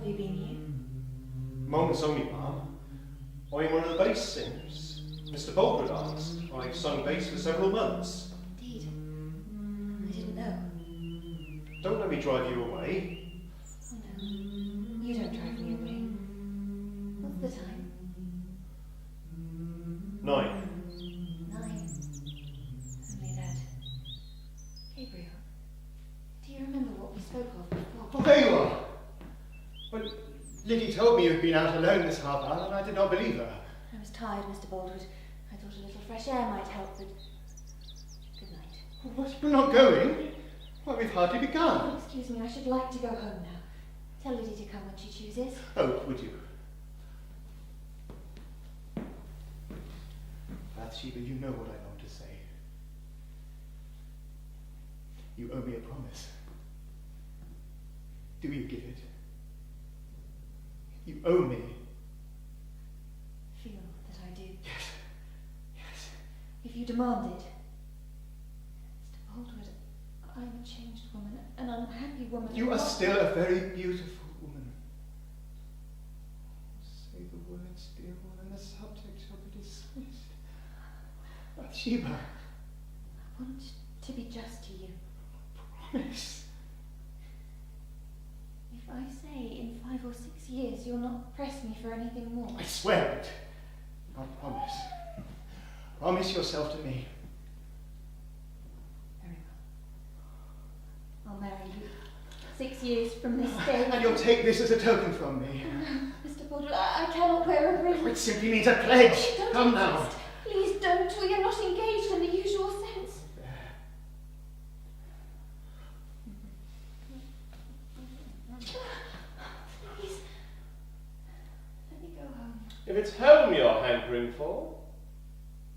you been here? Moments only, ma'am. I'm one of the bass singers. Mr. Baldwin asked. I've sung bass for several months. Indeed. I didn't know. Don't let me drive you away. Oh no, you don't drive me away. What's the time? 9. 9. Only that. Gabriel, do you remember what we spoke of before? Oh, there you are. Well, Liddy told me you'd been out alone this half hour, and I did not believe her. I was tired, Mr. Baldwood. I thought a little fresh air might help, but... Good night. What? We're not going? Well, we've hardly begun. Oh, excuse me, I should like to go home now. Tell Liddy to come when she chooses. Oh, would you? Bathsheba, you know what I want to say. You owe me a promise. Do you give it? You owe me. Feel that I do. Yes. Yes. If you demand it. Mr. Baldwood, I'm a changed woman, an unhappy woman. You are still a very beautiful woman. Say the words, dear one, and the subject shall be dismissed. Bathsheba. I want to be just to you. Promise. If I say in 5 or 6 years you'll not press me for anything more. I swear it. I promise. Promise yourself to me. Very well. I'll marry you 6 years from this day. And you'll take this as a token from me. Mr. Baldwood, I cannot wear a ring. It simply means a pledge. Don't Come insist. now. Please don't. We are not engaged in the usual sense. Please. Let me go home. If it's home you're hankering for,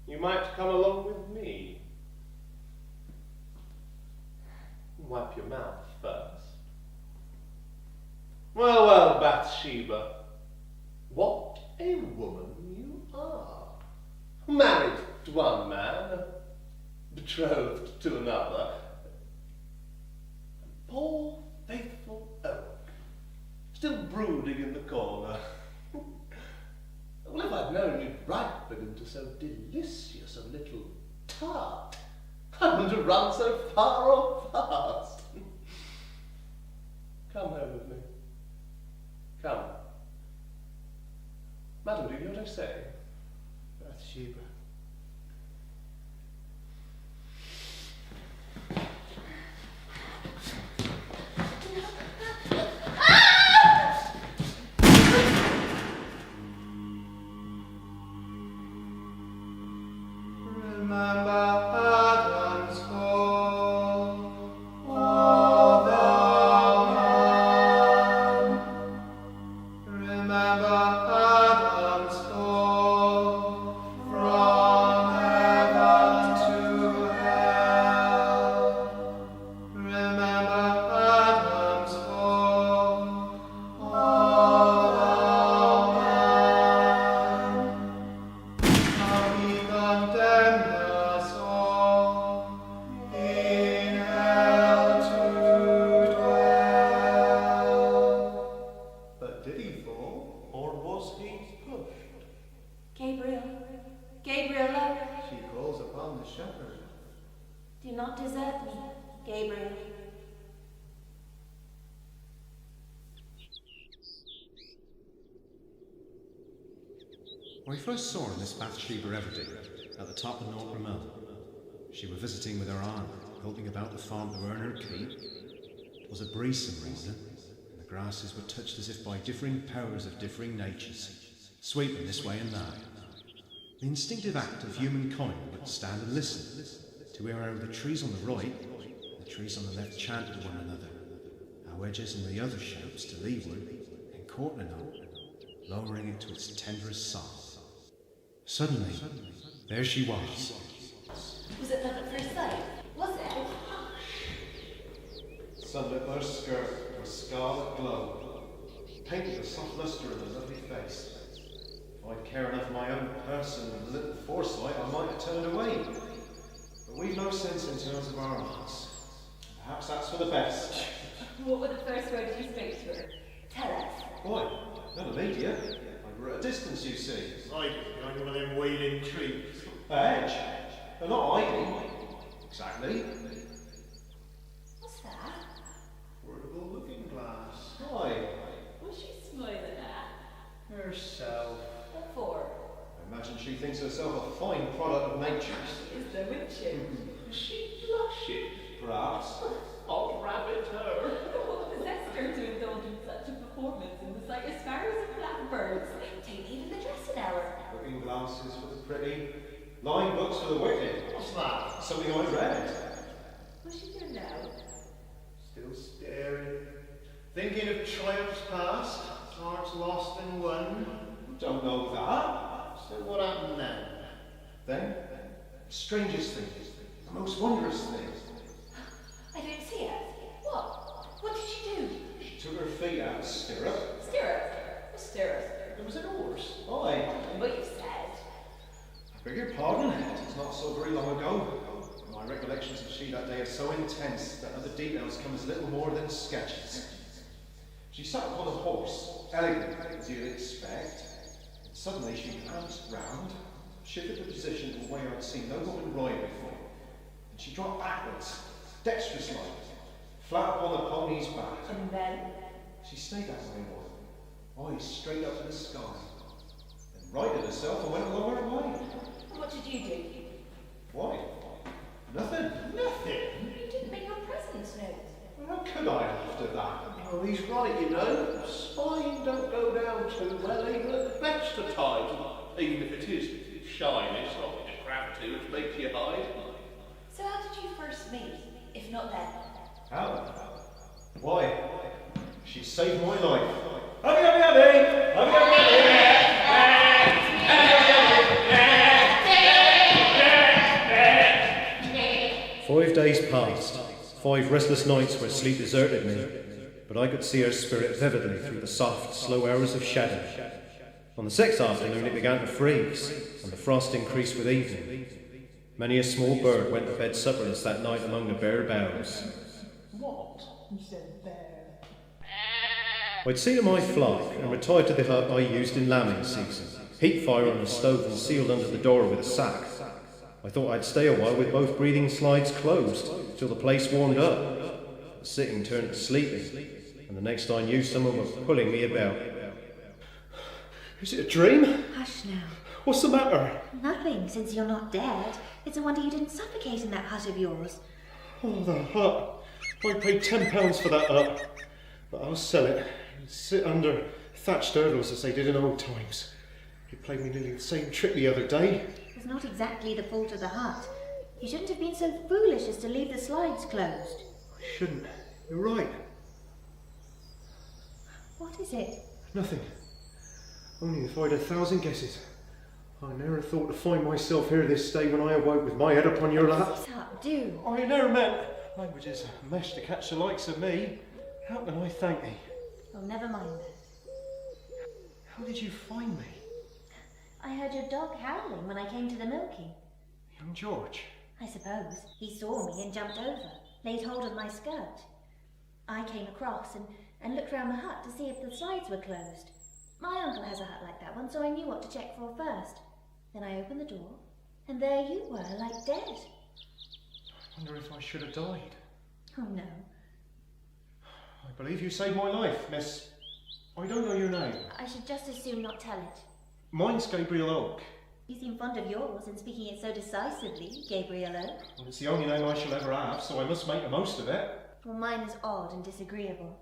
you might come along with me. Wipe your mouth first. Well, well, Bathsheba, what a woman you are. Married to one man, betrothed to another. Poor faithful oak, still brooding in the corner. Well, if I'd known you'd ripen into so delicious a little tart, I wouldn't have run so far or fast. Come home with me. Come. Madam, do you hear what I say? Bathsheba. When we first saw her, Miss Bathsheba Everdeen, at the top of North Mill, she were visiting with her aunt, helping about the farm to earn her keep. It was a breeze morning, and the grasses were touched as if by differing powers of differing natures, sweeping this way and that. The instinctive act of humankind would stand and listen to hear how the trees on the right and the trees on the left chanted to one another, how edges and the other shouts to leeward, and caught a note, lowering it to its tenderest song. Suddenly, there she was. Was it love at first sight? Was it? Sunlit her skirt with scarlet glow, painted a soft lustre in her lovely face. If I'd cared enough of my own person and a little foresight, I might have turned away. But we've no sense in terms of our hearts. Perhaps that's for the best. What were the first words you spoke to her? Tell us. Why? None of me, dear. I were at a distance, you see. Hiding behind one of them wailing trees. A hedge. They're not hiding. Exactly. What's that? Portable looking glass. Why? What's she smiling at? Herself. What for? I imagine she thinks herself a fine product of nature. Is there, isn't she? Is she blushing? Perhaps. I'll rabbit her. What possessed her to indulge in such a performance in the sight of sparrows and blackbirds? Take even the dressing hour. Looking glasses for the pretty. Line books for the wicked. What's that? Something I read. What's she doing now? Still staring. Thinking of triumphs past, hearts lost and won. Don't know that. So what happened then? Then, strangest thing, the most wondrous thing. I didn't see it. What? What did she do? She took her feet out of stirrup. Stirrup. What stirrup? There was an horse. Aye. What you said. I beg your pardon. It was not so very long ago. My recollections of she that day are so intense that other details come as little more than sketches. She sat upon a horse, elegant as you'd expect. Suddenly she glanced round, shifted the position to a way I'd seen no woman ride before, and she dropped backwards, dexterous-like, flat upon the pony's back. And then? She stayed that way a while, eyes straight up to the sky, then righted herself and went along her way. What did you do? Why? Nothing. Nothing. You didn't make your presence known. How could I after that? Well, he's right, you know. Spine don't go down too well even at the best of times. Even if it is shyness, not the gravity which makes you hide. So how did you first meet, if not then? How? Why? She saved my life. Hubby, hubby, hubby! Hubby, hubby, 5 days passed, 5 restless nights where sleep deserted me, but I could see her spirit vividly through the soft, slow hours of shadow. On the 6th afternoon it began to freeze, and the frost increased with evening. Many a small bird went to bed supperless that night among the bare boughs. What? You said bear. I'd seen to my flock and retired to the hut I used in lambing season, heat fire on the stove and sealed under the door with a sack. I thought I'd stay a while with both breathing slides closed, till the place warmed up. The sitting turned to sleeping, and the next I knew someone was pulling me about. Is it a dream? Hush now. What's the matter? Nothing, since you're not dead. It's a wonder you didn't suffocate in that hut of yours. Oh, the hut. I paid £10 for that hut. But I'll sell it and sit under thatched hurdles as they did in old times. You played me nearly the same trick the other day. It was not exactly the fault of the hut. You shouldn't have been so foolish as to leave the slides closed. I shouldn't. You're right. What is it? Nothing. Only if I'd 1,000 guesses. I never thought to find myself here this day when I awoke with my head upon your lap. Sit up, do. I never meant language is a mesh to catch the likes of me. How can I thank thee? Oh, never mind that. How did you find me? I heard your dog howling when I came to the milking. Young George. I suppose. He saw me and jumped over, laid hold of my skirt. I came across and looked round the hut to see if the slides were closed. My uncle has a hut like that one, so I knew what to check for first. Then I opened the door, and there you were, like dead. I wonder if I should have died. Oh no. I believe you saved my life, miss. I don't know your name. I should just as soon not tell it. Mine's Gabriel Oak. You seem fond of yours and speaking it so decisively, Gabriel Oak. Well, it's the only name I shall ever have, so I must make the most of it. Well, mine is odd and disagreeable.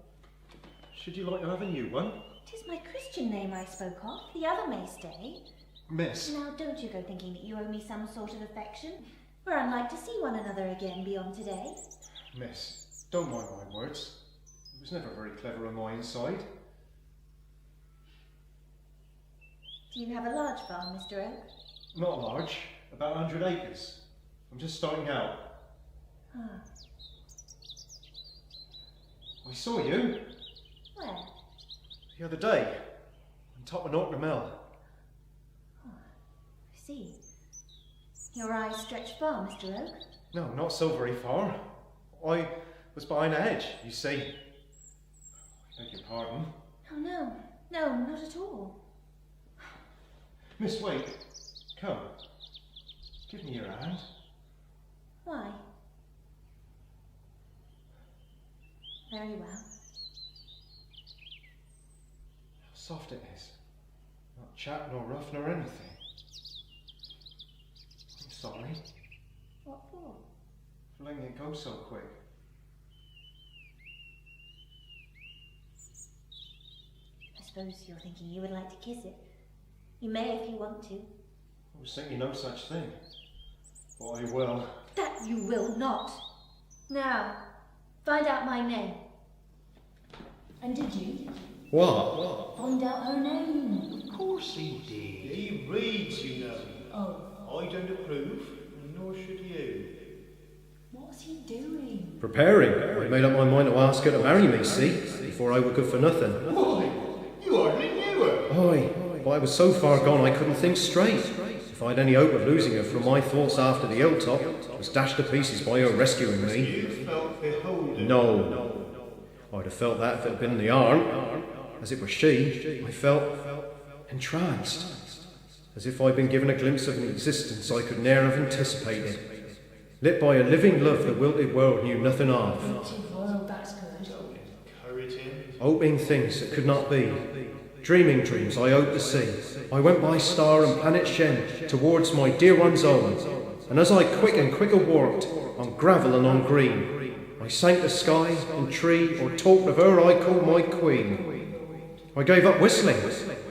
Should you like to have a new one? 'Tis my Christian name I spoke of. The other may stay. Miss. Now, don't you go thinking that you owe me some sort of affection. We're unlike to see one another again beyond today. Miss, don't mind my words. It was never very clever on my inside. Do you have a large farm, Mr. Oak? Not large, about 100 acres. I'm just starting out. Ah. I saw you Where? the other day, on top of Norton Mill. I see. Your eyes stretch far, Mr. Oak. No, not so very far. I was behind a hedge, you see. I beg your pardon. Oh no, No, not at all. Miss, wait. Come. Give me your hand. Why? Very well. How soft it is. Not chapped nor rough nor anything. I'm sorry What for? for letting it go so quick. I suppose you're thinking you would like to kiss it. You may if you want to. I was thinking no such thing. But I will. That you will not. Now, find out my name. And did you? What? Find out her name? Of course he did. He reads, you know. Oh, I don't approve, nor should you. what's he doing? Preparing. I made up my mind to ask her to marry me, see? Before I were good for nothing. Why, you hardly knew her. Aye, but I was so far gone I couldn't think straight. If I'd any hope of losing her from my thoughts after the hilltop, was dashed to pieces by her rescuing me. You felt beholden. No. I'd have felt that if it had been the arm. As it was she, I felt entranced. As if I'd been given a glimpse of an existence I could ne'er have anticipated. Lit by a living love the wilted world knew nothing of. Well, that's good. Encourage him. Hoping things that could not be. Dreaming dreams I hoped to see. I went by star and planet Shen towards my dear one's own. And as I quick and quicker walked, on gravel and on green, I sank to sky and tree or talked of her I called my queen. I gave up whistling,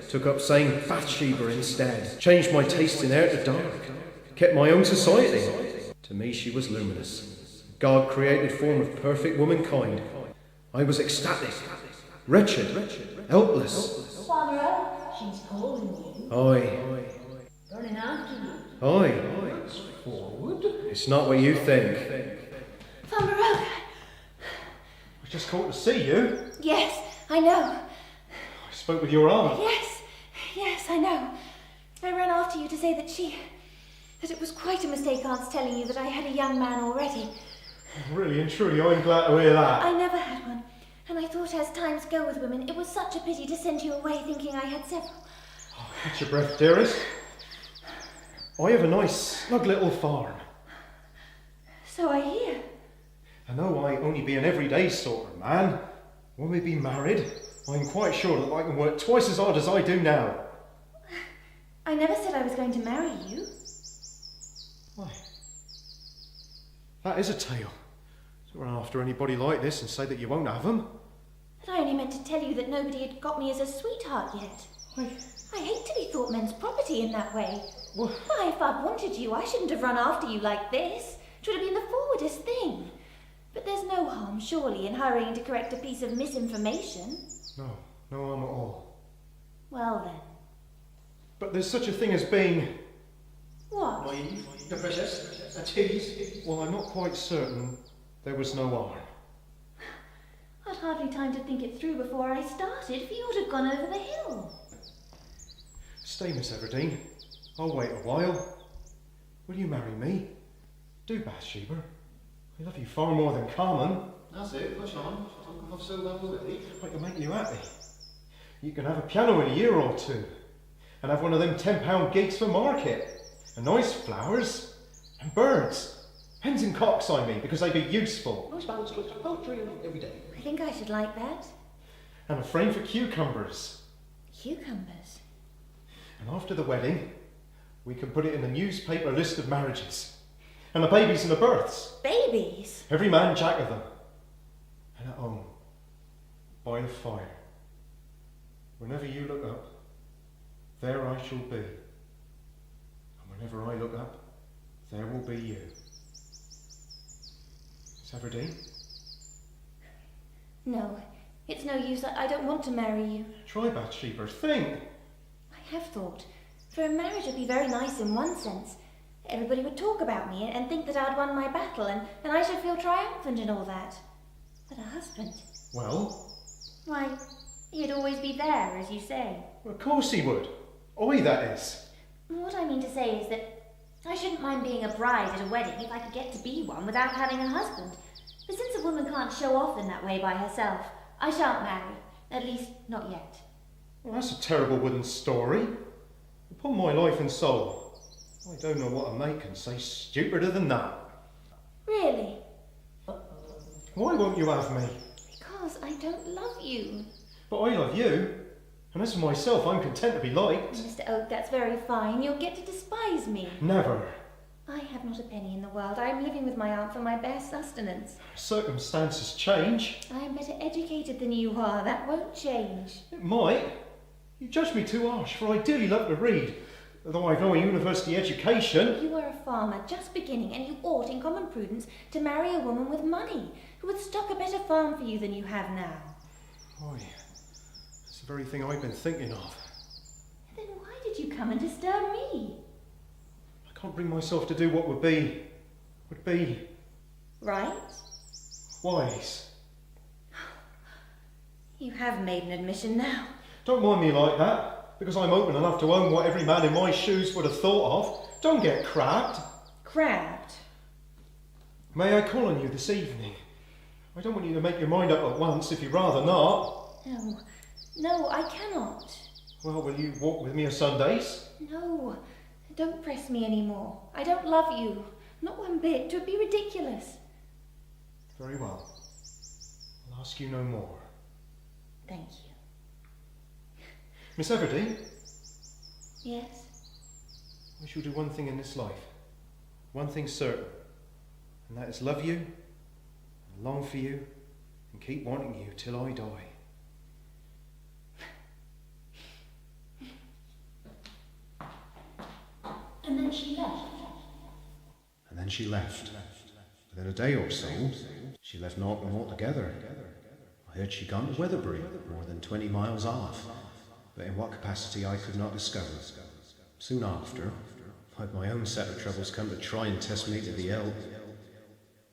took up saying Bathsheba instead, changed my taste in air to dark, kept my own society. To me she was luminous, God created form of perfect womankind. I was ecstatic, wretched, helpless. Farmer, she's calling you. Aye, Running after you. aye. Forward. It's not what you think. Farmer Oak! I just called to see you. Yes, I know. I spoke with your aunt. Yes, I know. I ran after you to say that it was quite a mistake Aunt's telling you that I had a young man already. Really and truly, I'm glad to hear that. I never had one, and I thought as times go with women, it was such a pity to send you away thinking I had several. Oh, catch your breath, dearest. I have a nice, snug little farm. So I hear. And though I only be an everyday sort of man, when we be married, I'm quite sure that I can work twice as hard as I do now. I never said I was going to marry you. Why? That is a tale. To run after anybody like this and say that you won't have them. But I only meant to tell you that nobody had got me as a sweetheart yet. I hate to be thought men's property in that way. What? Why, if I'd wanted you, I shouldn't have run after you like this. It would have been the forwardest thing. But there's no harm, surely, in hurrying to correct a piece of misinformation. No harm at all. Well then. But there's such a thing as being... What? Naive, capricious, a tease. Well, I'm not quite certain there was no harm. I'd hardly time to think it through before I started, for you'd have gone over the hill. Stay, Miss Everdeen. I'll wait a while. Will you marry me? Do, Bathsheba. I love you far more than common. That's it, push on. I've so done already. I can make you happy. You can have a piano in a year or two. And have one of them £10 gigs for market. And nice flowers. And birds. Hens and cocks, I mean, because they be useful. Nice balance with poetry every day. I think I should like that. And a frame for cucumbers. Cucumbers. And after the wedding, we can put it in the newspaper list of marriages. And the babies and the births. Babies? Every man jack of them. And at home, by the fire. Whenever you look up, there I shall be. And whenever I look up, there will be you. Miss Everdeen? No, it's no use. I don't want to marry you. Try, Bathsheba, think. I have thought. For a marriage would be very nice in one sense. Everybody would talk about me and think that I'd won my battle, and I should feel triumphant and all that. But a husband? Well? Why, he'd always be there, as you say. Of course he would. Oi, that is. What I mean to say is that I shouldn't mind being a bride at a wedding if I could get to be one without having a husband. But since a woman can't show off in that way by herself, I shan't marry. At least, not yet. Well, that's a terrible wooden story. Upon my life and soul, I don't know what a mate can say stupider than that. Really? Why won't you have me? Because I don't love you. But I love you. And as for myself, I'm content to be liked. Mr. Oak, that's very fine. You'll get to despise me. Never. I have not a penny in the world. I am living with my aunt for my bare sustenance. Circumstances change. I am better educated than you are. That won't change. It might. You judge me too harsh, for I dearly love to read, although I've no university education. You are a farmer just beginning, and you ought, in common prudence, to marry a woman with money, who would stock a better farm for you than you have now. Why, that's the very thing I've been thinking of. Then why did you come and disturb me? I can't bring myself to do what would be... Right? wise. You have made an admission now. Don't mind me like that, because I'm open enough to own what every man in my shoes would have thought of. Don't get crabbed. Crabbed? May I call on you this evening? I don't want you to make your mind up at once if you'd rather not. No, I cannot. Well, will you walk with me on Sundays? No, don't press me anymore. I don't love you. Not one bit. 'Twould be ridiculous. Very well. I'll ask you no more. Thank you. Miss Everdeen? Yes? I shall do one thing in this life. One thing certain. And that is love you, and long for you, and keep wanting you till I die. And then she left. And then she left. Within a day or so, she left Norton altogether. I heard she'd gone to Weatherbury, more than 20 miles off, but in what capacity I could not discover. Soon after, I'd my own set of troubles come to try and test me to the eld,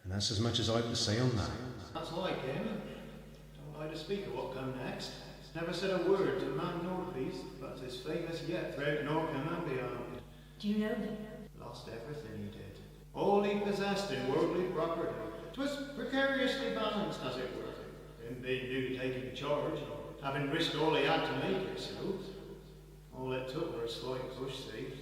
and that's as much as I've to say on that. That's like him. Don't like to speak of what come next. Never said a word to man nor beast, but is famous yet throughout Northam and beyond. Do you know them? Lost everything he did. All he possessed in worldly property. 'Twas precariously balanced, as it were. Him being new taking charge, having risked all he had to make it so. All it took were a slight push, see,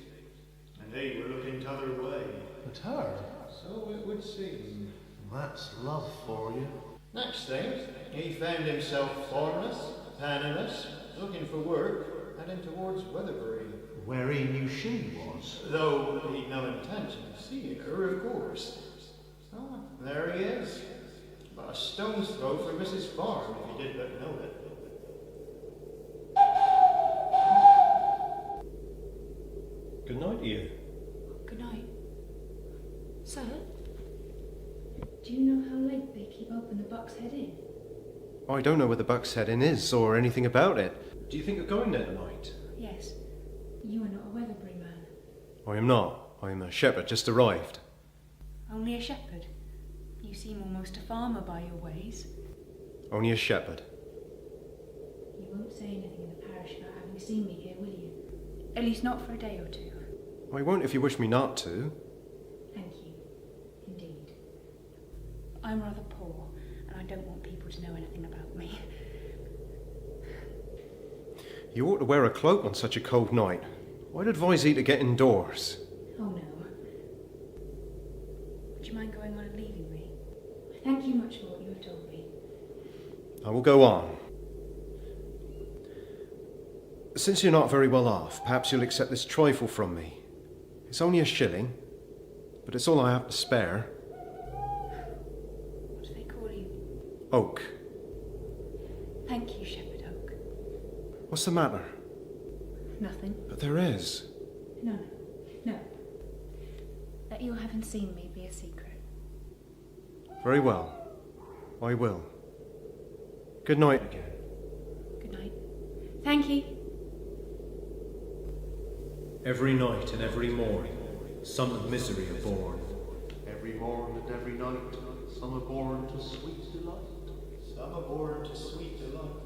and they were looking t'other way. At her? So it would seem. That's love for you. Next thing, he found himself formless, penniless, looking for work, heading towards Weatherbury. Where he knew she was. Though he'd no intention of seeing her, of course. So there he is. About a stone's throw from Mrs. Farm, if he did but know it. Good night to you. Good night. Sir? Do you know how late they keep open the Buck's Head Inn? I don't know where the Buck's Head Inn is or anything about it. Do you think of going there tonight? Yes. You are not a Weatherbury man. I am not. I am a shepherd just arrived. Only a shepherd. You seem almost a farmer by your ways. Only a shepherd. You won't say anything in the parish about having seen me here, will you? At least not for a day or two. I won't if you wish me not to. Thank you. Indeed. I'm rather poor, and I don't want people to know anything about me. You ought to wear a cloak on such a cold night. I'd advise you to get indoors. Oh no. Would you mind going on and leaving me? Thank you much for what you have told me. I will go on. Since you're not very well off, perhaps you'll accept this trifle from me. It's only a shilling, but it's all I have to spare. What do they call you? Oak. Thank you, Shepherd Oak. What's the matter? Nothing. But there is. No. Let your having seen me be a secret. Very well. I will. Good night again. Good night. Thank you. Every night and every morning, some of misery are born. Every morn and every night, some are born to sweet delight. Some are born to sweet delight.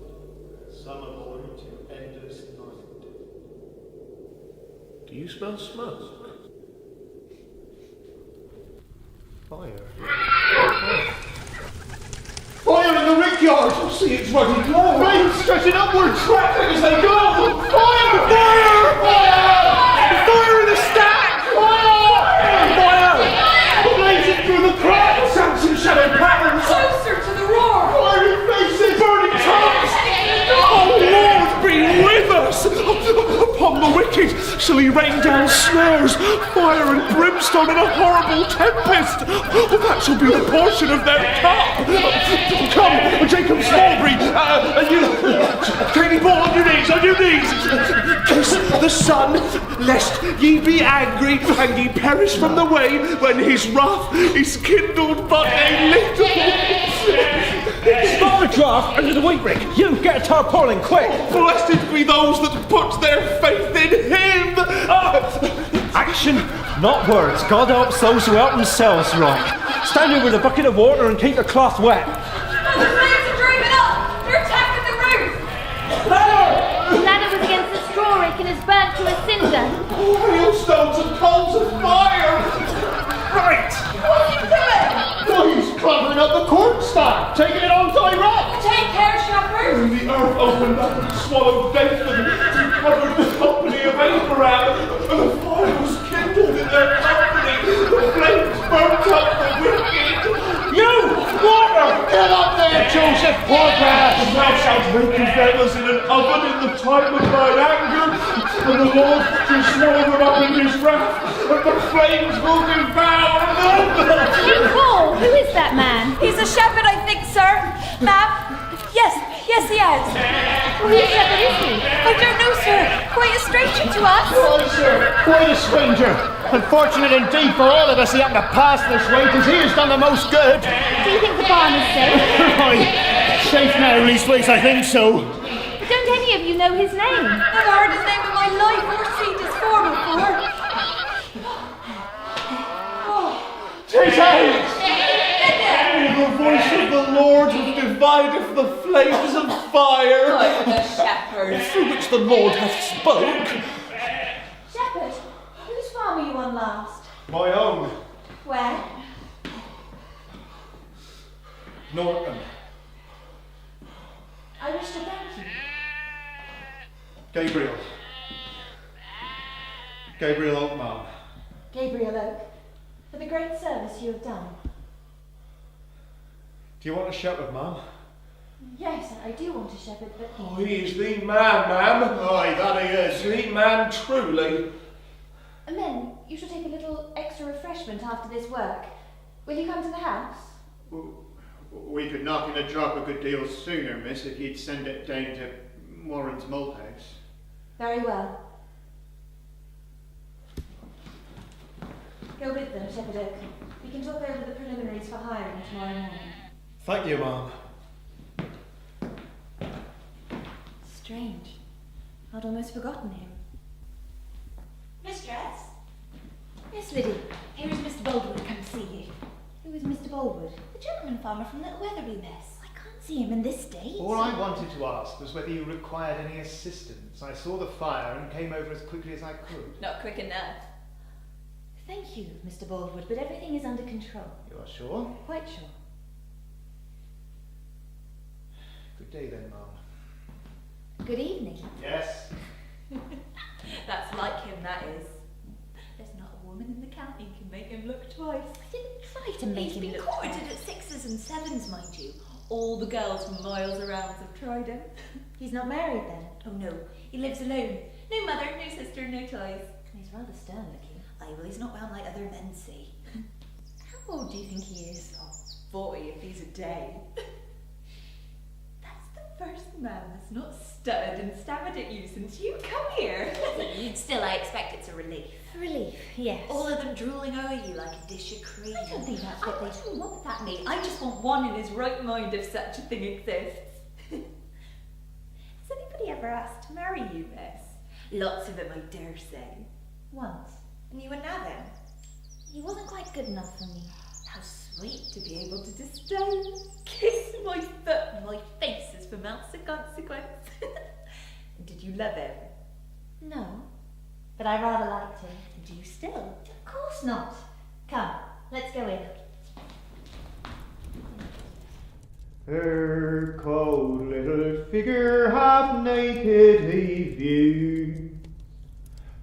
Some are born to endless night. Do you smell smoke? Fire. Fire in the rickyard! charge. See, it's running low. Flames stretching upwards. Crackling as they go. Fire! Fire! Fire! Fire in the stack! Fire! Fire! Blazing through the crowd. Samson shadow patterns. Closer to the roar! Fiery faces. Burning tongues. Oh, Lord, be with us. Upon the wicked shall he rain down snares, fire and brimstone and a horrible tempest. Oh, that shall be the portion of their cup. Come, Jacob Smallbury, and you, Katie Ball, on your knees, on your knees. Kiss the Son, lest ye be angry and ye perish from the way when his wrath is kindled but a little. Stop the draft under the wheat rick. You get a tarpaulin, quick. Blessed be those that put their faith in him. Action, not words. God helps those who help themselves right. Stand here with a bucket of water and keep the cloth wet. The flames are driving up! They're attacking the roof! The ladder was against the straw rick and is burnt to a cinder. Hailstones and coals of fire! Right! What are you doing? Oh, he's clambering up the cornstalk, taking it on direct. Take care, shepherd! And the earth opened up and swallowed Dathan, and covered the company of Abraham, and the fire was kindled in their company. The flames burnt up the wicked. You! Water! Get up there, Joseph Poorgrass. And thou shalt make them as in an oven in the time of thine anger, and the Lord shall swallow them up in his wrath, and the flames will devour them. Paul, who is that man? He's a shepherd, I think, sir. Ma'am? Yes, he is. Whose shepherd is he? I don't know, sir. Quite a stranger to us. Aye, sir, quite a stranger. Unfortunate indeed for all of us he happened to pass this way, because he has done the most good. Do you think the barn is safe? Aye, safe now, leastways I think so. Don't any of you know his name? Never heard his name in my life or seen his form before. Tis I! The voice of the Lord who divideth the flames of fire, Like the shepherd. through which the Lord hath spoke. Shepherd, whose farm were you on last? My own. Where? Norton. I wish to thank you. Gabriel. Gabriel Oakman. Gabriel Oak, for the great service you have done. Do you want a shepherd, Mum? Yes, I do want a shepherd, but... Oh, he is the man, ma'am. Aye, that he is. The man truly. And then, you shall take a little extra refreshment after this work. Will you come to the house? We could knock in a drop a good deal sooner, miss, if you'd send it down to Warren's Malt House. Very well. Go with them, Shepherd Oak. We can talk over the preliminaries for hiring tomorrow morning. Thank you, Mum. Strange. I'd almost forgotten him. Mistress? Yes, Liddy. Here is Mr. Baldwin come to see you. Who is Mr. Baldwood? The gentleman farmer from Little Weatherby, miss. I can't see him in this state. All I wanted to ask was whether you required any assistance. I saw the fire and came over as quickly as I could. Not quick enough. Thank you, Mr. Baldwood, but everything is under control. You are sure? Quite sure. Good day then, Mum. Good evening. Yes. That's like him, that is. There's not a woman in the county can make him look twice. I didn't try to make He's him been look courted twice. at 6s and 7s, mind you. All the girls from miles around have tried him. He's not married then? Oh no, he lives alone. No mother, no sister, no ties. He's rather stern looking. Aye, well, he's not round like other men, see. How old do you think he is? Oh, 40 if he's a day. That's the first man that's not stuttered and stammered at you since you come here. Still, I expect it's a relief. Relief, yes. All of them drooling over you like a dish of cream. I don't think that's what they do. What would that mean? I just want one in his right mind if such a thing exists. Has anybody ever asked to marry you, miss? Lots of them, I dare say. Once. And you wouldn't have him? He wasn't quite good enough for me. How sweet to be able to disdain. Kiss my foot, my face is for mounts of consequence. Did you love him? No, but I rather liked him. Do you still? Of course not. Come, let's go in. Her cold little figure half naked he viewed,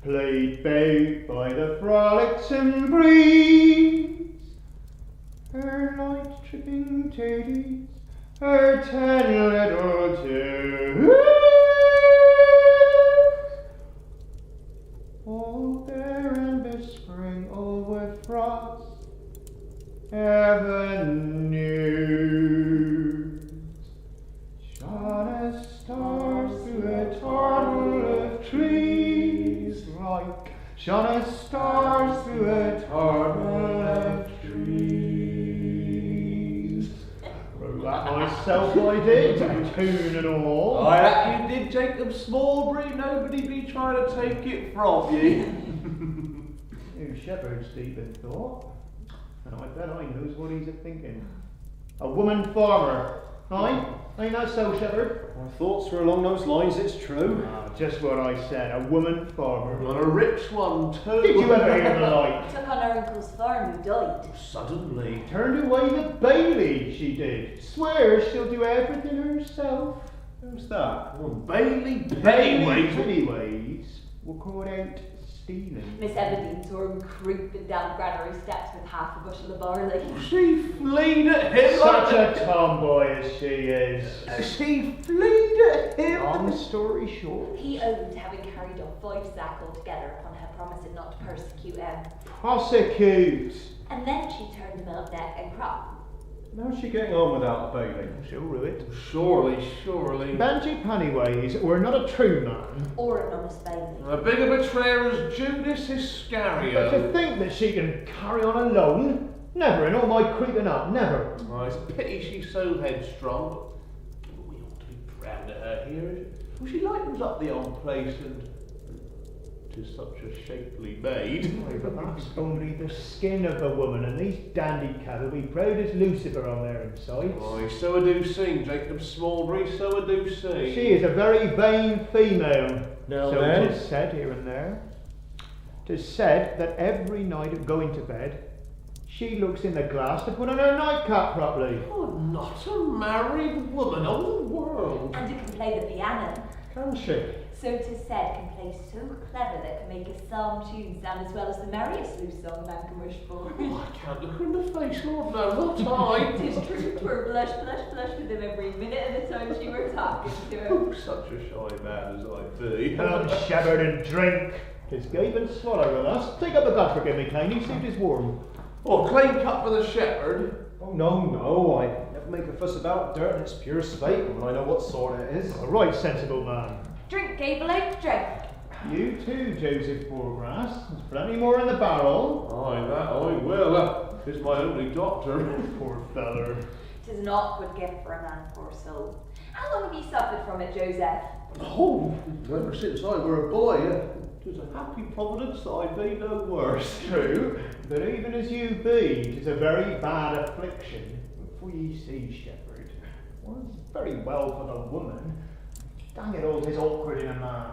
played bout by the frolicsome breeze. Her light tripping toadies, her 10 little toes, all bare and bespring, all with frost, heaven news. Shone as stars through a tunnel of trees, like shone as stars through a tunnel of trees. Wrote that myself, I did, tune and all. Aye, that you did, Jacob Smallbury. Nobody be trying to take it from you. New shepherd's deep in thought, and I bet I knows what he's a-thinking. A woman farmer, aye? Ain't that so, shepherd? My thoughts were along those lines, it's true. Ah, just what I said, a woman farmer. And a rich one too. Did you ever hear the like? Took on her uncle's farm who died. Suddenly. Turned away the Bailey, she did. Swears she'll do everything herself. Who's that? Oh, Bailey Pennyways. Pennyways. We'll call it out stealing. Miss Everdeen saw him creeping down granary steps with half a bushel of barley. She fleed at him. Such a tomboy as she is. She fleed at him. Long story short. He owned having carried off 5 sack altogether upon her promising not to persecute him. Prosecute. And then she turned him out neck and crop. How's she getting on without a Bailey? She'll rue it. Surely, surely. Benji Pennyways were not a true man. Or an honest Bailey. A bigger betrayer as Judas But Iscariot. to think that she can carry on alone? Never, in all my creeping up, never. Oh, it's a pity she's so headstrong. But we ought to be proud of her here. Well, she lightens up the old place and... 'tis such a shapely maid. Aye, but that's only the skin of the woman, and these dandy cattle be proud as Lucifer on their insides. Aye, so I do sing, Jacob Smallbury, so I do sing. She is a very vain female. Now so then. 'tis said here and there. 'Tis said that every night at going to bed, she looks in the glass to put on her nightcap properly. Oh, not a married woman on the world. And who can play the piano. Can she? So 'tis said can play so clever that can make a psalm tune sound as well as the merriest loose song man can wish for. Oh, I can't look her in the face, Lord, no, not I. 'Tis true, 'twere blush, blush, blush with him every minute of the time she were talking to him. Oh, such a shy man as I be. Come, shepherd, and drink. 'Tis gape and swallow with us. Take up a glass for me, kindly, see if 'tis warm. Oh, clean cup for the shepherd. Oh, no, I never make a fuss about dirt in its pure state when I know what sort it is. A right sensible man. Drink, Gable, drink. You too, Joseph Poorgrass. There's plenty more in the barrel. Aye, that I will. 'Tis my only doctor. Poor feller. 'Tis an awkward gift for a man, poor soul. How long have you suffered from it, Joseph? Oh, ever since I were a boy. 'Tis a happy providence that I be no worse. True, but even as you be, 'tis a very bad affliction. For ye see, shepherd, one's very well for the woman. Dang it all, 'tis awkward in a man.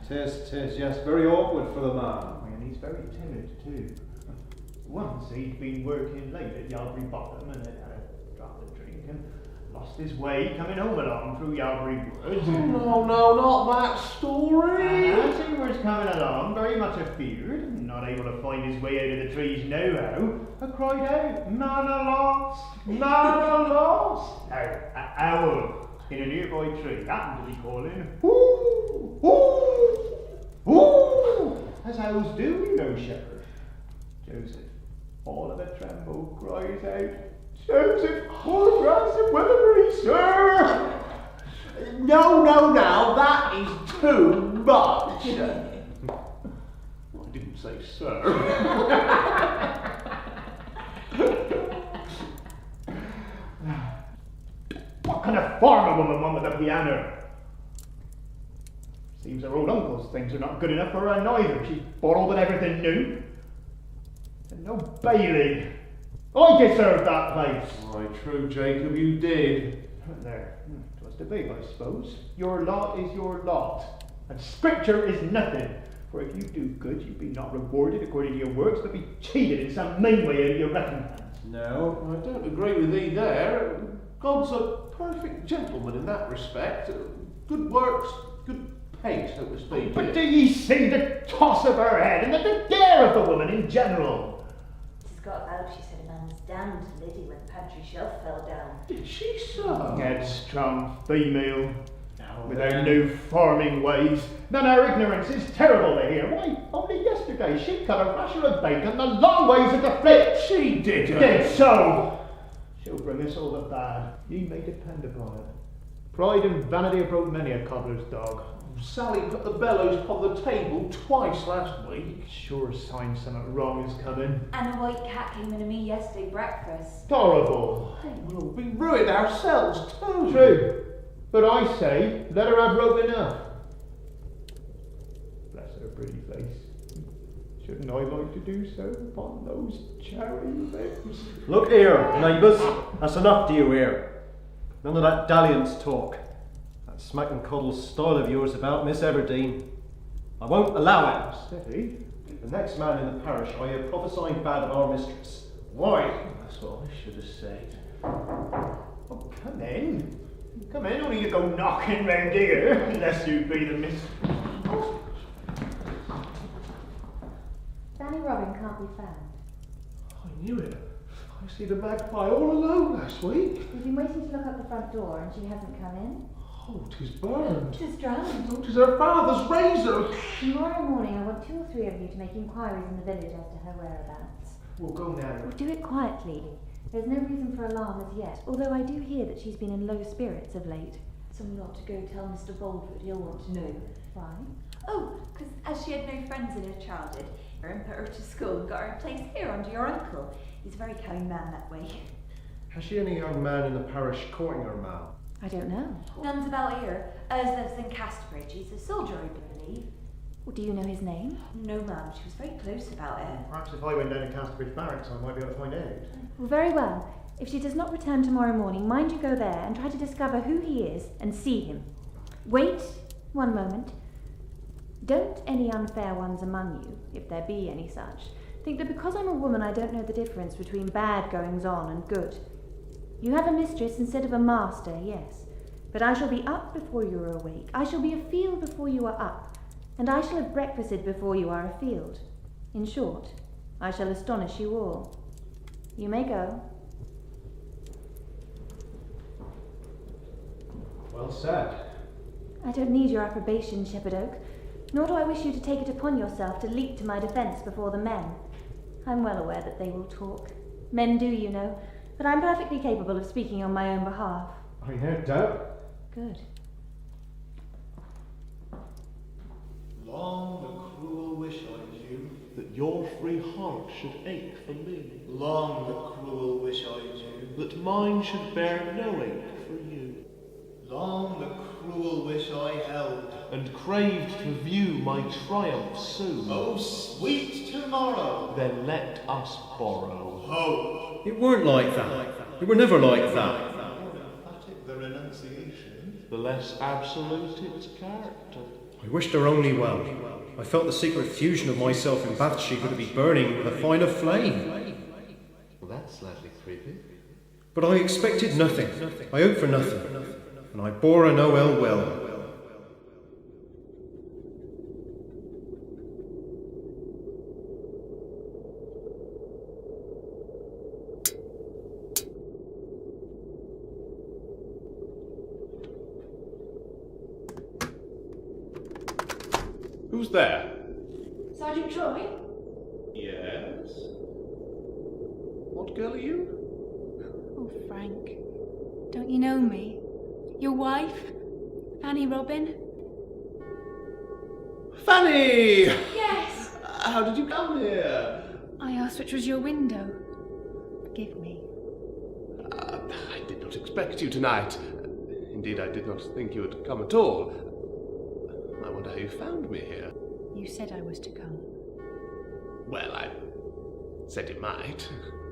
Tis, yes, very awkward for the man. And he's very timid too. Once he'd been working late at Yalbury Bottom and had had a drop of drink and lost his way coming home along through Yalbury Woods. Oh, no, not that story. And as he was coming along, very much afeared, not able to find his way out of the trees nohow, I cried out, "Man a lost! Man a lost!" Now, an owl in a nearby tree happened to be calling, "Whoo! Whoo! Whoo!" As owls do, you know, shepherd. Joseph, all of a tremble, cries out, "Joseph Poorgrass of Weatherbury, sir!" No, that is too much. I didn't say sir. What kind of farmer woman want with a piano? Seems her old uncle's things are not good enough for her neither. She's borrowed with everything new. And no Bailey. I deserve that place. Aye, true, Jacob, you did. There, 'twas to be, I suppose. Your lot is your lot, and scripture is nothing. For if you do good, you be not rewarded according to your works, but be cheated in some mean way out of your recompense. No. I don't agree with thee there. God's a perfect gentleman in that respect. Good works, good pace, so to speak. But do ye see the toss of her head and the dare of the woman in general? She's got about, she said a man was damned to Liddy when the pantry shelf fell down. Did she so? Headstrong female, with her new farming ways. Then her ignorance is terrible to hear. Why, only yesterday she cut a rasher of bacon the long ways of the flip. She did. Did so. She'll bring us all the bad. Ye may depend upon it. Pride and vanity have broke many a cobbler's dog. Sally put the bellows upon the table twice last week. Sure sign something wrong is coming. And a white cat came into me yesterday breakfast. Horrible. We'll be ruined ourselves too. True. But I say, let her have rope enough. Bless her pretty face. Shouldn't I like to do so upon those cherry lips? Look here, neighbours. That's enough, do you hear? None of that dalliance talk. That smack and coddle style of yours about Miss Everdeen. I won't allow it. Steady. The next man in the parish I hear prophesying bad of our mistress. Why? That's what I should have said. Oh, come in. Come in, only you go knocking round here, unless you be the miss. Fanny Robin can't be found. I knew it. I see the magpie all alone last week. We've been waiting to look up the front door and she hasn't come in. Oh, 'tis burned. 'Tis drowned. Oh, 'tis her father's razor. Tomorrow morning I want 2 or 3 of you to make inquiries in the village as to her whereabouts. We'll go now. We'll do it quietly. There's no reason for alarm as yet, although I do hear that she's been in low spirits of late. Someone ought to go tell Mr. Baldwood, he'll want to know. Why? Oh, because as she had no friends in her childhood, Erin put her to school and got her a place here under your uncle. He's a very kind man that way. Has she any young man in the parish courting her, ma'am? I don't know. None's about here. Us lives in Casterbridge. He's a soldier, I believe. Well, do you know his name? No, ma'am. She was very close about it. Perhaps if I went down to Casterbridge Barracks, I might be able to find out. Well, very well. If she does not return tomorrow morning, mind you go there and try to discover who he is and see him. Wait 1 moment. Don't any unfair ones among you, if there be any such, think that because I'm a woman I don't know the difference between bad goings on and good. You have a mistress instead of a master, yes, but I shall be up before you are awake. I shall be afield before you are up, and I shall have breakfasted before you are afield. In short, I shall astonish you all. You may go. Well said. I don't need your approbation, Shepherd Oak, nor do I wish you to take it upon yourself to leap to my defence before the men. I'm well aware that they will talk. Men do, you know, but I'm perfectly capable of speaking on my own behalf. I no doubt. Good. Long the cruel wish I knew, That your free heart should ache for me. long the cruel wish I knew, That mine should bear no ache for you. long the cruel wish I held. And craved to view my triumph soon. Oh, sweet tomorrow! Then let us borrow. Hope! It weren't like that. It were never like that. The more emphatic the renunciation, The less absolute its character. I wished her only well. I felt the secret fusion of myself and Bathsheba to be burning with a finer flame. Well, that's slightly creepy. But I expected nothing. I hoped for nothing. And I bore her no ill will. Who's there? Sergeant Troy? Yes. What girl are you? Oh, Frank. Don't you know me? Your wife? Fanny Robin? Fanny! Yes! How did you come here? I asked which was your window. Forgive me. I did not expect you tonight. Indeed, I did not think you had come at all. I wonder how you found me here. You said I was to come. Well, I said you might.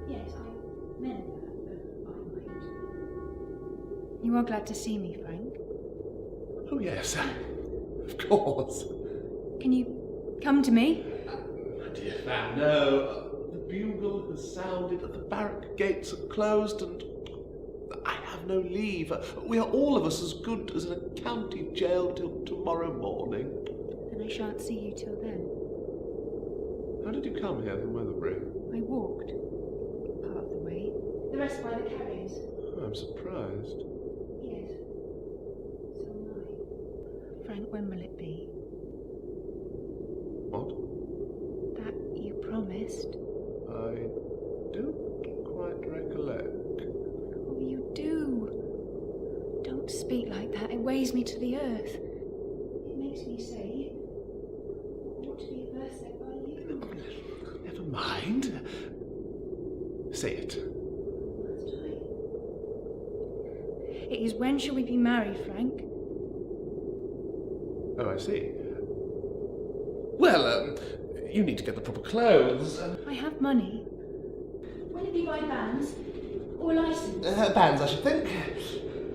Yes, I meant that, I might. You are glad to see me, Frank? Oh, yes, of course. Can you come to me? My dear Fan, no. The bugle has sounded, the barrack gates are closed, and I have no leave. We are all of us as good as in a county jail till tomorrow morning. Then I shan't see you till then. How did you come here from Weatherbury? I walked. Part of the way. The rest by the carriers. Oh, I'm surprised. Yes. So am I. Frank, when will it be? What? That you promised. I don't quite recollect. Oh, you do. Don't speak like that. It weighs me to the earth. It makes me say, I want to be first set by you. Never mind. Say it. Must I? It is when shall we be married, Frank? Oh, I see. Well, you need to get the proper clothes. I have money. Will it be by bands or licence? Bands, I should think.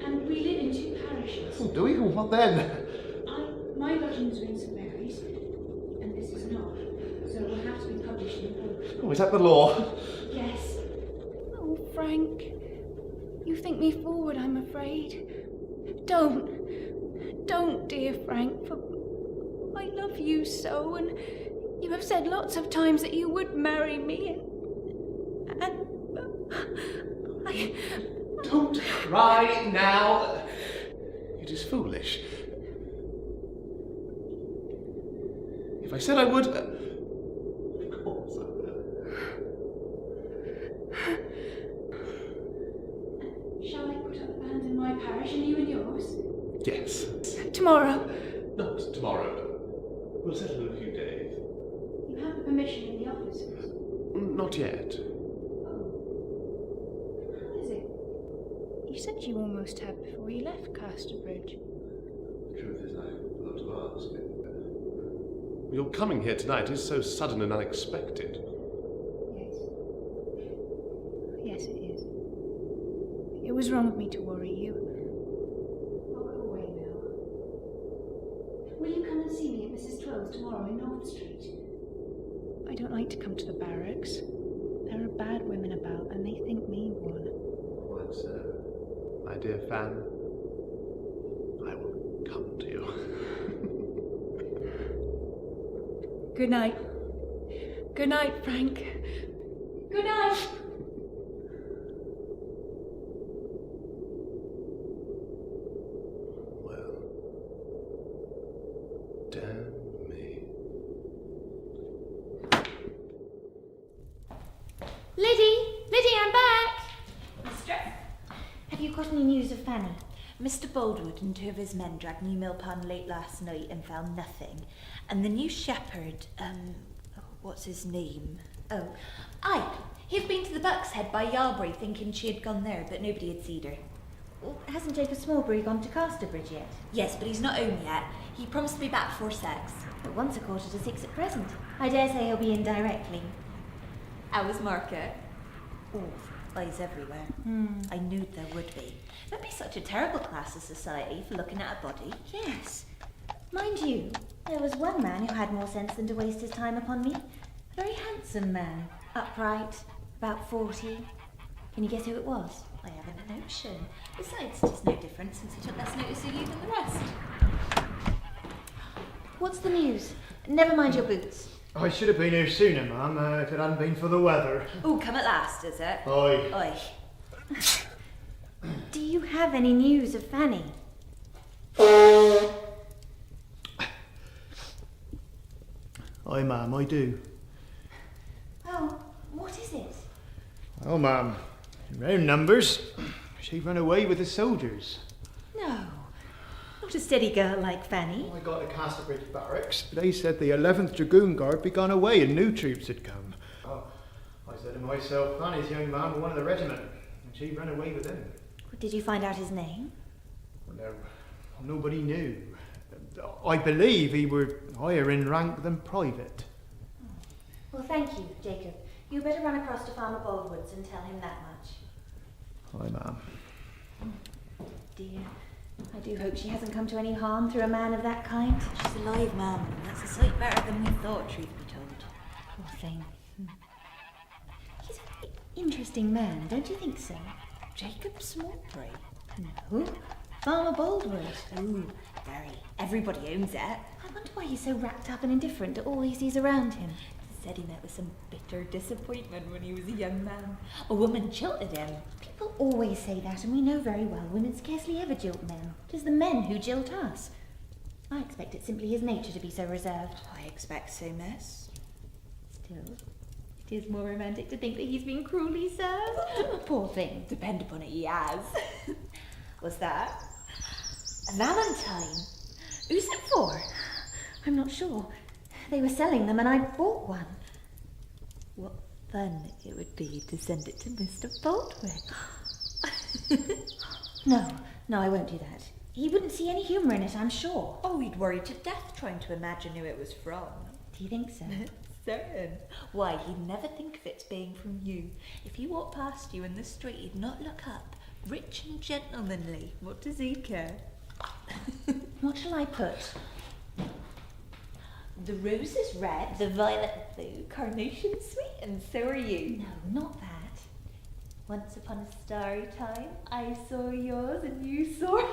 And we live in 2 parishes. Oh, do we? What then? My lodgings are in St Mary's, and this is not, so it will have to be published in both. Oh, is that the law? Yes. Oh, Frank, you think me forward, I'm afraid. Don't, dear Frank, for I love you so, and you have said lots of times that you would marry me, and I... Don't cry now. It is foolish. If I said I would... Of course I will. Shall I put up the bands in my parish and you in yours? Yes. Tomorrow. Not tomorrow. We'll settle in a few days. You have the permission in the offices? Not yet. Oh. How is it? You said you almost had before you left Casterbridge. The truth is, I forgot to ask. Your coming here tonight is so sudden and unexpected. Yes. Yes, it is. It was wrong of me to worry you. I'll go away now. Will you come and see me at Mrs. Twell's tomorrow in North Street? I don't like to come to the barracks. There are bad women about, and they think me one. Quite so. My dear Fan, I will come to you. Good night. Good night, Frank. Good night. Well, damn me. Liddy, I'm back. Mistress? Have you got any news of Fanny? Mr. Boldwood and 2 of his men dragged New Mill Pond late last night and found nothing. And the new shepherd, what's his name? Oh, aye, he'd been to the Buck's Head by Yalbury thinking she had gone there, but nobody had seen her. Well, hasn't Jacob Smallbury gone to Casterbridge yet? Yes, but he's not home yet. He promised to be back before 6. But once 5:45 at present. I dare say he'll be in directly. How was market? Oh, eyes everywhere. I knew there would be. There'd be such a terrible class of society for looking at a body. Yes. Mind you, there was one man who had more sense than to waste his time upon me. A very handsome man. Upright, about 40. Can you guess who it was? I haven't a notion. Besides, it's no different since he took less notice of you than the rest. What's the news? Never mind your boots. I should have been here sooner, ma'am, if it hadn't been for the weather. Oh, come at last, is it? Aye. Aye. Do you have any news of Fanny? Aye, ma'am, I do. Oh, what is it? Well, ma'am, in round numbers, she ran away with the soldiers. No. Not a steady girl like Fanny. I got to Casterbridge barracks. They said the 11th Dragoon Guard had gone away and new troops had come. Oh, I said to myself, Fanny's young man was one of the regiment, and she ran away with him. Did you find out his name? No, nobody knew. I believe he were higher in rank than private. Well, thank you, Jacob. You better run across to Farmer Boldwood's and tell him that much. Aye, ma'am. Dear, I do hope she hasn't come to any harm through a man of that kind. She's alive, ma'am. That's a sight better than we thought, truth be told. Poor thing. He's a very interesting man, don't you think so? Jacob Smallbury. No. Farmer Baldwood. Ooh, very. Everybody owns it. I wonder why he's so wrapped up and indifferent to all he sees around him. He said he met with some bitter disappointment when he was a young man. A woman jilted him. People always say that, and we know very well women scarcely ever jilt men. It is the men who jilt us. I expect it's simply his nature to be so reserved. I expect so, miss. Still, it is more romantic to think that he's been cruelly served. Poor thing. Depend upon it, he has. What's that? A valentine? Who's it for? I'm not sure. They were selling them and I bought one. What fun it would be to send it to Mr. Baldwin. No, I won't do that. He wouldn't see any humour in it, I'm sure. Oh, he'd worry to death trying to imagine who it was from. Do you think so? Certain. Why, he'd never think of it being from you. If he walked past you in the street, he'd not look up. Rich and gentlemanly. What does he care? What shall I put? The rose is red, the violet blue, carnation sweet, and so are you. No, not that. Once upon a starry time, I saw yours and you saw it.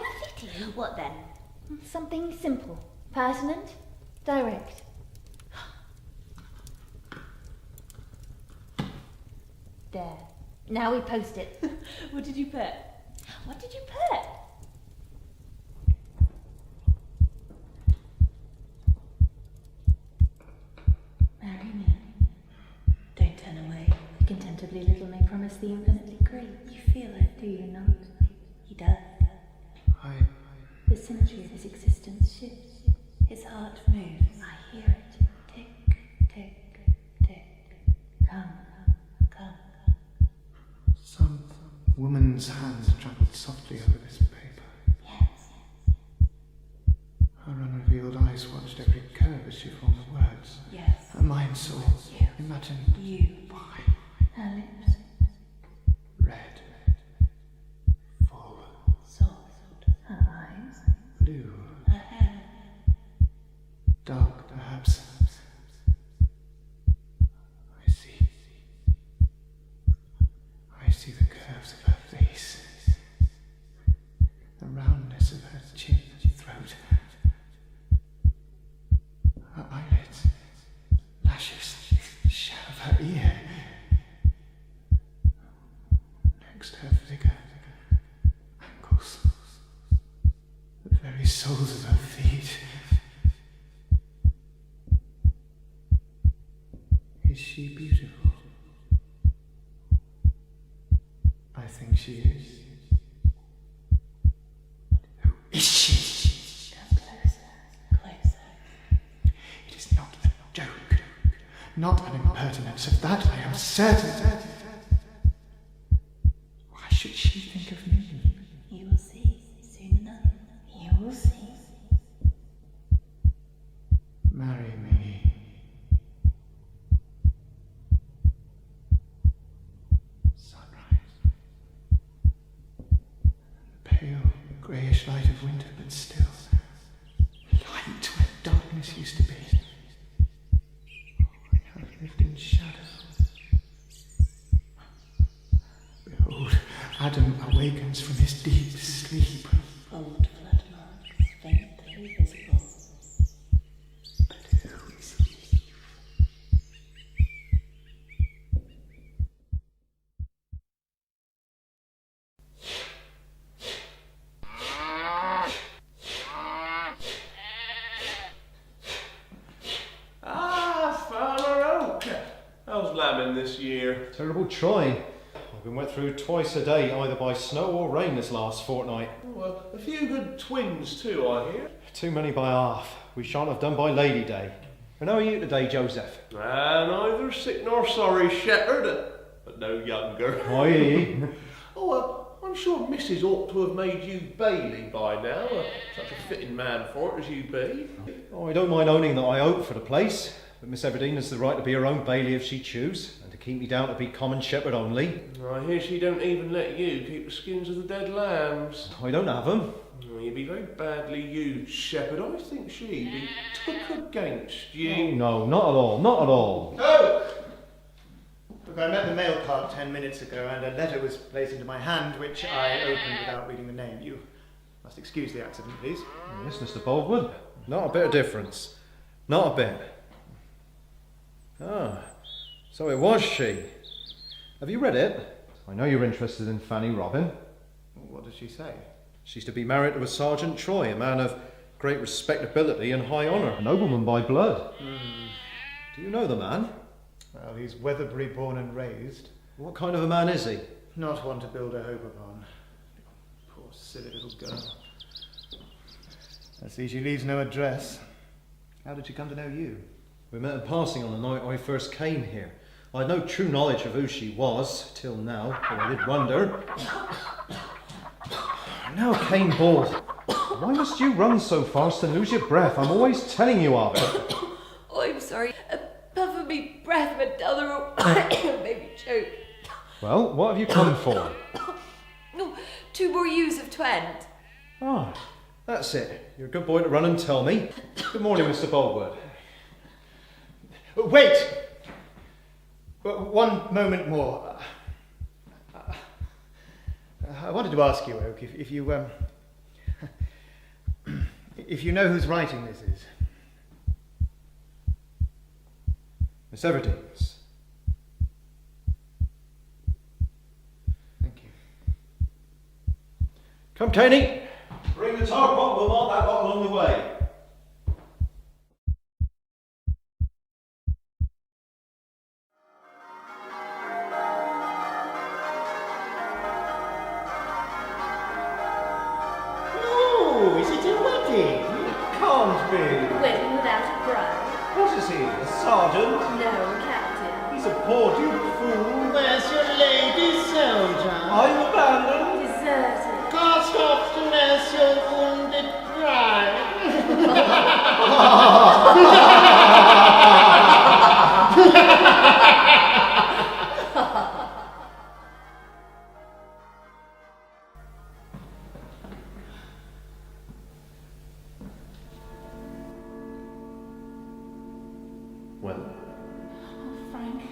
What then? Something simple, pertinent, direct. There. Now we post it. What did you put? What did you put? Marry me. Don't turn away. The contemptibly little may promise the infinitely great. You feel it, do you not? He does. The symmetry of his existence shifts. His heart moves. I hear it. Tick, tick, tick. Come, come. Some woman's hands travelled softly over this paper. Yes. Her unrevealed eyes watched every curve as she formed the words. Yes. Her mind saw, imagined. You. Why? Her lips. Red. Full. Soft. Her eyes. Blue. Her hair. Dark, perhaps. I see the curves of her face. The roundness of her chin and throat. Her eyelids. Lashes. Shadow of her ear. Next her figure. Ankles. The very soles of her feet. Is she beautiful? I think she is. Who is she? Come closer, closer. It is not a joke. Not an impertinence. Of that I am certain. Why should she think of me? You will see soon enough. You will see. Marry me. Pale, greyish light of winter, but still light where darkness used to be. I have lived in shadow. Behold, Adam awakens from his deep sleep. Old flood marks, faintly visible. But who is he? How's lambing this year? Terrible trying. I've been wet through twice a day, either by snow or rain this last fortnight. Well, a few good twins too, I hear. Too many by half. We shan't have done by Lady Day. And how are you today, Joseph? Neither sick nor sorry, shepherd, but no younger. Aye. I'm sure Mrs. ought to have made you Bailey by now. Such a fitting man for it as you be. Oh, I don't mind owning that I hope for the place. But Miss Everdeen has the right to be her own Bailey if she choose, and to keep me down to be common shepherd only. I hear she don't even let you keep the skins of the dead lambs. I don't have them. You'd be very badly used, shepherd. I think she'd be took against you. Oh, no, not at all, not at all. Oh! Look I met the mail cart 10 minutes ago, and a letter was placed into my hand, which I opened without reading the name. You must excuse the accident, please. Yes, Mr. Baldwin. Not a bit of difference. Not a bit. Ah, so it was she. Have you read it? I know you're interested in Fanny Robin. What does she say? She's to be married to a Sergeant Troy, a man of great respectability and high honour. A nobleman by blood. Do you know the man? Well, he's Weatherbury born and raised. What kind of a man is he? Not one to build a hope upon. Poor silly little girl. I see she leaves no address. How did she come to know you? We met in passing on the night I first came here. I had no true knowledge of who she was, till now, but I did wonder. Now, Cain Ball, why must you run so fast and lose your breath? I'm always telling you of it. Oh, I'm sorry. A puff of me breath went down the road. Made me choke. Well, what have you come for? No, 2 more ewes of Twent. Ah, that's it. You're a good boy to run and tell me. Good morning, Mr. Baldwin. Wait! One moment more. I wanted to ask you, Oak, if you if you know whose writing this is. Miss Everdene's. Thank you. Come, Taney. Bring the tar pot. We'll mark that lot along the way. Oh, is it a wedding? It can't be. Wedding without a bride? What is he, a sergeant? No, a captain. He's a poor duped fool. Where's your lady soldier? Are you abandoned? Deserted. Cast off to nurse your wounded bride. Well, Oh, Frank,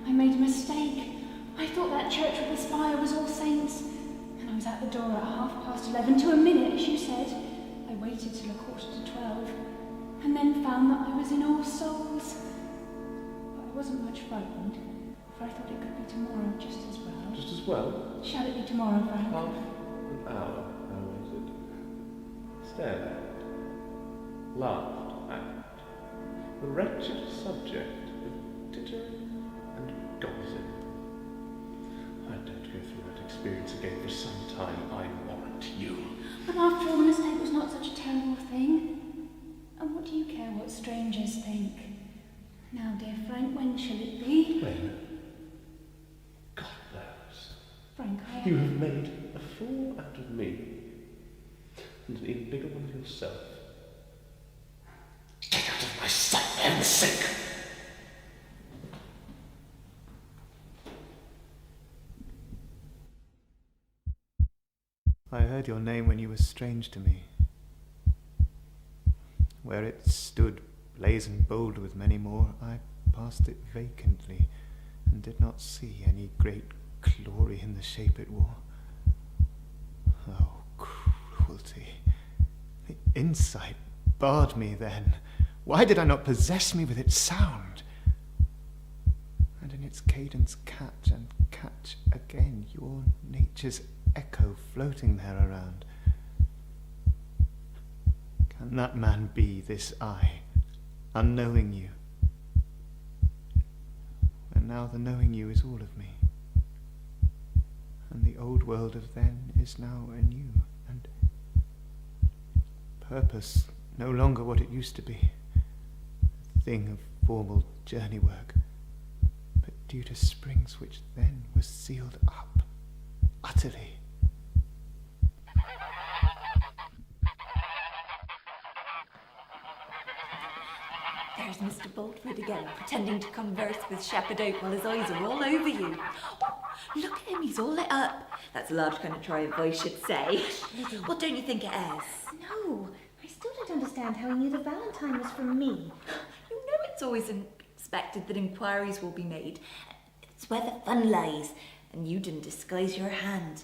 I made a mistake. I thought that church with the spire was All Saints. And I was at the door at 11:30 to a minute, as you said. I waited till 11:45, and then found that I was in All Souls. But I wasn't much frightened, for I thought it could be tomorrow just as well. just as well. Shall it be tomorrow, Frank? Half an hour, how is it? Stared at, laughed at, the wretched subject of tittering and gossip. I don't go through that experience again for some time, I warrant you. But after all, the mistake was not such a terrible thing. And what do you care what strangers think? Now, dear Frank, when shall it be? When? God knows. Frank, You have made a fool out of me, and an even bigger one of yourself. Get out of my sight, for heaven's sake! I heard your name when you were strange to me. Where it stood, blazoned bold with many more, I passed it vacantly, and did not see any great glory in the shape it wore. Oh, cruelty! The insight barred me then. Why did I not possess me with its sound? And in its cadence catch and catch again your nature's echo floating there around. Can that man be this I, unknowing you, when now the knowing you is all of me, and the old world of then is now anew, and purpose no longer what it used to be, a thing of formal journey work, but due to springs which then were sealed up utterly. There's Mr. Boltwood again, pretending to converse with Shepherd Oak while his eyes are all over you. Oh, look at him, he's all lit up. That's a large kind of triumph, I should say. What don't you think it is? No, I still don't understand how he knew the Valentine was from me. You know it's always expected that inquiries will be made. It's where the fun lies, and you didn't disguise your hand.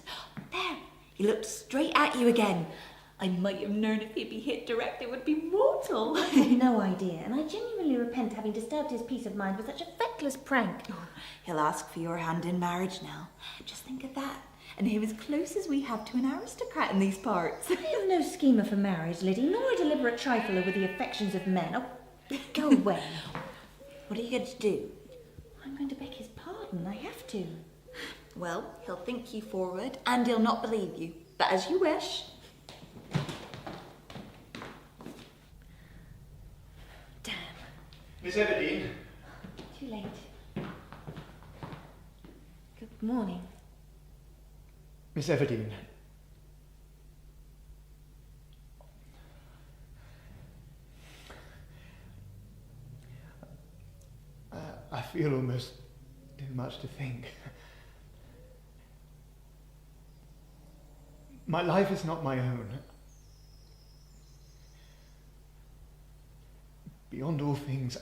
There, he looked straight at you again. I might have known if he'd be hit direct it would be mortal. I had no idea, and I genuinely repent having disturbed his peace of mind with such a feckless prank. He'll ask for your hand in marriage now. Just think of that. And him as close as we have to an aristocrat in these parts. I am no schemer for marriage, Liddy, nor a deliberate trifler with the affections of men. Oh, go away. What are you going to do? I'm going to beg his pardon. I have to. Well, he'll think you forward, and he'll not believe you. But as you wish. Damn. Miss Everdeen. Too late. Good morning. Miss Everdeen. I feel almost too much to think. My life is not my own. Beyond all things,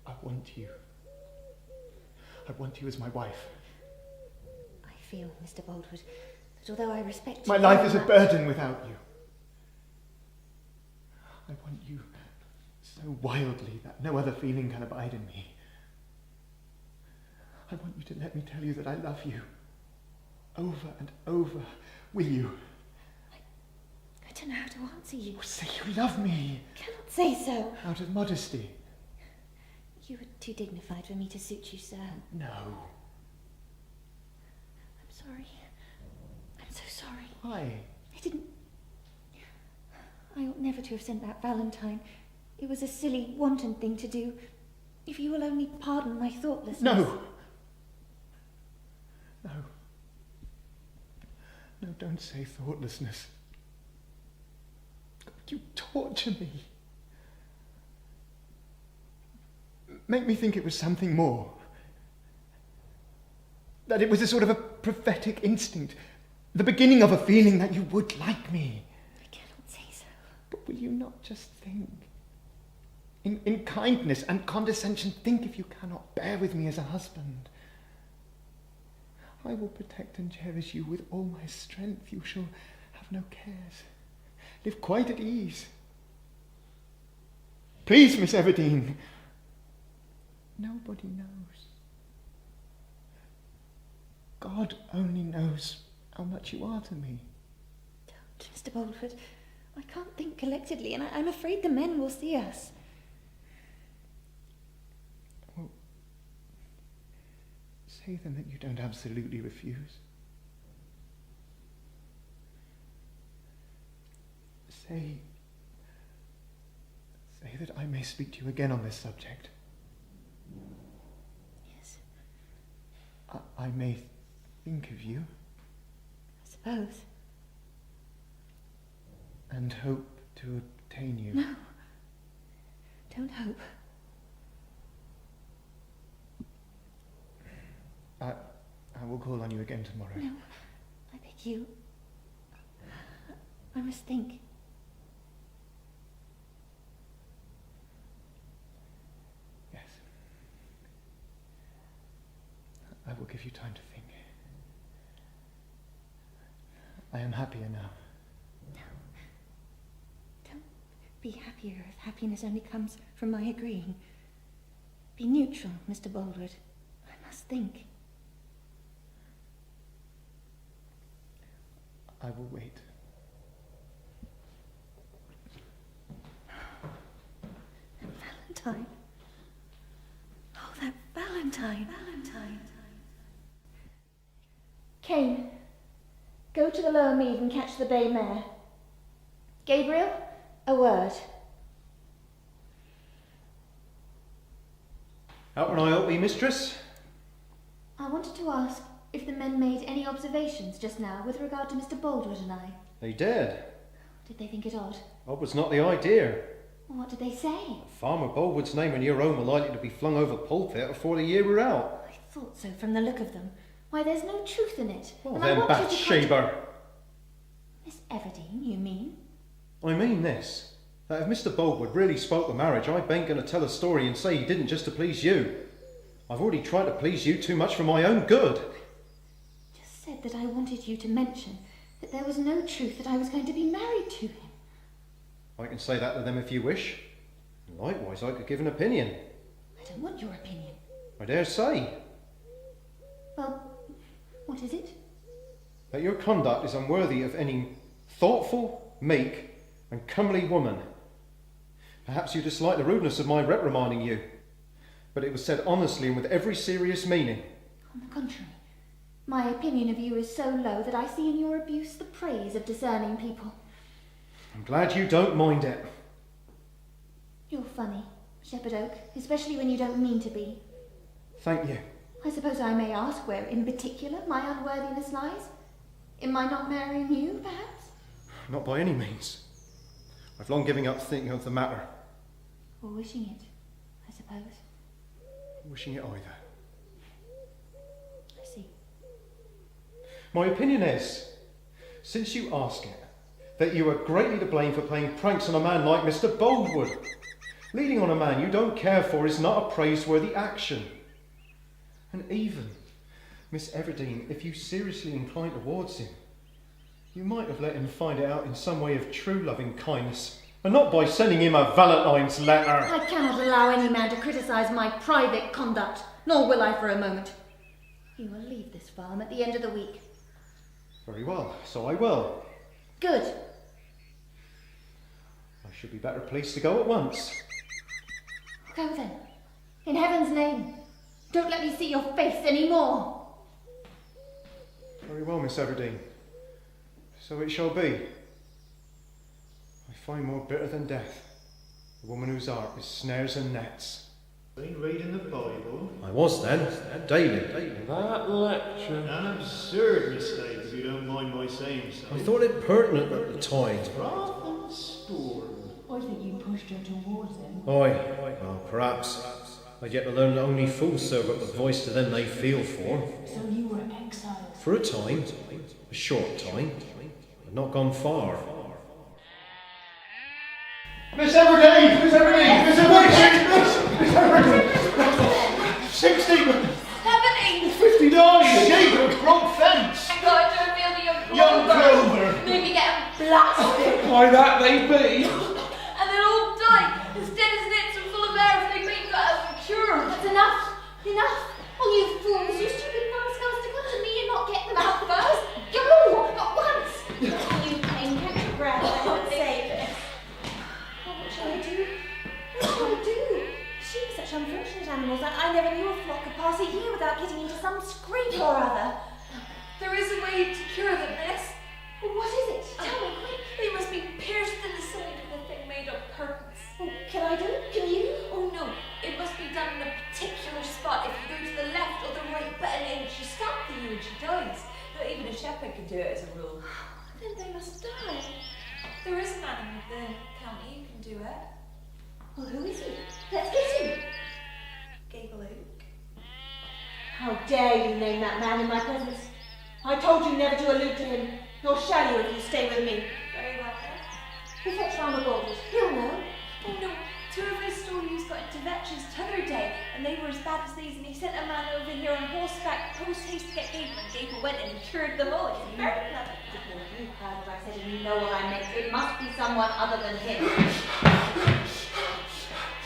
I want you. I want you as my wife. I feel, Mr. Boldwood, that although I respect My you life very is a much- burden without you. I want you so wildly that no other feeling can abide in me. I want you to let me tell you that I love you. Over and over. Will you? I don't know how to answer you. Say you love me. I cannot say so. Out of modesty. You are too dignified for me to suit you, sir. No. I'm sorry. I'm so sorry. Why? I ought never to have sent that valentine. It was a silly, wanton thing to do. If you will only pardon my thoughtlessness. No. No. No, don't say thoughtlessness. You torture me. Make me think it was something more. That it was a sort of a prophetic instinct. The beginning of a feeling that you would like me. I cannot say so. But will you not just think? In kindness and condescension, think if you cannot bear with me as a husband. I will protect and cherish you with all my strength. You shall have no cares. Live quite at ease. Please, Miss Everdeen. Nobody knows. God only knows how much you are to me. Don't, Mr. Boldwood. I can't think collectedly, and I'm afraid the men will see us. Well, say then that you don't absolutely refuse. Say that I may speak to you again on this subject. Yes. I may think of you. I suppose. And hope to obtain you. No. Don't hope. I will call on you again tomorrow. No. I beg you. I must think. Yes. I will give you time to think. I am happier now. No. Don't be happier if happiness only comes from my agreeing. Be neutral, Mr. Boldwood. I must think. I will wait. That valentine. Oh, that valentine. Cain, go to the lower mead and catch the bay mare. Gabriel, a word. How can I help you, mistress? I wanted to ask if the men made any observations just now with regard to Mr. Boldwood and I. They did. Did they think it odd? That was not the idea. What did they say? Farmer Boldwood's name and your own were likely to be flung over pulpit before the year were out. I thought so from the look of them. Why, there's no truth in it. Well and I then, want you to Bathsheba. Miss Everdeen, you mean? I mean this. That if Mr. Boldwood really spoke the marriage, I ain't going to tell a story and say he didn't just to please you. I've already tried to please you too much for my own good. Just said that I wanted you to mention that there was no truth that I was going to be married to him. I can say that to them if you wish. Likewise, I could give an opinion. I don't want your opinion. I dare say Well, what is it? that your conduct is unworthy of any thoughtful, meek, and comely woman. Perhaps you dislike the rudeness of my reprimanding you, but it was said honestly and with every serious meaning. On the contrary, my opinion of you is so low that I see in your abuse the praise of discerning people. I'm glad you don't mind it. You're funny, Shepherd Oak, especially when you don't mean to be. Thank you. I suppose I may ask where, in particular, my unworthiness lies? In my not marrying you, perhaps? Not by any means. I've long given up thinking of the matter. Or wishing it, I suppose. Wishing it either. I see. My opinion is, since you ask it, that you are greatly to blame for playing pranks on a man like Mr. Boldwood. Leading on a man you don't care for is not a praiseworthy action. And even, Miss Everdeen, if you seriously incline towards him, you might have let him find it out in some way of true loving kindness, and not by sending him a Valentine's letter. I cannot allow any man to criticise my private conduct, nor will I for a moment. You will leave this farm at the end of the week. Very well, so I will. Good. I should be better pleased to go at once. Go then. In heaven's name, don't let me see your face any more. Very well, Miss Everdeen. So it shall be. I find more bitter than death the woman whose art is snares and nets. Been reading the Bible? I was then, daily. That lecture. An absurd mistake, if you don't mind my saying so. I thought it pertinent at the time. Wrath and scorn. I think you pushed her towards him. Aye, well, perhaps. I'd yet to learn that only fools serve up the voice to them they feel for. So you were exiled. For a time, a short time, but not gone far. Miss Everdeen! Miss Everdeen! Miss Everdeen! Miss Everdeen! 60! 70! 59! Gate front fence! I got to reveal the Young Clover! Maybe get 'em blasted! Why, that they be. And they'll all die, as dead as nits and full of air if they ain't got out of cure. That's enough! Enough! Oh, you fools! You stupid numbskulls to come to me and not get them out first! Go! At once! You plain country brat, I would say. Oh, what shall I do? What shall I do? Sheep are such unfortunate animals. I never knew a flock could pass a year without getting into some scrape or other. There is a way to cure them, miss. Well, what is it? Tell me quick. They must be pierced in the side with a thing made of purpose. Oh, can I do it? Can you? Oh no, it must be done in a particular spot. If you go to the left or the right but an inch, she stabs you and she dies. Not even a shepherd can do it as a rule. Then they must die. There is a man in the county who can do it. Well, who is he? Let's get him. Gable Oak. How dare you name that man in my presence? I told you never to allude to him, nor shall you if you stay with me. Very well. Who fetched round the borders? He'll know. Oh no, two of his stories got into vetches t'other day, and they were as bad as these, and he sent a man over here on horseback post haste to get Gable, and Gable went and cured them all. He's very clever. You heard what I said and you know what I meant. It must be someone other than him.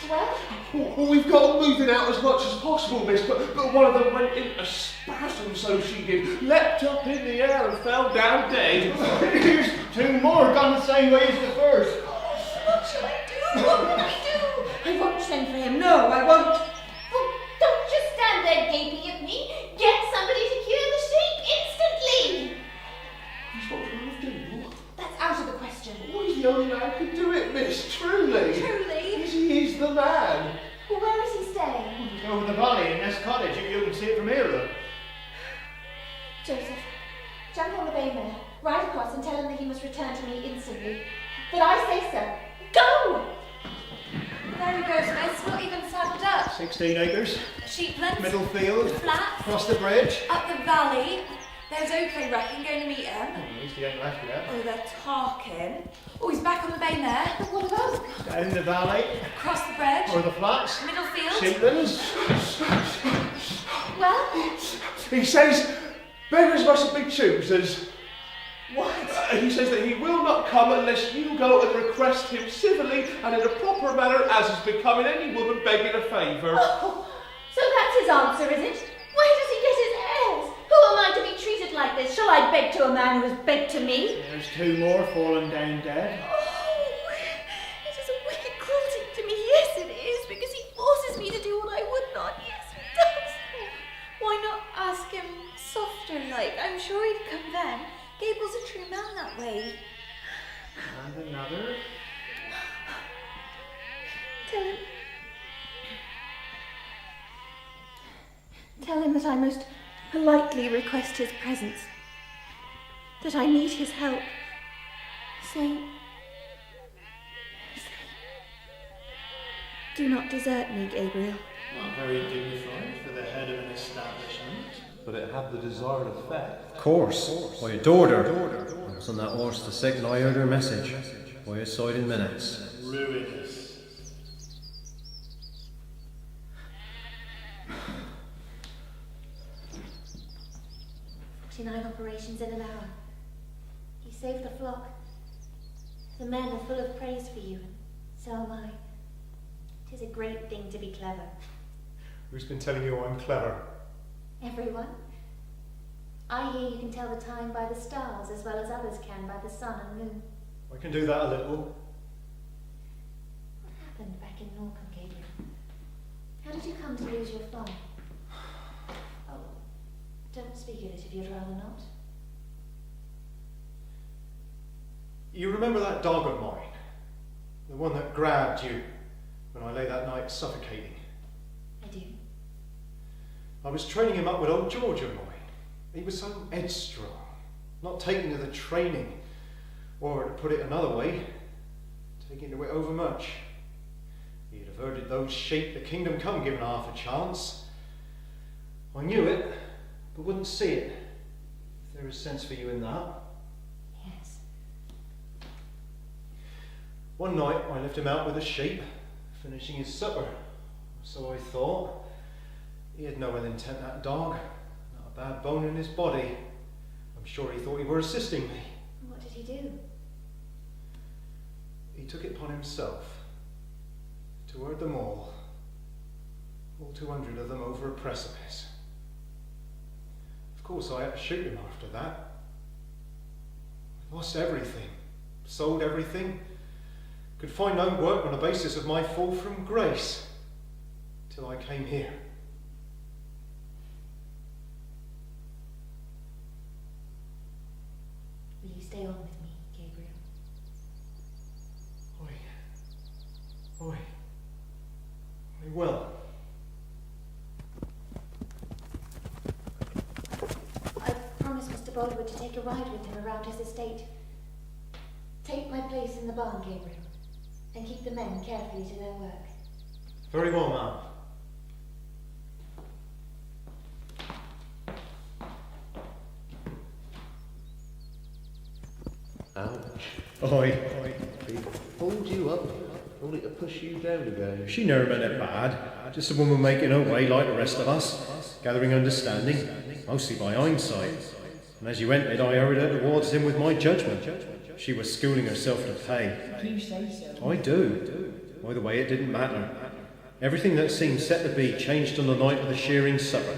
Well? Well, we've got them moving out as much as possible, miss, but one of them went into a spasm, so she did. Leapt up in the air and fell down dead. Here's two more gone the same way as the first. What shall I do? What will I do? I won't send for him. No, I won't. Well, don't just stand there gaping at me. Get somebody to cure the sheep instantly. That's what we're going to do. That's out of the question. Well, he's the only man who can do it, miss, truly. Truly? He's the man. Well, where is he staying? Just over the valley in this cottage. You can see it from here, look. Joseph, jump on the bay mare, ride across and tell him that he must return to me instantly. That I say so. Go! There he goes, miss, not even saddled up. 16 acres. Sheeplands. Middle field. Flat. Across the bridge. Up the valley. There's Oak, I reckon, going to meet him. At least he ain't left yet. Oh, they're talking. Oh, he's back on the bay mare. But what of Oak? Down the valley. Across the bridge. Or the flats. Middle field. Sheeplands. Well? He says beggars mustn't be choosers. What? He says that he will not come unless you go and request him civilly and in a proper manner as is becoming any woman begging a favour. Oh, so that's his answer, is it? Where does he get his heirs? Who am I to be treated like this? Shall I beg to a man who has begged to me? There's 2 more fallen down dead. Oh, it is a wicked cruelty to me. Yes, it is, because he forces me to do what I would not. Yes, he does. Why not ask him softer like? I'm sure he'd come then. Gabriel's a true man that way. And another. Tell him that I most politely request his presence, that I need his help. Say, do not desert me, Gabriel. Not very dignified for the head of an establishment. But it had the desired effect. Of course. I adored her. I was on that horse the second I heard her message. By her side in minutes. Ruinous. "49 operations in an hour. You saved the flock. The men are full of praise for you, and so am I. It is a great thing to be clever. Who's been telling you I'm clever? Everyone. I hear you can tell the time by the stars as well as others can by the sun and moon. I can do that a little. What happened back in Norcombe, Gabriel? How did you come to lose your farm? Oh, don't speak of it if you'd rather not. You remember that dog of mine? The one that grabbed you when I lay that night suffocating? I do. I was training him up with old George of mine. He was so headstrong, not taking to the training, or to put it another way, taking to it overmuch. He had averted those sheep the Kingdom come given half a chance. I knew it, but wouldn't see it. If there is sense for you in that. Yes. One night I left him out with the sheep, finishing his supper. So I thought. He had no ill intent, that dog. Not a bad bone in his body. I'm sure he thought he were assisting me. What did he do? He took it upon himself to herd them all 200 of them over a precipice. Of course I had to shoot him after that. I lost everything, sold everything, could find no work on the basis of my fall from grace, till I came here. Will you stay on with me, Gabriel? I will. I promised Mr. Bollywood to take a ride with him around his estate. Take my place in the barn, Gabriel, and keep the men carefully to their work. Very well, ma'am. Ouch. Oi. He pulled you up, only to push you down again. She never meant it bad. Just a woman making her way like the rest of us, gathering understanding, mostly by hindsight. And as you entered, I hurried her towards him with my judgment. She was schooling herself to pay. Do you say so? I do. By the way, it didn't matter. Everything that seemed set to be changed on the night of the shearing supper.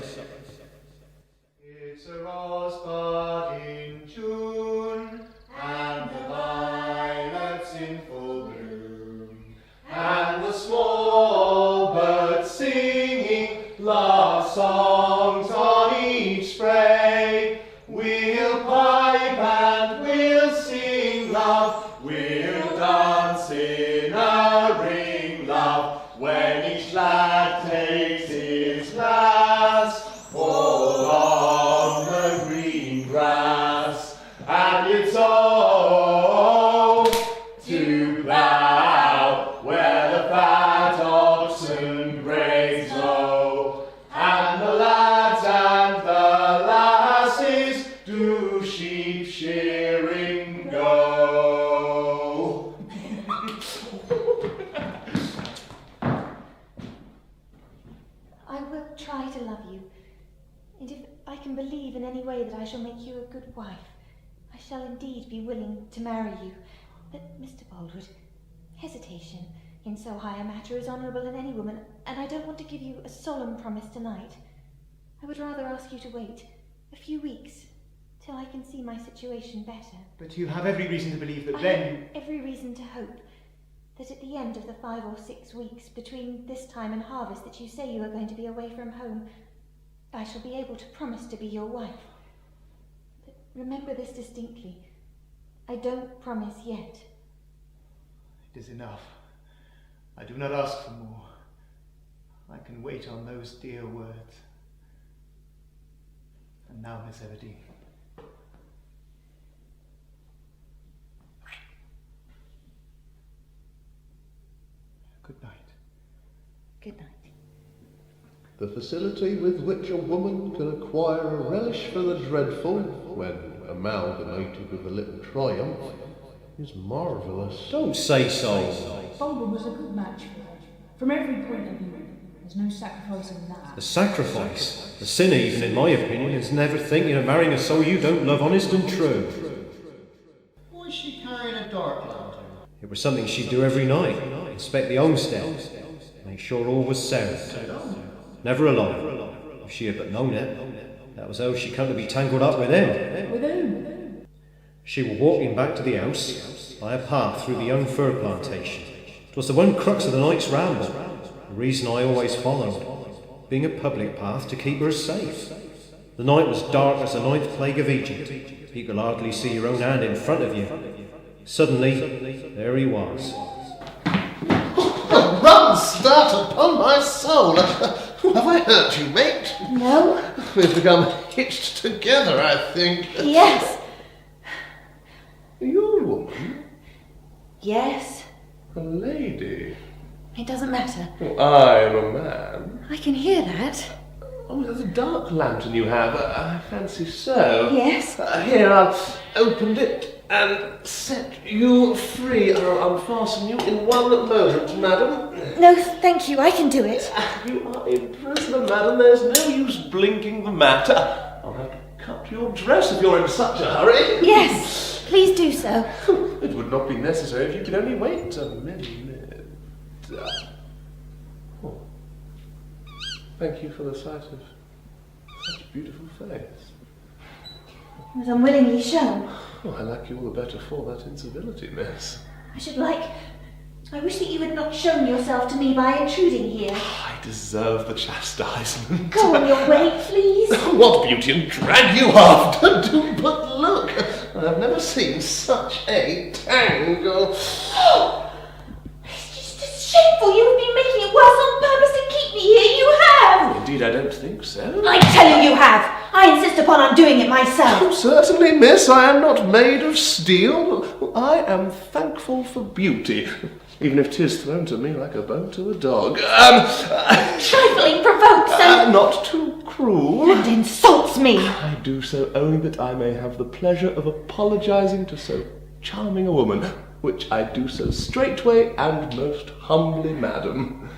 It's a rosebud in June, and the violets in full bloom, and the small birds singing love songs on each spray. We'll pipe and we'll sing, love, we'll dance in a ring, love, when each lad takes his glass, all on the green grass, and it's all to plough where the fat oxen graze low, and the lads and the lasses do sheep shearing go. good wife. I shall indeed be willing to marry you. But, Mr. Baldwood, hesitation in so high a matter is honourable in any woman, and I don't want to give you a solemn promise tonight. I would rather ask you to wait a few weeks till I can see my situation better. But you have every reason to believe that I then... have every reason to hope that at the end of the 5 or 6 weeks between this time and harvest that you say you are going to be away from home, I shall be able to promise to be your wife. But remember this distinctly. I don't promise yet. It is enough. I do not ask for more. I can wait on those dear words. And now, Miss Everdeen. Good night. Good night. The facility with which a woman can acquire a relish for the dreadful, when amalgamated with a little triumph, is marvellous. Don't say so. Baldwin was a good match for her. From every point of view, there's no sacrificing that. The sacrifice, the sin even, in my opinion, is never thinking of marrying a soul you don't love honest and true. Why is she carrying a dark lantern? It was something she'd do every night. Inspect the homestead. Make sure all was served. Never alone. If she had but known it, that was how she come to be tangled up with him. With whom? She were walking back to the house by a path through the young fir plantation. 'Twas the one crux of the night's ramble, the reason I always followed, being a public path to keep her safe. The night was dark as the 9th plague of Egypt. You could hardly see your own hand in front of you. Suddenly, there he was. A rum start upon my soul! Have I hurt you, mate? No. We've become hitched together, I think. Yes. You're a woman? Yes. A lady? It doesn't matter. Well, I am a man. I can hear that. Oh, that's a dark lantern you have. I fancy so. Yes. Here, I've opened it and set you free. I'll unfasten you in one moment, madam. No, thank you. I can do it. You are a prisoner, madam. There's no use blinking the matter. I'll have to cut your dress if you're in such a hurry. Yes, please do so. It would not be necessary if you could only wait a minute. Oh. Thank you for the sight of such a beautiful face. I was unwillingly shown. Oh, I like you all the better for that incivility, miss. I wish that you had not shown yourself to me by intruding here. I deserve the chastisement. Go on your way, please. What beauty and drag you after! Do but look! I've never seen such a tangle. It's just shameful. You have been making it worse on purpose to keep me here. You have. Indeed, I don't think so. I tell you have. I insist upon undoing it myself. Oh, certainly, miss. I am not made of steel. I am thankful for beauty, even if 'tis thrown to me like a bone to a dog. Trifling provokes and... Not too cruel. And insults me. I do so only that I may have the pleasure of apologising to so charming a woman, which I do so straightway and most humbly, madam.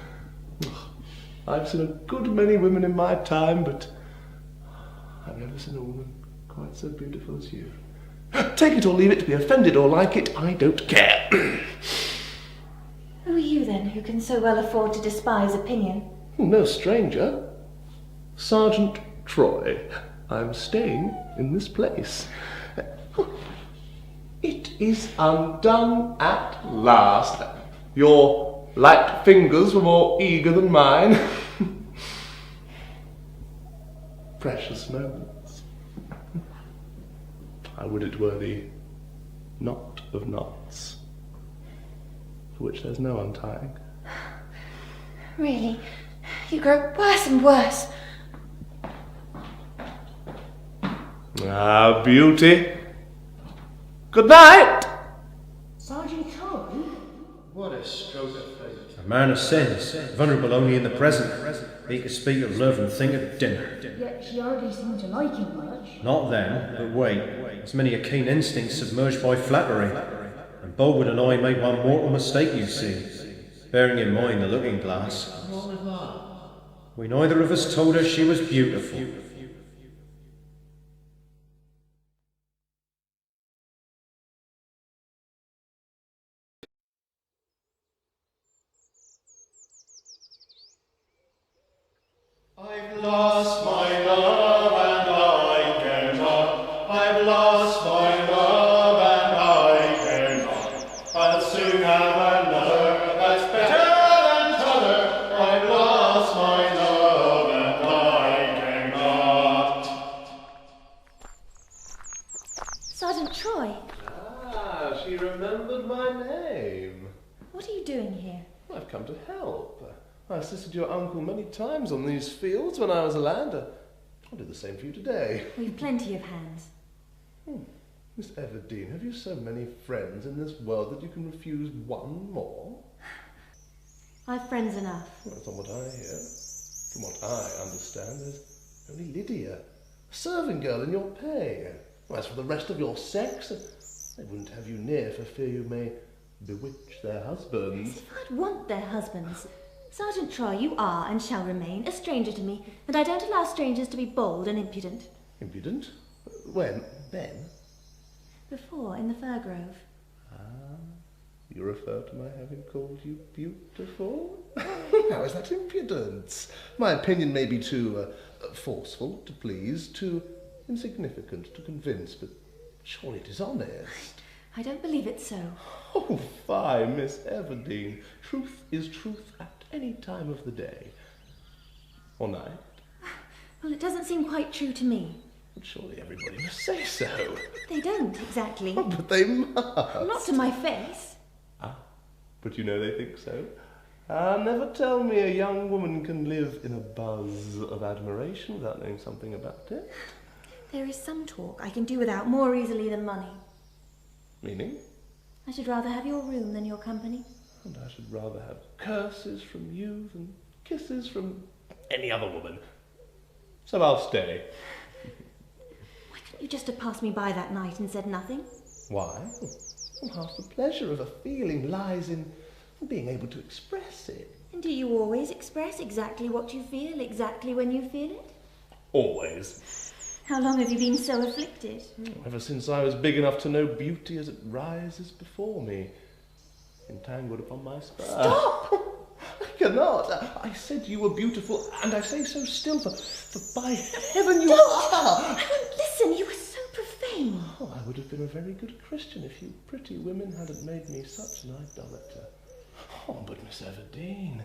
I've seen a good many women in my time, but I've never seen a woman quite so beautiful as you. Take it or leave it, be offended or like it, I don't care. Who are you then, who can so well afford to despise opinion? No stranger. Sergeant Troy. I'm staying in this place. It is undone at last. Your light fingers were more eager than mine. Precious moments. I would it were the knot of knots, for which there's no untying. Really, you grow worse and worse. Ah, beauty. Good night. Sergeant Troy? What a stroke of fate. A man of sins, vulnerable only in the present. He could speak of love and think of dinner. Yet she hardly seemed to like him much. Not then, but wait. There's many a keen instinct submerged by flattery. And Baldwin and I made one mortal mistake, you see. Bearing in mind the looking glass. What was that? We neither of us told her she was beautiful. lost my love and I care not. I've lost my love and I care not. I'll soon have another that's better than t'other. I've lost my love and I care not. Sergeant Troy, Ah, she remembered my name. what are you doing here? I've come to help. I assisted your uncle many times on these fields when I was a lad. I'll do the same for you today. We've plenty of hands. Miss Everdeen, have you so many friends in this world that you can refuse one more? I've friends enough. Well, that's not what I hear. From what I understand, there's only Lydia, a serving girl in your pay. As for the rest of your sex, they wouldn't have you near for fear you may bewitch their husbands. As if I'd want their husbands. Sergeant Troy, you are and shall remain a stranger to me, and I don't allow strangers to be bold and impudent. Impudent? When? Then? Before, in the fir grove. You refer to my having called you beautiful? How is that impudence? My opinion may be too forceful to please, too insignificant to convince, but surely it is honest. I don't believe it so. Oh, fie, Miss Everdeen. Truth is truth at any time of the day. Or night. Well, it doesn't seem quite true to me. But surely everybody must say so. They don't, exactly. Oh, but they must. Not to my face. But you know they think so. Never tell me a young woman can live in a buzz of admiration without knowing something about it. There is some talk I can do without more easily than money. Meaning? I should rather have your room than your company. And I should rather have curses from you than kisses from any other woman. So I'll stay. Why couldn't you just have passed me by that night and said nothing? Why? Well, half the pleasure of a feeling lies in being able to express it. And do you always express exactly what you feel, exactly when you feel it? Always. How long have you been so afflicted? Ever since I was big enough to know beauty as it rises before me, entangled upon my spur. Stop! I cannot. I said you were beautiful, and I say so still, for by heaven you Don't! are. I won't listen, you are so profane. Oh, I would have been a very good Christian if you pretty women hadn't made me such an idolater. Oh, but Miss Everdeen,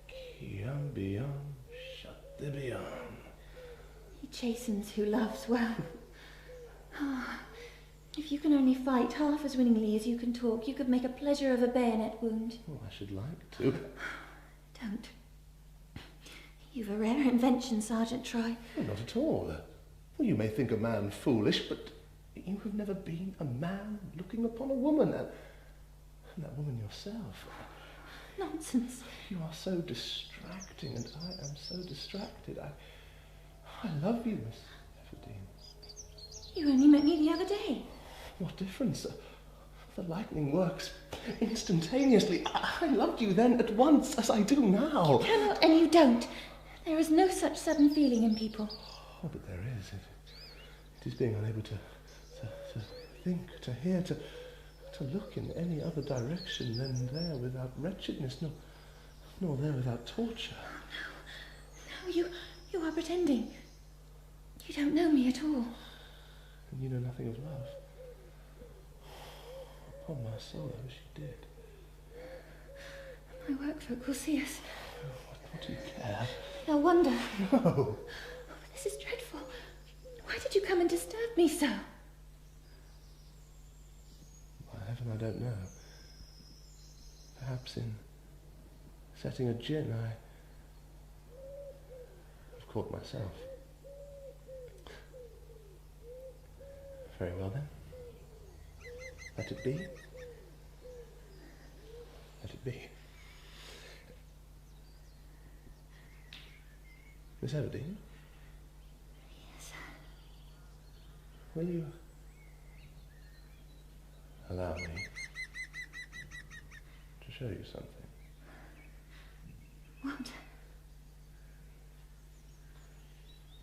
Kiam beyond, shut the beyond. He chastens who loves well. If you can only fight half as winningly as you can talk, you could make a pleasure of a bayonet wound. Oh, I should like to. Don't. You've a rare invention, Sergeant Troy. Oh, not at all. Well, you may think a man foolish, but you have never been a man looking upon a woman, and that woman yourself. Nonsense. You are so distracting, and I am so distracted. I love you, Miss Everdeen. You only met me the other day. What difference? The lightning works instantaneously. I loved you then at once, as I do now. You cannot, and you don't. There is no such sudden feeling in people. Oh, but there is. It is being unable to think, to hear, to look in any other direction than there without wretchedness, nor there without torture. No, you are pretending. You don't know me at all. And you know nothing of love. Upon my soul, I wish you did. My workfolk will see us. What do you care? They'll wonder. No. Oh, this is dreadful. Why did you come and disturb me so? By heaven, I don't know. Perhaps in setting a gin, I've caught myself. Very well then. Let it be. Let it be. Miss Everdeen? Yes. Will you allow me to show you something? What?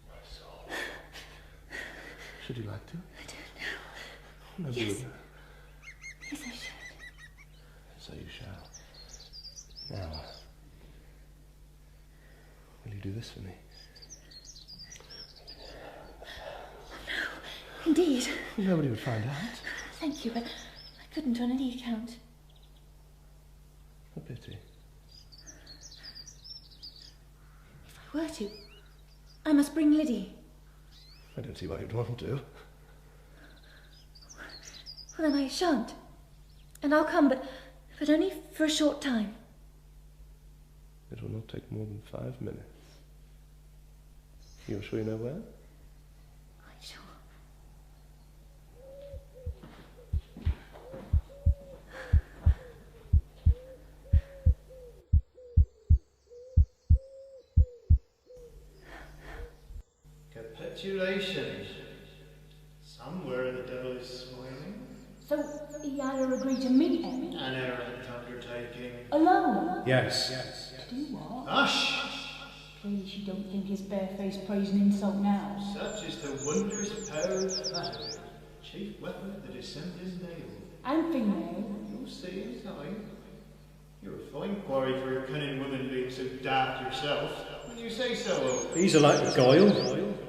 My soul. Should you like to? I don't know. No, Yes. you- Yes, I should. So you shall. Now, will you do this for me? Indeed. Nobody would find out. Thank you, but I couldn't on any account. A pity. If I were to, I must bring Liddy. I don't see why you'd want to. Well, then I shan't. And I'll come, but only for a short time. It will not take more than 5 minutes. You're sure you know where? Quite sure. Capitulation. Somewhere the devil is smiling. So, he had her agree to meet him? An errant undertaking. Alone? Yes. To do what? Hush! Clearly she don't think his barefaced praise an insult now. Such is the wondrous power of flattery, chief weapon of the dissembling male. And female. You'll see in time. You're a fine quarry for a cunning woman being so daft yourself. When you say so, Old. He's a lack of guile,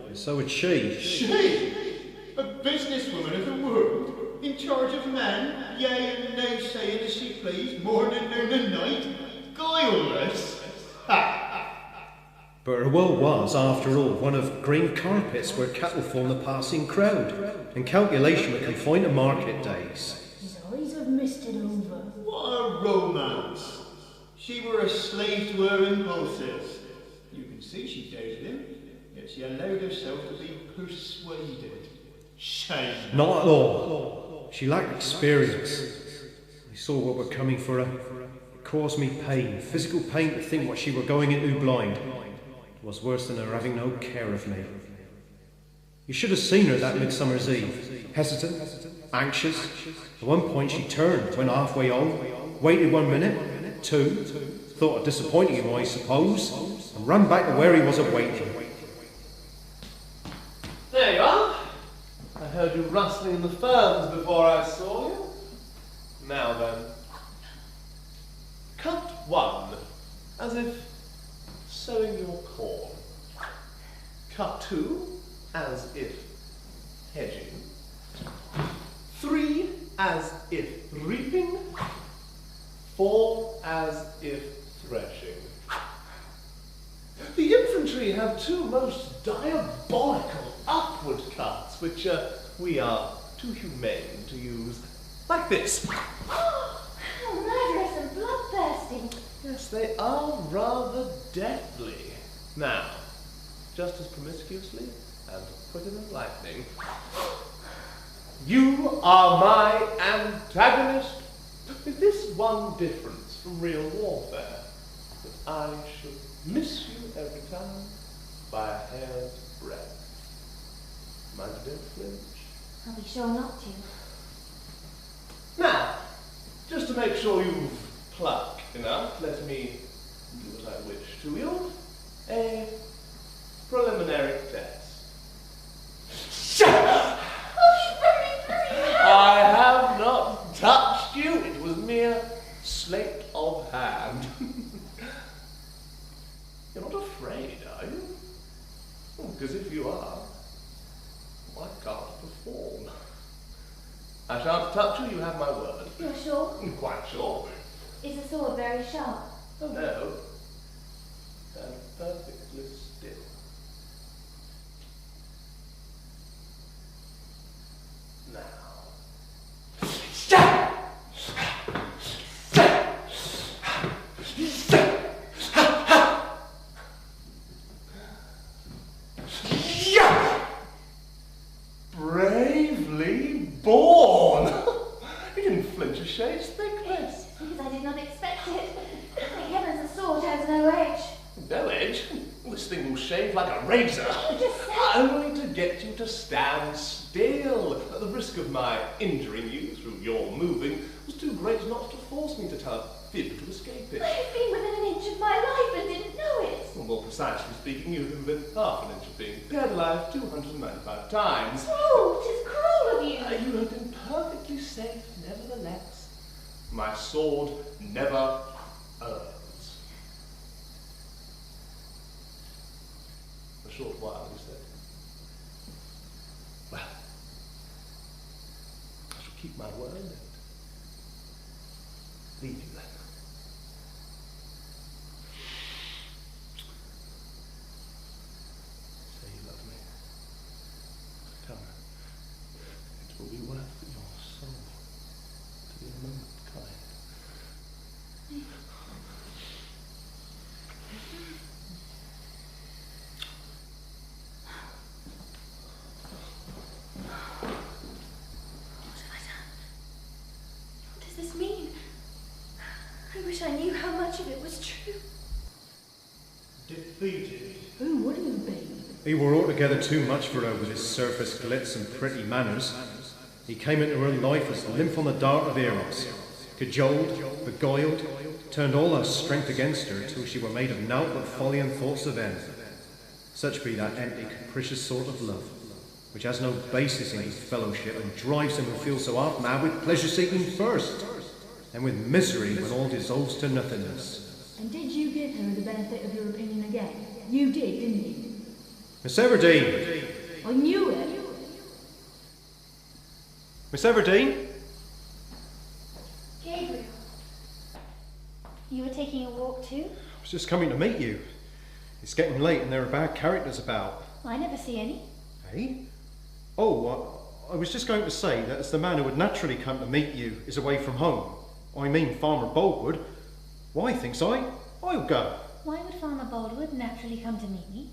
and so would she. She? A businesswoman of the world, in charge of men, yea and nay saying as she pleased, morning, noon and night, guileless? Ha! But her world was, after all, one of green carpets where cattle formed the passing crowd, and calculation were confined to market days. His eyes have misted over. What a romance! She were a slave to her impulses. You can see she doubted him, yet she allowed herself to be persuaded. Shame. Not at all. She lacked experience. I saw what were coming for her. It caused me pain, physical pain, to think what she were going into blind. It was worse than her having no care of me. You should have seen her that Midsummer's Eve. Hesitant, anxious. At one point she turned, went halfway on, waited 1 minute, 2, thought of disappointing him, I suppose, and ran back to where he was awaiting. There you are. I heard you rustling in the ferns before I saw you. Now then. Cut 1, as if sowing your corn. Cut 2, as if hedging. 3, as if reaping. 4, as if threshing. The infantry have 2 most diabolical upward cuts, which we are too humane to use. Like this. How murderous and bloodthirsty. Yes, they are rather deadly. Now, just as promiscuously and quicker than lightning. You are my antagonist, with this one difference from real warfare, that I should miss you every time by a hair's breadth. Mind you don't flinch. I'll be sure not to. Now, just to make sure you've pluck enough, let me do what I wish to you. A preliminary test. I have not touched you. It was mere sleight of hand. You're not afraid, are you? Because if you are, I can't perform. I shan't touch you, you have my word. You're sure? I'm quite sure. Is the sword very sharp? Oh no. Stand perfectly still. Now. Bravely born! You didn't flinch a shade's thickness. Because I did not expect it. Thank heavens the sword has no edge. No edge? This thing will shave like a razor. Only to get you to stand still. At the risk of my injuring you through your moving was too great not to force me to tell a fib to escape it. I have been within an inch of my life and didn't know it. Well, more precisely speaking, you've been within half an inch of being dead alive 295 times. Oh, 'tis cruel of you. You have been perfectly safe, nevertheless. My sword never errs. A short while, he said. Well, Leave you then. Say you love me. Tell her it will be worth your soul to be a moment kind. What does this mean? I wish I knew how much of it was true. Defeated. Who would have been? He were altogether too much for her with his surface glitz and pretty manners. He came into her life as the lymph on the dart of Eros, cajoled, beguiled, turned all her strength against her till she were made of nought but folly and thoughts of end. Such be that empty, capricious sort of love, which has no basis in his fellowship and drives him who feels so half mad with pleasure-seeking first, and with misery when all dissolves to nothingness. And did you give her the benefit of your opinion again? You did, didn't you? Miss Everdeen! I knew it. Miss Everdeen? Gabriel. You were taking a walk too? I was just coming to meet you. It's getting late and there are bad characters about. I never see any. Eh? Oh, I was just going to say that as the man who would naturally come to meet you is away from home, I mean Farmer Boldwood, why, thinks I'll go. Why would Farmer Boldwood naturally come to meet me?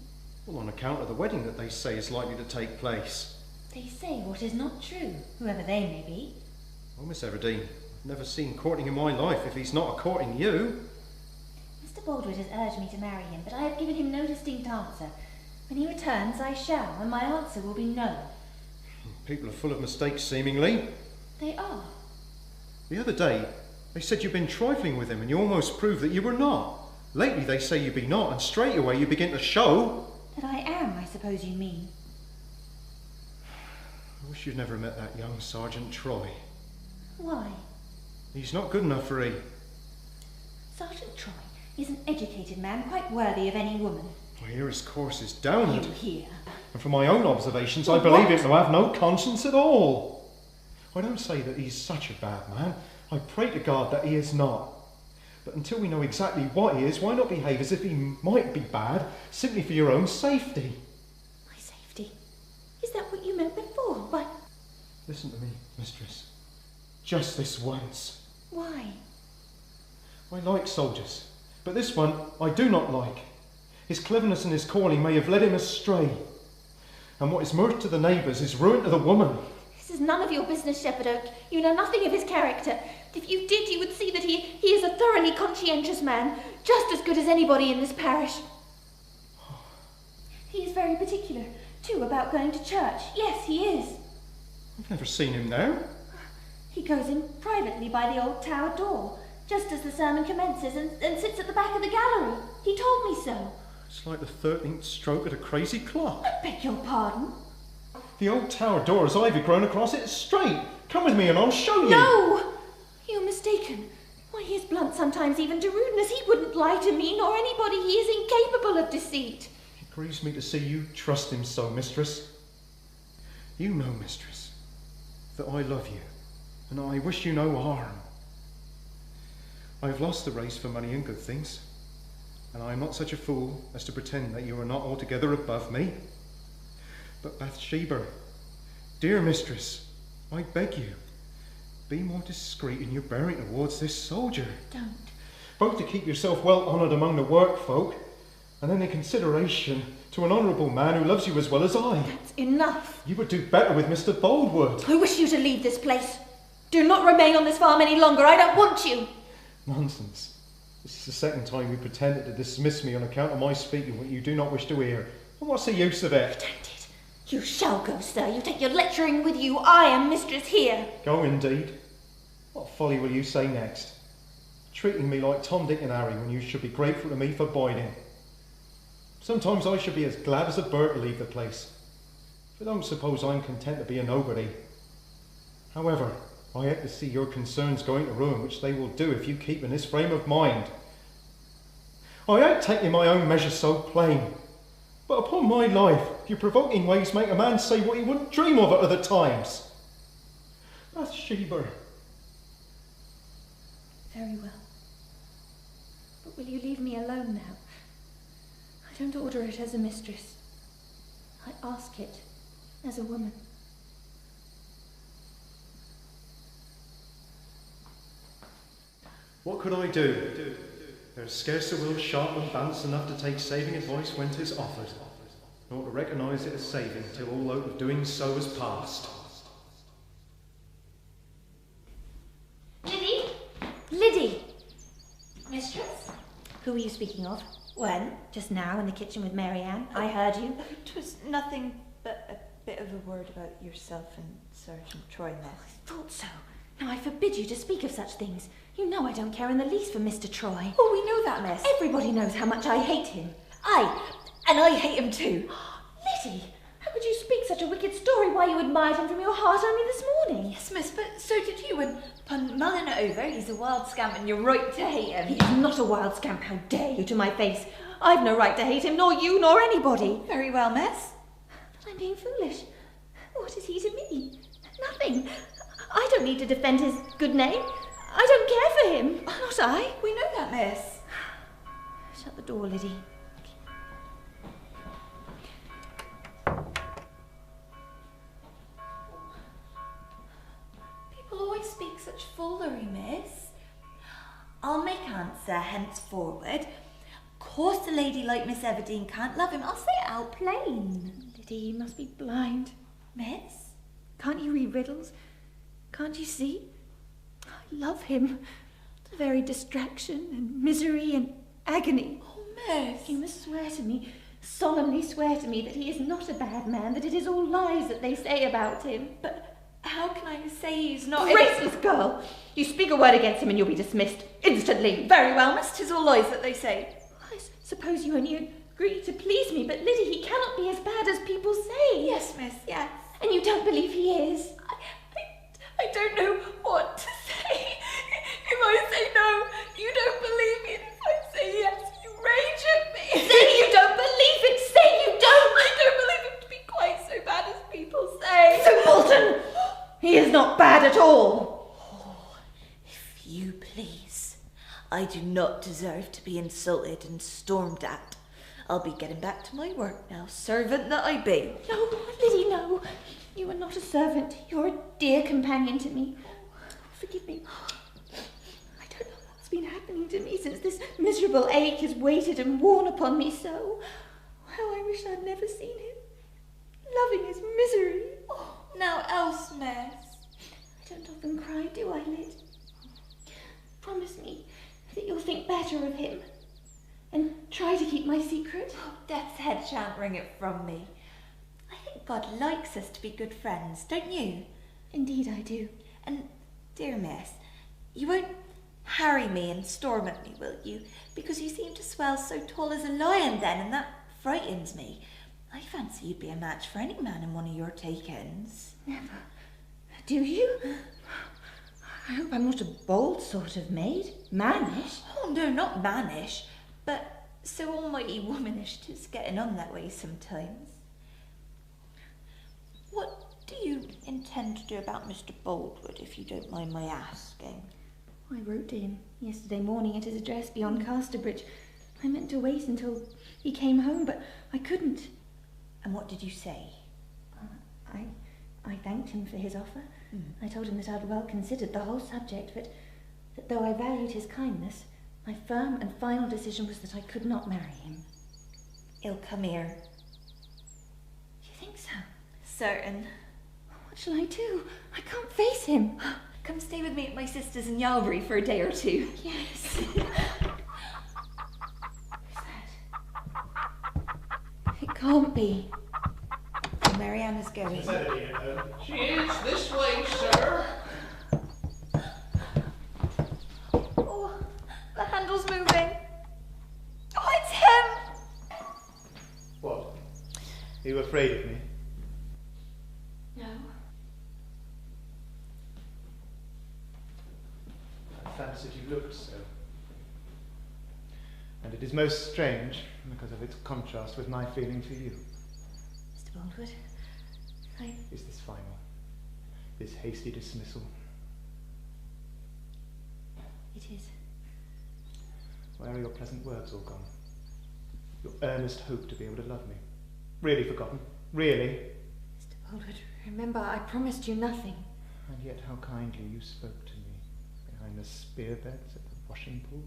Well, on account of the wedding that they say is likely to take place. They say what is not true, whoever they may be. Well, Miss Everdeen, I've never seen courting in my life if he's not a-courting you. Mr. Boldwood has urged me to marry him, but I have given him no distinct answer. When he returns, I shall, and my answer will be no. People are full of mistakes, seemingly. They are. The other day, they said you'd been trifling with him and you almost proved that you were not. Lately they say you be not, and straight away you begin to show. That I am, I suppose you mean. I wish you'd never met that young Sergeant Troy. Why? He's not good enough for E. Sergeant Troy is an educated man, quite worthy of any woman. I hear his course is downward. You hear? And from my own observations, Well, I believe what? him to have no conscience at all. I don't say that he's such a bad man. I pray to God that he is not. But until we know exactly what he is, why not behave as if he might be bad, simply for your own safety? My safety? Is that what you meant before? But Listen to me, mistress. Just this once. why? I like soldiers, but this one I do not like. His cleverness and his calling may have led him astray. And what is mirth to the neighbours is ruin to the woman. This is none of your business, Shepherd Oak. You know nothing of his character. If you did, you would see that he is a thoroughly conscientious man, just as good as anybody in this parish. He is very particular, too, about going to church. Yes, he is. I've never seen him there. He goes in privately by the old tower door, just as the sermon commences, and sits at the back of the gallery. He told me so. It's like the 13th stroke of a crazy clock. I beg your pardon. The old tower door, as ivy grown across it, is straight. Come with me and I'll show you. No! You're mistaken. Why, he is blunt sometimes even to rudeness. He wouldn't lie to me nor anybody. He is incapable of deceit. It grieves me to see you trust him so, mistress. You know, mistress, that I love you, and I wish you no harm. I have lost the race for money and good things, and I am not such a fool as to pretend that you are not altogether above me. But Bathsheba, dear mistress, I beg you, be more discreet in your bearing towards this soldier. Don't. Both to keep yourself well honoured among the work folk, and then in consideration to an honourable man who loves you as well as I. That's enough. You would do better with Mr. Boldwood. I wish you to leave this place. Do not remain on this farm any longer. I don't want you. Nonsense. This is the second time you pretended to dismiss me on account of my speaking what you do not wish to hear. And what's the use of it? Pretended. You shall go, sir. You take your lecturing with you. I am mistress here. Go indeed. What folly will you say next? Treating me like Tom, Dick and Harry when you should be grateful to me for biding. Sometimes I should be as glad as a bird to leave the place. But don't suppose I'm content to be a nobody. However, I hate to see your concerns going to ruin, which they will do if you keep in this frame of mind. I ain't taking my own measure so plain, but upon my life, your provoking ways make a man say what he wouldn't dream of at other times. Bathsheba, Very well. But will you leave me alone now? I don't order it as a mistress. I ask it as a woman. What could I do? There's scarce a will sharp and balanced enough to take saving advice when 'tis offered, nor to recognise it as saving till all hope of doing so is past. Liddy! Liddy! Mistress? Who were you speaking of? When? Just now in the kitchen with Mary Ann. I heard you. 'Twas nothing but a bit of a word about yourself and Sergeant Troy, miss. I thought so. Now I forbid you to speak of such things. You know I don't care in the least for Mr. Troy. Oh, we know that, miss. Everybody knows how much I hate him. And I hate him too. Liddy, how could you speak such a wicked story while you admired him from your heart only this morning? Yes, miss, but so did you, and upon mulling it over, he's a wild scamp and you're right to hate him. He's not a wild scamp, how dare you to my face. I've no right to hate him, nor you, nor anybody. Very well, miss. But I'm being foolish. What is he to me? Nothing. I don't need to defend his good name. I don't care for him. Not I. We know that, miss. Shut the door, Liddy. People always speak such foolery, miss. I'll make answer henceforward. Of course a lady like Miss Everdeen can't love him. I'll say it out plain. Liddy, you must be blind. Miss? Can't you read riddles? Can't you see? I love him. The very distraction and misery and agony. Oh, miss. You must swear to me, solemnly swear to me that he is not a bad man, that it is all lies that they say about him. But how can I say he's not... Graceless girl! You speak a word against him and you'll be dismissed instantly. Very well, miss. 'Tis all lies that they say. I suppose you only agree to please me, but Liddy, he cannot be as bad as people say. Yes, miss, yes. And you don't believe he is? I don't know what to say. If I say no, you don't believe me. And if I say yes, you rage at me. Say you don't believe it. Say you don't. I don't believe him to be quite so bad as people say. So, Bolton, he is not bad at all. Oh, if you please. I do not deserve to be insulted and stormed at. I'll be getting back to my work now, servant that I be. No, Liddy, no. You are not a servant. You're a dear companion to me. Forgive me. I don't know what's been happening to me since this miserable ache has waited and worn upon me so. How I wish I'd never seen him. Loving his misery. Oh, now else, miss. I don't often cry, do I, Lid? Promise me that you'll think better of him and try to keep my secret. Oh, Death's head shan't wring it from me. I think God likes us to be good friends, don't you? Indeed I do. And, dear miss, you won't harry me and storm at me, will you? Because you seem to swell so tall as a lion then, and that frightens me. I fancy you'd be a match for any man in one of your take-ins. Never. Do you? I hope I'm not a bold sort of maid. Mannish? Oh, no, not mannish, but so almighty womanish 'tis getting on that way sometimes. What do you intend to do about Mr. Boldwood, if you don't mind my asking? I wrote to him yesterday morning at his address beyond Casterbridge. I meant to wait until he came home, but I couldn't. And what did you say? I thanked him for his offer. I told him that I'd well considered the whole subject, but that though I valued his kindness, my firm and final decision was that I could not marry him. He'll come here. You think so? Certain. What shall I do? I can't face him. Come stay with me at my sister's in Yalbury for a day or two. Yes. Who's that? It can't be. Marianne is going. She is this way, sir. Oh, the handle's moving. Oh, it's him! What? Are you afraid of me? No. I fancied you looked so. And it is most strange because of its contrast with my feeling for you. Mr. Boldwood, Is this final? This hasty dismissal? It is. Where are your pleasant words all gone? Your earnest hope to be able to love me? Really forgotten? Really? Mr. Baldwood, remember, I promised you nothing. And yet how kindly you spoke to me behind the spear beds at the washing pool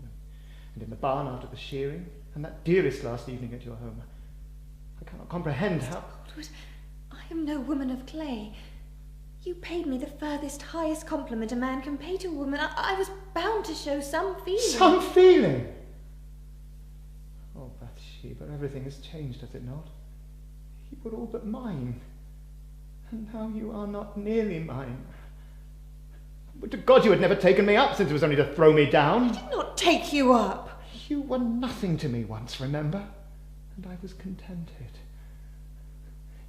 and in the barn after the shearing and that dearest last evening at your home. I cannot comprehend how... Mr. Baldwood, I am no woman of clay. You paid me the furthest, highest compliment a man can pay to a woman. I was bound to show some feeling. Some feeling? Oh, Bathsheba, everything has changed, has it not? You were all but mine. And now you are not nearly mine. Would to God you had never taken me up, since it was only to throw me down. I did not take you up. You were nothing to me once, remember? And I was contented.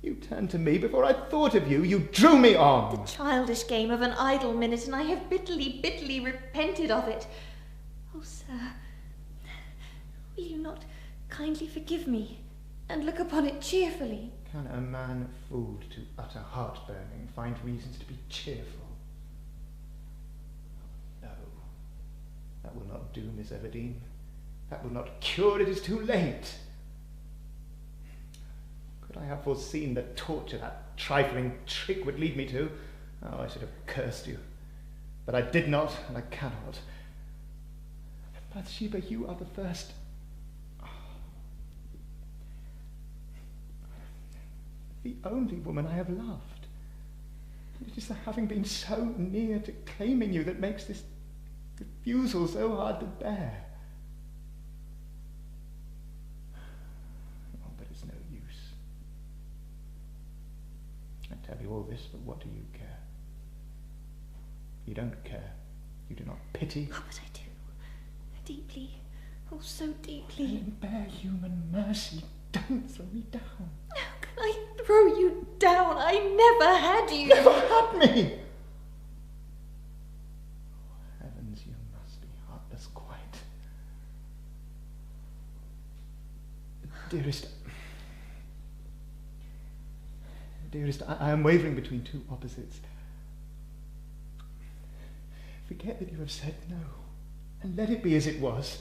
You turned to me before I thought of you. You drew me on. The childish game of an idle minute, and I have bitterly, bitterly repented of it. Oh, sir, will you not kindly forgive me and look upon it cheerfully? Can a man fooled to utter heart-burning find reasons to be cheerful? No, that will not do, Miss Everdeen. That will not cure. It is too late. Could I have foreseen the torture that trifling trick would lead me to? Oh, I should have cursed you. But I did not, and I cannot. Bathsheba, you are the first... the only woman I have loved. And it is the having been so near to claiming you that makes this refusal so hard to bear. Oh, but it's no use. I tell you all this, but what do you care? You don't care. You do not pity. Oh, but I do. Deeply. Oh, so deeply. Then bear human mercy. Don't throw me down. How can I throw you down? I never had you. Never had me. Oh, heavens, you must be heartless quite. Dearest, I am wavering between two opposites. Forget that you have said no, and let it be as it was.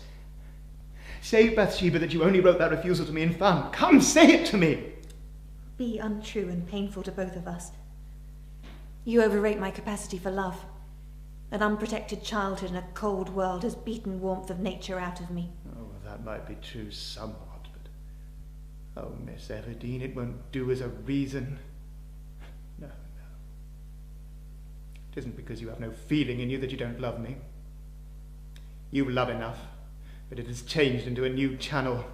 Say, Bathsheba, that you only wrote that refusal to me in fun. Come, say it to me! Be untrue and painful to both of us. You overrate my capacity for love. An unprotected childhood in a cold world has beaten warmth of nature out of me. Oh, well, that might be true somewhat, but... oh, Miss Everdeen, it won't do as a reason. No. It isn't because you have no feeling in you that you don't love me. You love enough, but it has changed into a new channel.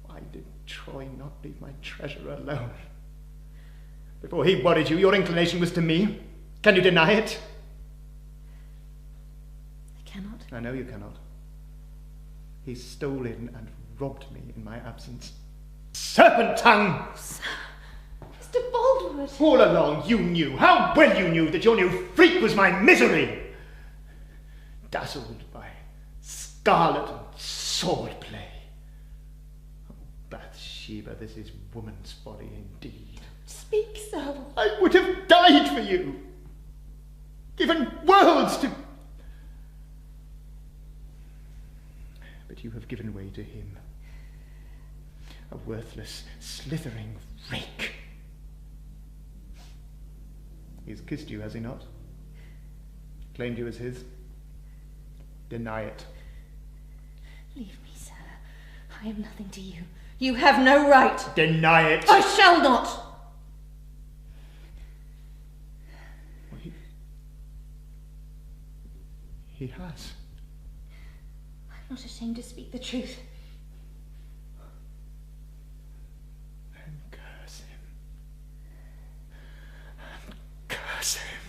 Why did Troy not leave my treasure alone? Before he worried you, your inclination was to me. Can you deny it? I cannot. I know you cannot. He stole in and robbed me in my absence. Serpent tongue! Sir, Mr. Baldwood! All along you knew, how well you knew, that your new freak was my misery! Dazzled by scarlet and sword play. Oh, Bathsheba, this is woman's folly indeed. Speak so. I would have died for you, given worlds to... but you have given way to him. A worthless, slithering rake. He's kissed you, has he not? Claimed you as his? Deny it. Leave me, sir. I am nothing to you. You have no right. Deny it. I shall not. Well, he has. I'm not ashamed to speak the truth. Then curse him. Curse him.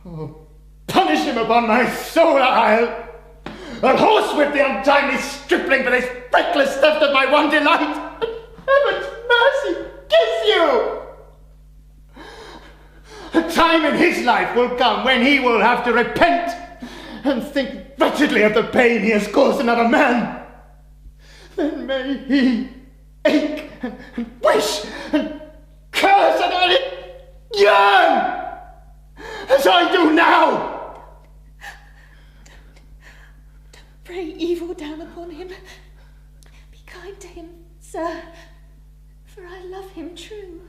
Oh, punish him upon my soul, I'll horsewhip the untimely stripling for this reckless theft of my one delight. And heaven's mercy kiss you! A time in his life will come when he will have to repent and think wretchedly of the pain he has caused another man. Then may he ache and wish and curse and yearn as I do now! Don't pray evil down upon him. Be kind to him, sir, for I love him true.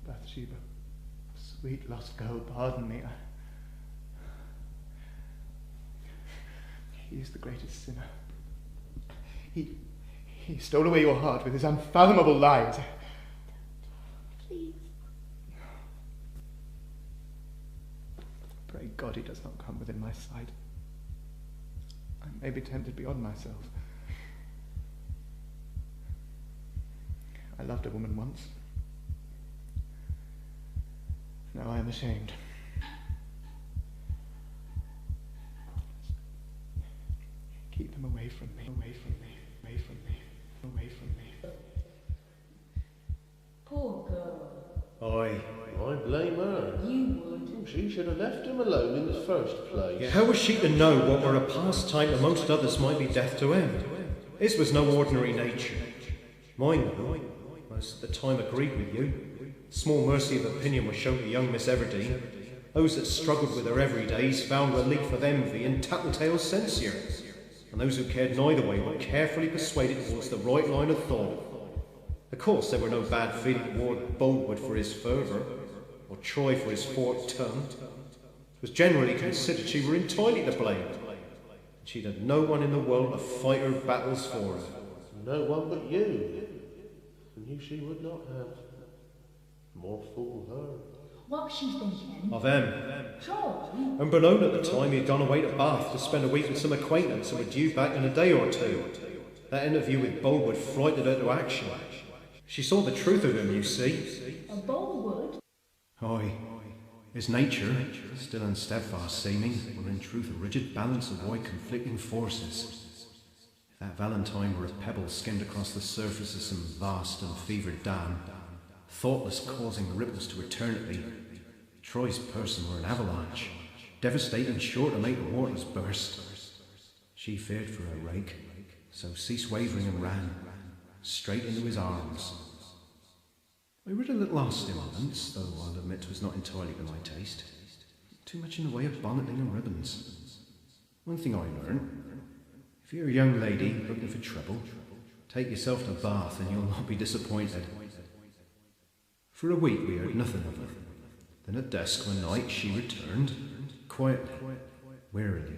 Bathsheba, sweet lost girl, pardon me. He is the greatest sinner. He stole away your heart with his unfathomable lies. Please. Pray God he does not come within my sight. I may be tempted beyond myself. I loved a woman once. Now I am ashamed. Keep him away from me, away from me, away from me, away from me. Poor girl. I blame her. You would. She should have left him alone in the first place. Yet how was she to know what were a pastime amongst others might be death to him? His was no ordinary nature. Mine, though, most of the time agreed with you. Small mercy of opinion was shown to young Miss Everdene. Those that struggled with her every days found relief of envy and tattletale censure. And those who cared neither way were carefully persuaded towards the right line of thought. Of course, there were no bad feeling toward Boldwood for his fervour, or Troy for his forked tongue. It was generally considered she were entirely to blame. She'd had no one in the world to fight her battles for her. No one but you. And you she would not have. More fool her. What's she thinking? Of him. Troy? Unbeknown at the time, he had gone away to Bath to spend a week with some acquaintance and were due back in a day or two. That interview with Boldwood frightened her to action. She saw the truth of him, you see. A Boldwood? Aye. His nature, still unsteadfast seeming, were in truth a rigid balance of wide conflicting forces. If that Valentine were a pebble skimmed across the surface of some vast and fevered dam, thoughtless causing ripples to eternity, Troy's person were an avalanche, devastating sure to make the waters burst. She feared for her rake, so ceased wavering and ran, straight into his arms. I rid a little lost in moments, though I'll admit 'twas not entirely to my taste. Too much in the way of bonneting and ribbons. One thing I learned, if you're a young lady looking for trouble, take yourself to Bath and you'll not be disappointed. For a week we heard nothing of her. Then at dusk one night she returned, quietly, wearily,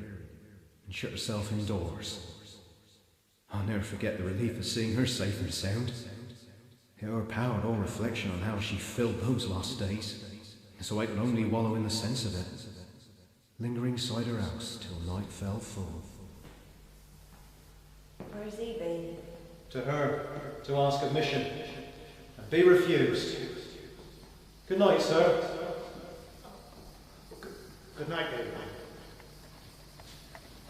and shut herself indoors. I'll never forget the relief of seeing her safe and sound. It overpowered all reflection on how she filled those lost days, so I could only wallow in the sense of it, lingering beside her house till night fell full. Where's he been? To her, to ask admission, and be refused. Good night, sir. Good night, David.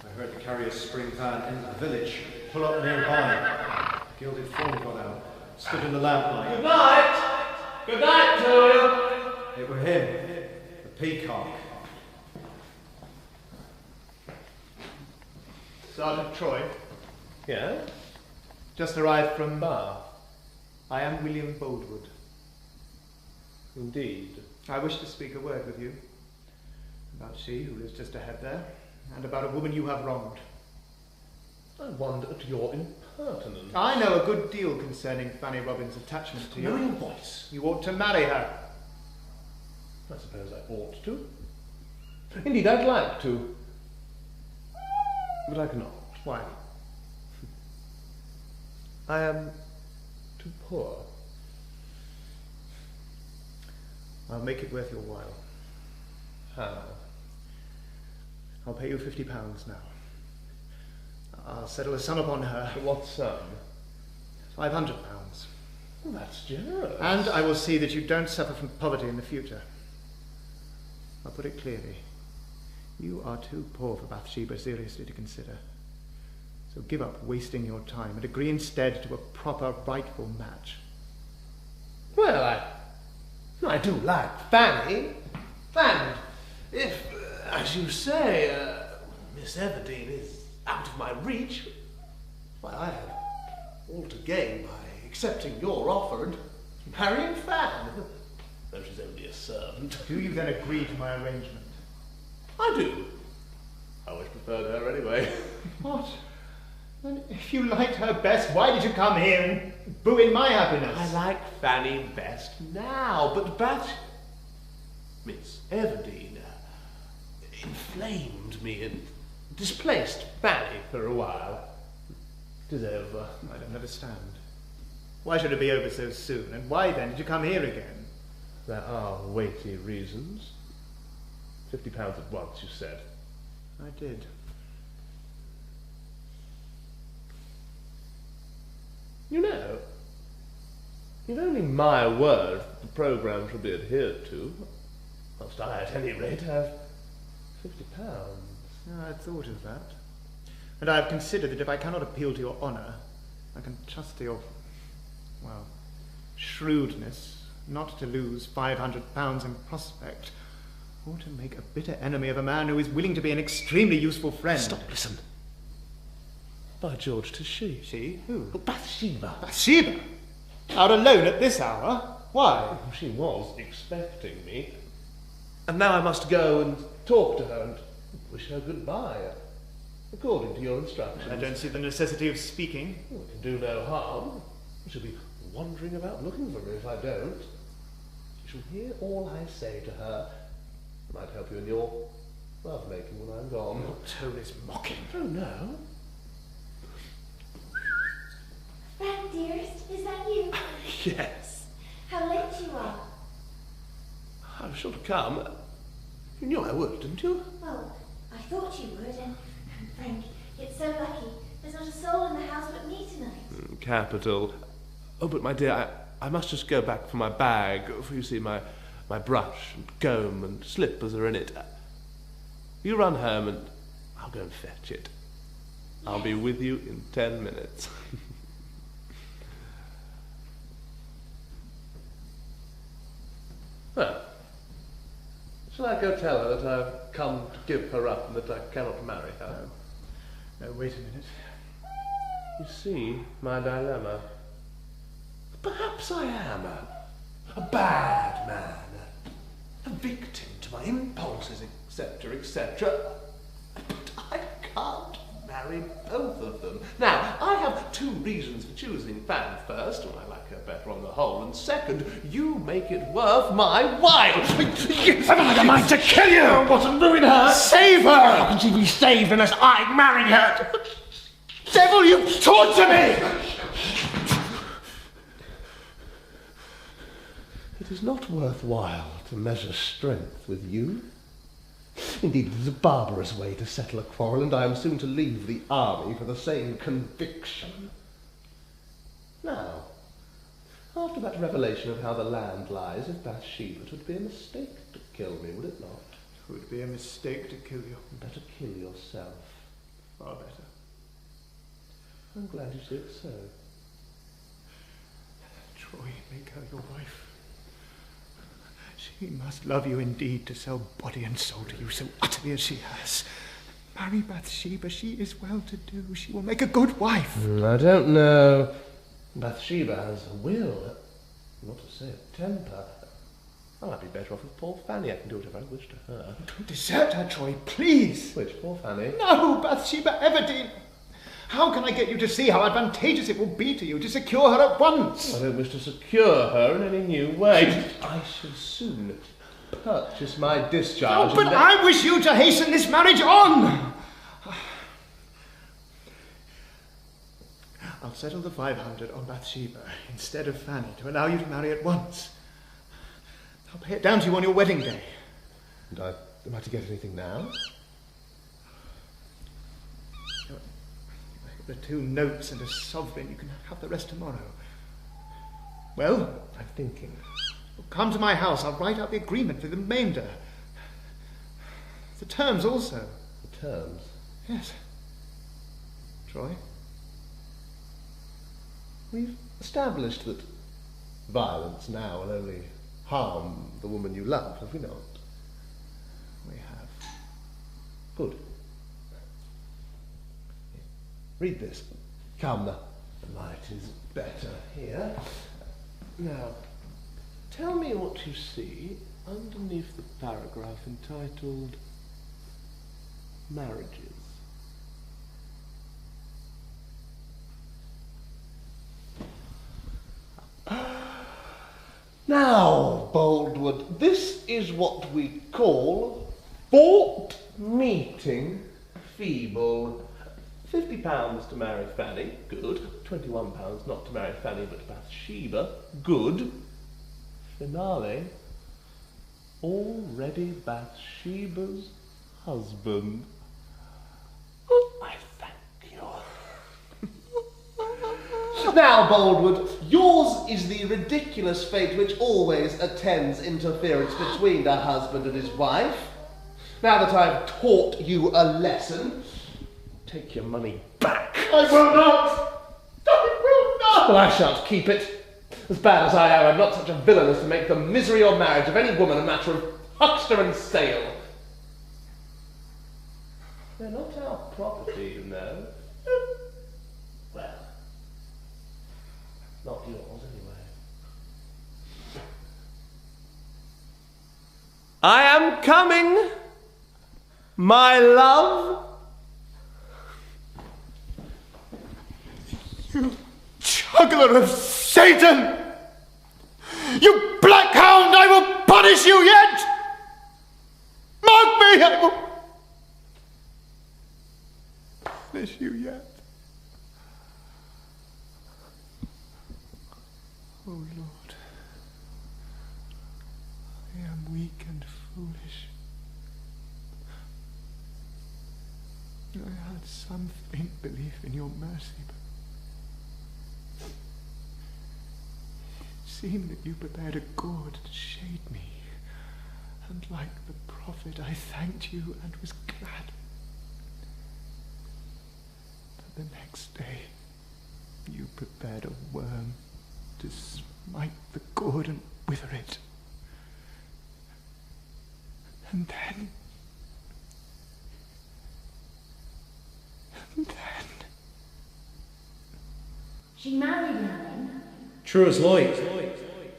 I heard the carrier's spring van into the village, pull up nearby. Gilded form got out, stood in the lamplight. Good night! Good night to you! It were him, the peacock. Sergeant Troy. Yeah? Just arrived from Bath. I am William Boldwood. Indeed. I wish to speak a word with you about she who lives just ahead there, and about a woman you have wronged. I wonder at your impertinence. I know a good deal concerning Fanny Robin's attachment to you. Know your voice. You ought to marry her. I suppose I ought to. Indeed, I'd like to. But I cannot. Why? I am too poor. I'll make it worth your while. How? I'll pay you £50 now. I'll settle a sum upon her. What sum? £500. Well, that's generous. And I will see that you don't suffer from poverty in the future. I'll put it clearly. You are too poor for Bathsheba seriously to consider. So give up wasting your time and agree instead to a proper, rightful match. Well, I do like Fanny. And if, as you say, Miss Everdene is out of my reach, why, I have all to gain by accepting your offer and marrying Fan. though she's only a servant. Do you then agree to my arrangement? I do. I always preferred her anyway. What? Then if you liked her best, why did you come here and ruin my happiness? I like Fanny best now, but Miss Everdeen inflamed me and displaced Fanny for a while. It is over. I don't understand. Why should it be over so soon? And why then did you come here again? There are weighty reasons. £50 at once, you said. I did. You know, you've only my word that the programme shall be adhered to. Must I, at any rate, have £50? No, I thought of that. And I have considered that if I cannot appeal to your honour, I can trust to your, well, shrewdness not to lose £500 in prospect, or to make a bitter enemy of a man who is willing to be an extremely useful friend. Stop, listen. By George, 'tis she. She? Who? Oh, Bathsheba. Bathsheba? Out alone at this hour? Why? She was expecting me. And now I must go and talk to her and wish her goodbye, according to your instructions. I don't see the necessity of speaking. Well, it can do no harm. She'll be wandering about looking for me if I don't. You shall hear all I say to her. It might help you in your love-making when I'm gone. Your tone is mocking. Oh, no. Frank, dearest, is that you? Yes. How late you are. I was sure to come. You knew I would, didn't you? Well, I thought you would, and Frank, it's so lucky. There's not a soul in the house but me tonight. Capital. Oh, but my dear, I must just go back for my bag, for you see my brush and comb and slippers are in it. You run home and I'll go and fetch it. I'll be with you in 10 minutes. Well, shall I go tell her that I've come to give her up and that I cannot marry her? No, wait a minute. You see my dilemma. Perhaps I am a bad man, a victim to my impulses, etc., etc. But I can't marry both of them. Now, I have 2 reasons for choosing Fan first, and I like her better on the whole, and second, you make it worth my while. I've had a mind to kill you! I want to ruin her! Save her! How can she be saved unless I marry her? Devil, you torture me! It is not worthwhile to measure strength with you. Indeed, it is a barbarous way to settle a quarrel, and I am soon to leave the army for the same conviction. Now, after that revelation of how the land lies of Bathsheba, it would be a mistake to kill me, would it not? It would be a mistake to kill you. Better kill yourself. Far better. I'm glad you see it so. Troy, make her your wife. She must love you indeed to sell body and soul to you so utterly as she has. Marry Bathsheba, she is well to do. She will make a good wife. I don't know. Bathsheba has a will, not to say a temper. I might be better off with poor Fanny. I can do whatever I wish to her. Don't desert her, Troy, please. Which, poor Fanny? No, Bathsheba Everdeen. How can I get you to see how advantageous it will be to you to secure her at once? I don't wish to secure her in any new way. I shall soon purchase my discharge. Oh, but I wish you to hasten this marriage on. I'll settle the 500 on Bathsheba instead of Fanny to allow you to marry at once. I'll pay it down to you on your wedding day. And am I to get anything now? The 2 notes and a sovereign. You can have the rest tomorrow. Well? I'm thinking. Come to my house. I'll write out the agreement for the remainder. The terms also. The terms? Yes. Troy? We've established that violence now will only harm the woman you love, have we not? We have. Good. Read this. Come, the light is better here. Now, Tell me what you see underneath the paragraph entitled Marriages. Now, Boldwood, this is what we call thought meeting feeble. £50 to marry Fanny, good. £21 not to marry Fanny but Bathsheba, good. Finale, already Bathsheba's husband. I thank you. Now, Boldwood, yours is the ridiculous fate which always attends interference between a husband and his wife. Now that I've taught you a lesson, take your money back. I will not! I will not! Well, I shan't keep it. As bad as I am, I'm not such a villain as to make the misery or marriage of any woman a matter of huckster and sale. They're not our property, you know. Well, not yours, anyway. I am coming, my love. You juggler of Satan! You black hound, I will punish you yet! Mark me, I will punish you yet. Oh Lord, I am weak and foolish. I had some faint belief in your mercy, but it seemed that you prepared a gourd to shade me, and like the prophet I thanked you and was glad. But the next day you prepared a worm to smite the gourd and wither it. And then... She married him then? True as light.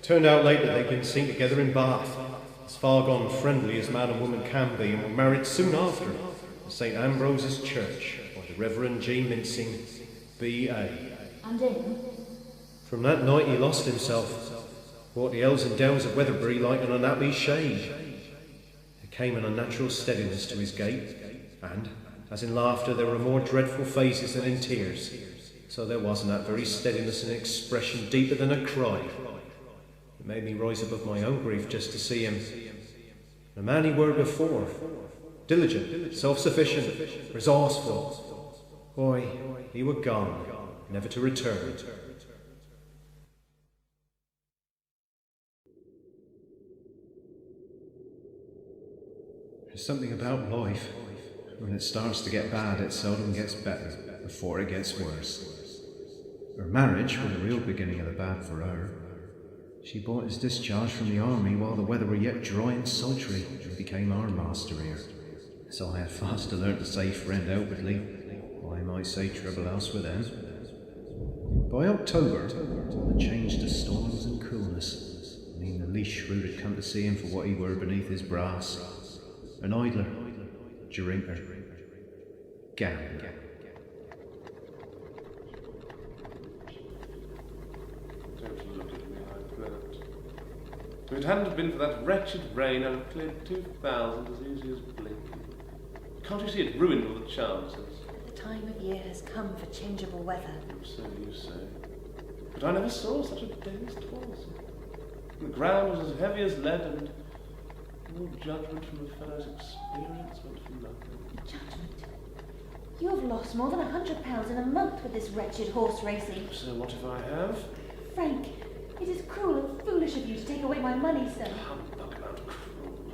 Turned out later they'd been seen together in Bath, as far gone friendly as man and woman can be, and were married soon after at St Ambrose's Church by the Reverend G. Mincing, B.A. And in? From that night he lost himself, brought the hills and downs of Weatherbury like an unhappy shade. There came an unnatural steadiness to his gait, and, as in laughter there were more dreadful phases than in tears, so there was in that very steadiness an expression deeper than a cry. It made me rise above my own grief just to see him. The man he were before, diligent, self-sufficient, resourceful. Boy, he were gone, never to return. There's something about life. When it starts to get bad, it seldom gets better before it gets worse. Her marriage was the real beginning of the bad for her. She bought his discharge from the army while the weather were yet dry and sultry, and became our master here. So I had fast to learn to say friend outwardly, or I might say trouble else with them. By October, the change to storms and coolness. I mean, the least shrewd had come to see him for what he were beneath his brass. An idler, drinker, gambler. Don't look at me like that. If it hadn't been for that wretched rain, I'd have cleared 2,000 as easy as blinking. Can't you see it ruined all the chances? The time of year has come for changeable weather. So you say. But I never saw such a day's toss. The ground was as heavy as lead, and all judgment from a fellow's experience went for nothing. Judgment? You have lost more than £100 in a month with this wretched horse racing. So what if I have? Frank, it is cruel and foolish of you to take away my money, sir. Humbug about cruel.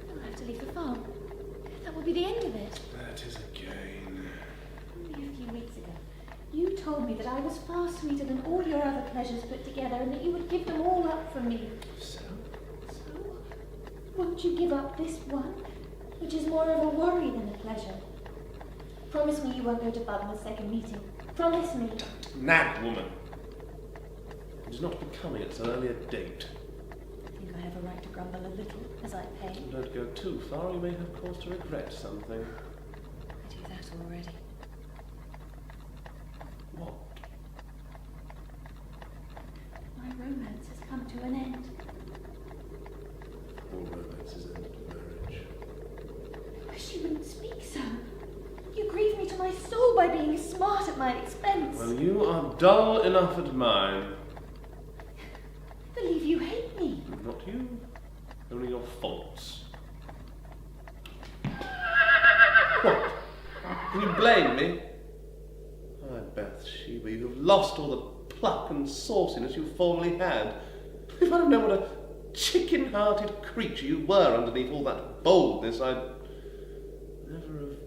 You'll have to leave the farm. That will be the end of it. That is a gain. Only a few weeks ago, you told me that I was far sweeter than all your other pleasures put together, and that you would give them all up for me. So? Won't you give up this one, which is more of a worry than a pleasure? Promise me you won't go to Budmouth's second meeting. Promise me. Nag, woman. It is not becoming at so early a date. a right to grumble a little, as I pay. Don't go too far, you may have cause to regret something. I do that already. What? My romance has come to an end. All romances end at marriage. I wish you wouldn't speak so. You grieve me to my soul by being smart at my expense. Well, you are dull enough at mine. I believe you hate me. Not you, only your faults. What? Can you blame me? Ah, Bathsheba, you have lost all the pluck and sauciness you formerly had. If I'd have known what a chicken-hearted creature you were underneath all that boldness, I'd never have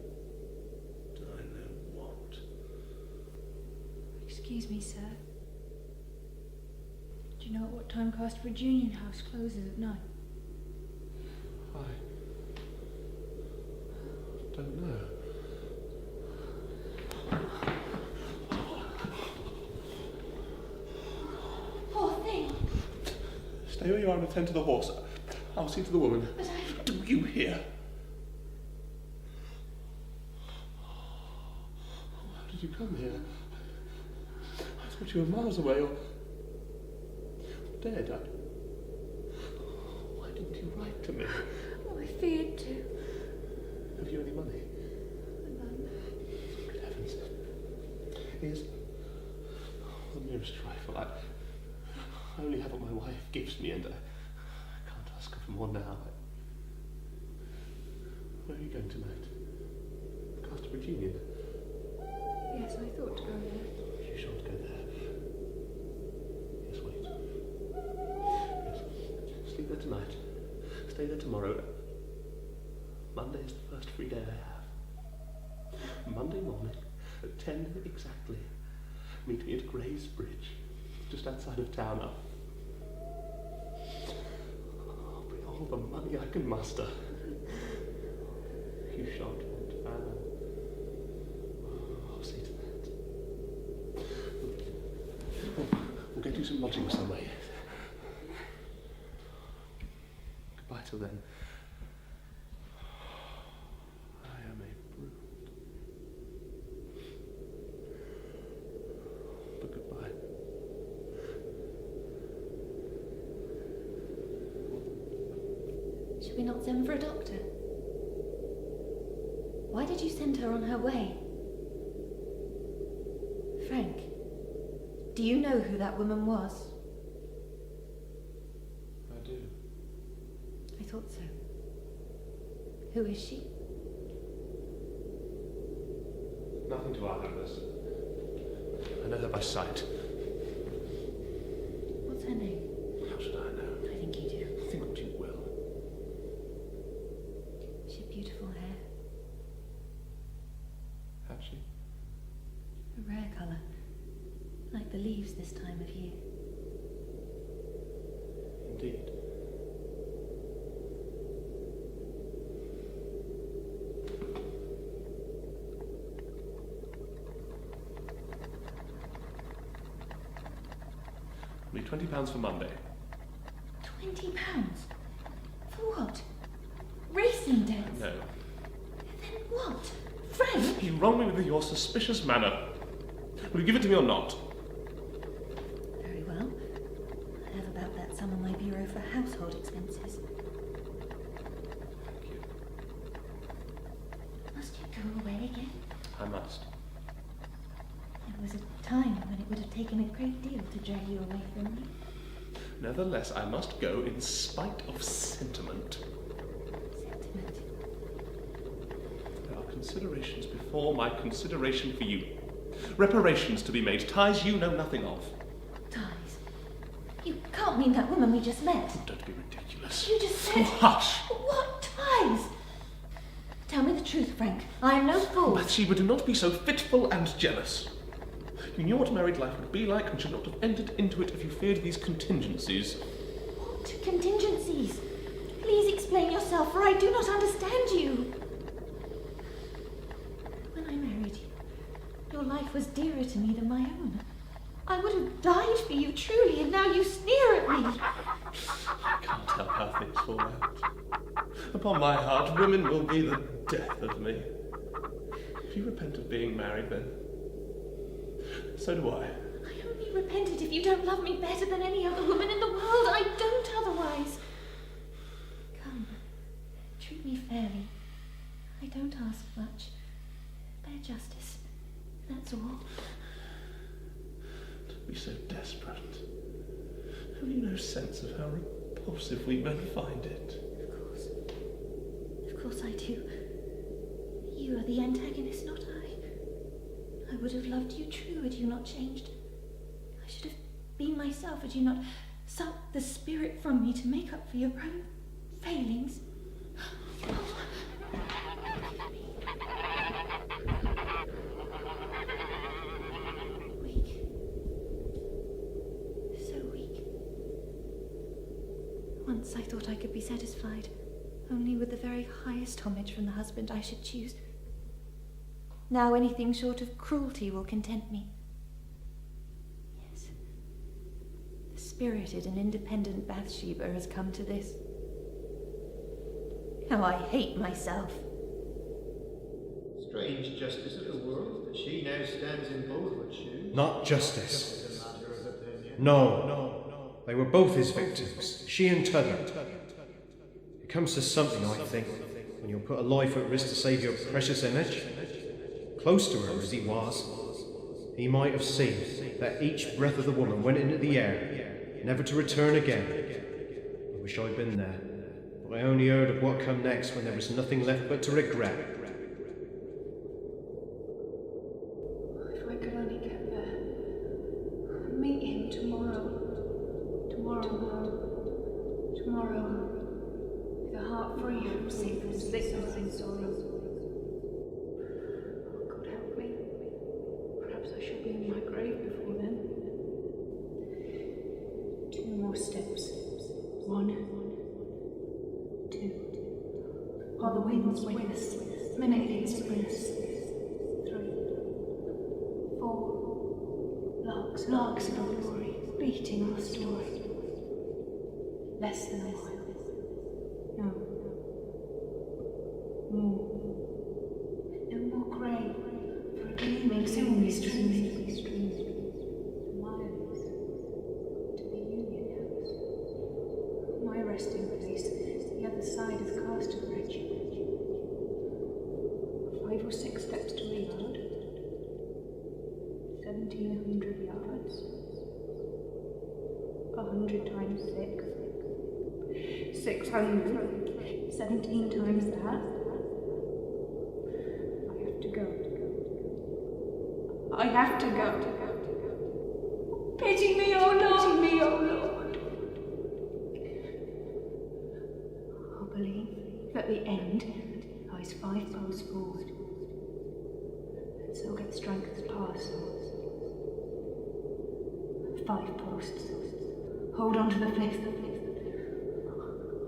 done I know what. Excuse me, sir. Do you know at what time Casterbridge Union House closes at night? I don't know. Poor thing. Stay where you are and attend to the horse. I'll see to the woman. But I... Do you hear? How did you come here? I thought you were miles away or dead. Why didn't you write to me? Oh, I feared to. Have you any money? None. Good heavens. Here's the merest trifle. I only have what my wife gives me, and I can't ask her for more now. Where are you going tonight? Casterbridge Union? Yes, I thought to go there. You shan't go there. Yes, wait. Yes. Sleep there tonight. Stay there tomorrow. Monday is the first free day I have. Monday morning, at 10 exactly, meet me at Gray's Bridge, just outside of town. I'll bring all the money I can muster. You shan't want Anna. I'll see to that. We'll get you some lodging some way. Goodbye till then. I am a brute. But goodbye. Should we not send for a doctor? Why did you send her on her way? Frank, do you know who that woman was? I do. I thought so. Who is she? Nothing to either of us. I know her by sight. What's her name? How should I know? I think you do. Think what you will. She had beautiful hair. Had she? A rare colour. Like the leaves this time of year. Indeed. Only £20 for Monday. £20? For what? Racing debts? No. Then what? Frank? You wrong me with your suspicious manner. Will you give it to me or not? Very well. I have about that sum on my bureau for household expenses. Thank you. Must you go away again? I must. There was a time when it would have taken a great deal to drag you away from me. Nevertheless, I must go in spite of sentiment. Sentiment? There are considerations before my consideration for you. Reparations to be made, ties you know nothing of. Ties? You can't mean that woman we just met. Don't be ridiculous. You just said... Hush! What ties? Tell me the truth, Frank. I am no fool. Bathsheba, do not be so fitful and jealous. You knew what married life would be like and should not have entered into it if you feared these contingencies. What contingencies? Please explain yourself, for I do not understand you. When I married you, your life was dearer to me than my own. I would have died for you, truly, and now you sneer at me. I can't help how things fall out. Upon my heart, women will be the death of me. If you repent of being married, then so do I. I only repented if you don't love me better than any other woman in the world. I don't otherwise. Come, treat me fairly. I don't ask much. Bear justice. That's all. Don't be so desperate. Have you no sense of how repulsive we men find it? Of course I do. You are the antagonist, not I. I would have loved you true had you not changed. I should have been myself had you not sucked the spirit from me to make up for your own failings. Weak. So weak. Once I thought I could be satisfied only with the very highest homage from the husband I should choose. Now anything short of cruelty will content me. Yes, the spirited and independent Bathsheba has come to this. How I hate myself. Strange justice of the world, that she now stands in Baldwin's shoes. Not justice. No. They were both his victims, she and Tudor. It comes to something, I think, when you'll put a life at risk to save your precious image. Close to her as he was, he might have seen that each breath of the woman went into the air, never to return again. I wish I'd been there, but I only heard of what come next when there was nothing left but to regret. If I could only get there. Meet him tomorrow. With a heart free from sickness and sorrow. Oh, God help me. Perhaps I shall be in my grave before then. 2 more steps. 1, 2. Are the winds with us? Mimic sprints. 3, 4. Larks of glory, beating our story. Less than a mile. No. More. No more grey, for a gleaming silvery stream. Miles to the Union House. My resting place, the other side of Castle Bridge. 5 or 6 steps to a yard. 1,700 yards. 100 times 6. 600. 17 times that. I have to go. Pity me, oh Lord. I'll believe that the end lies 5 posts forward. And so get strength to pass. 5 posts. Hold on to the 5th.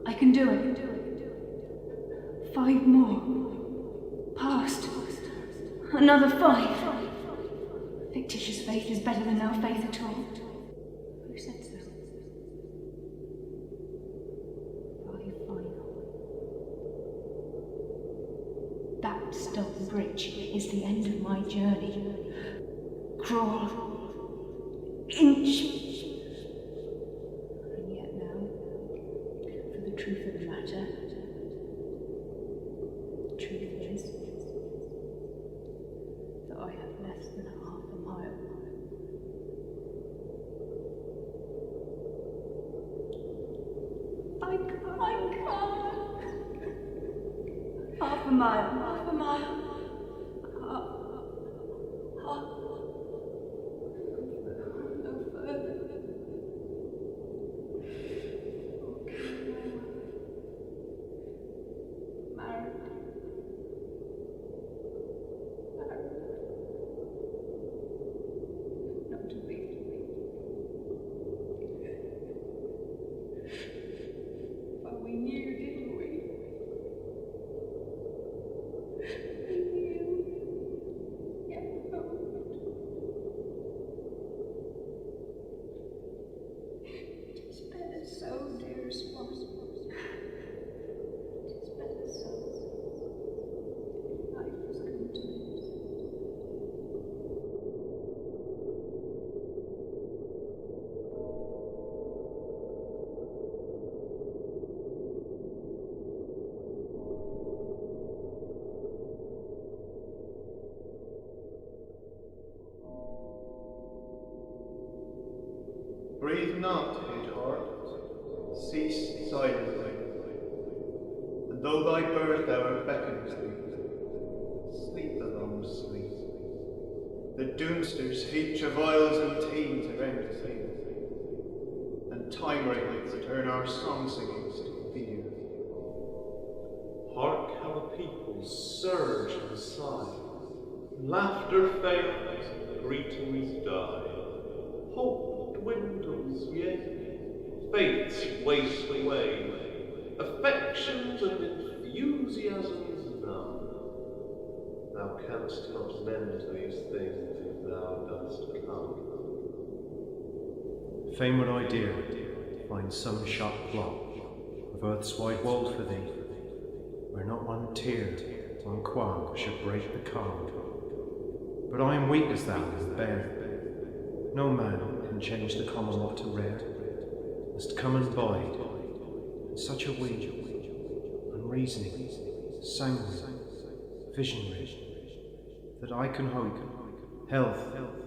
I can do it. 5 more. Past. Another 5. Fictitious faith is better than no faith at all. Who said so? 5 final. That stone bridge is the end of my journey. Crawl. Inch. And yet now, for the truth of the matter, the truth is that I have less than half a mile. I can't. Half a mile. No further. Married. Not to be. But we knew, didn't we? We Breathe not, hid heart, cease silently. And though thy birth hour beckons thee, sleep the long sleep. The doomsters heap travails and teens around thee, and time reigns to turn our song singings to fear. Hark how a people surge and sigh. Laughter fails, greetings die. Hope dwindles, yea, faiths waste away. Affections and enthusiasms numb. Thou canst not mend these things if thou dost come. Fain would I, dear, find some sharp plot of earth's wide wold for thee, where not one tear, one qualm should break the calm. But I am weak as thou and bare. No man can change the common lot to rare. Must come and bide, and such a weak, unreasoning, sanguine, visionary, that I can hope health,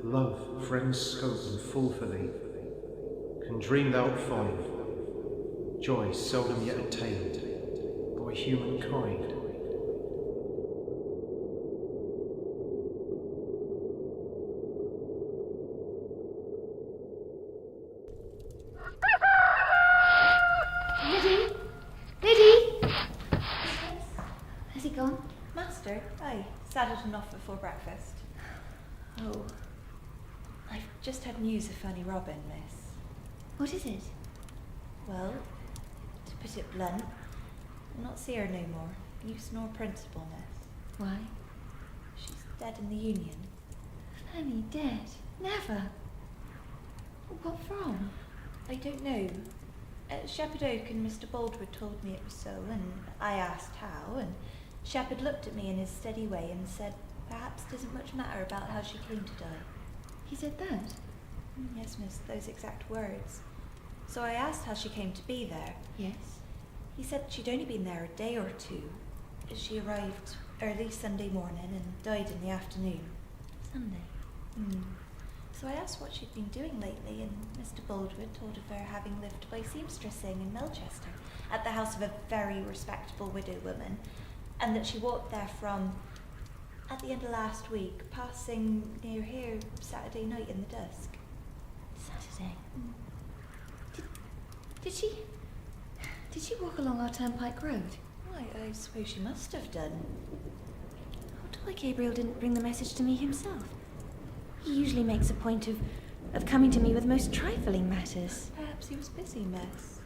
love, friends, scope, and full for thee. Can dream thou'lt find joy seldom yet attained by humankind. Has he gone? Master, aye, saddled and off before breakfast. Oh. I've just had news of Fanny Robin, miss. What is it? Well, to put it blunt, I'll not see her no more, use nor principle, miss. Why? She's dead in the Union. Fanny dead? Never. What from? I don't know. Shepherd Oak and Mr. Baldwood told me it was so, and I asked how, and Shepherd looked at me in his steady way and said, perhaps it doesn't much matter about how she came to die. He said that? Yes, miss, those exact words. So I asked how she came to be there. Yes. He said she'd only been there a day or two. She arrived early Sunday morning and died in the afternoon. Sunday? So I asked what she'd been doing lately, and Mr. Baldwood told of her having lived by seamstressing in Melchester, at the house of a very respectable widow woman, and that she walked there from, at the end of last week, passing near here Saturday night in the dusk. Saturday? Did she walk along our turnpike road? Why, I suppose she must have done. I wonder why Gabriel didn't bring the message to me himself. He usually makes a point of coming to me with most trifling matters. Perhaps he was busy, miss.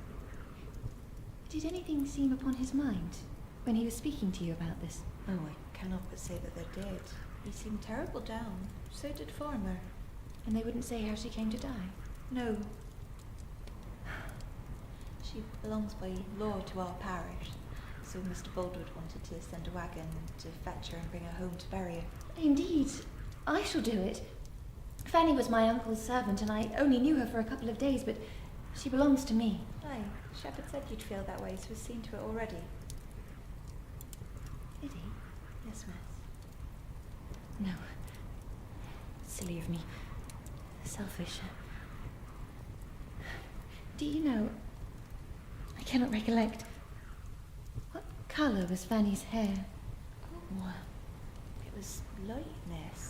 Did anything seem upon his mind when he was speaking to you about this? Oh, I cannot but say that there did. He seemed terrible down. So did Farmer. And they wouldn't say how she came to die? No. She belongs by law to our parish, so Mr. Baldwood wanted to send a wagon to fetch her and bring her home to bury her. Indeed. I shall do it. Fanny was my uncle's servant, and I only knew her for a couple of days, but she belongs to me. Aye, Shepherd said you'd feel that way, so we've seen to it already. Did he? Yes, miss. No. Silly of me. Selfish. Do you know, I cannot recollect, what colour was Fanny's hair? Oh, it was light, miss.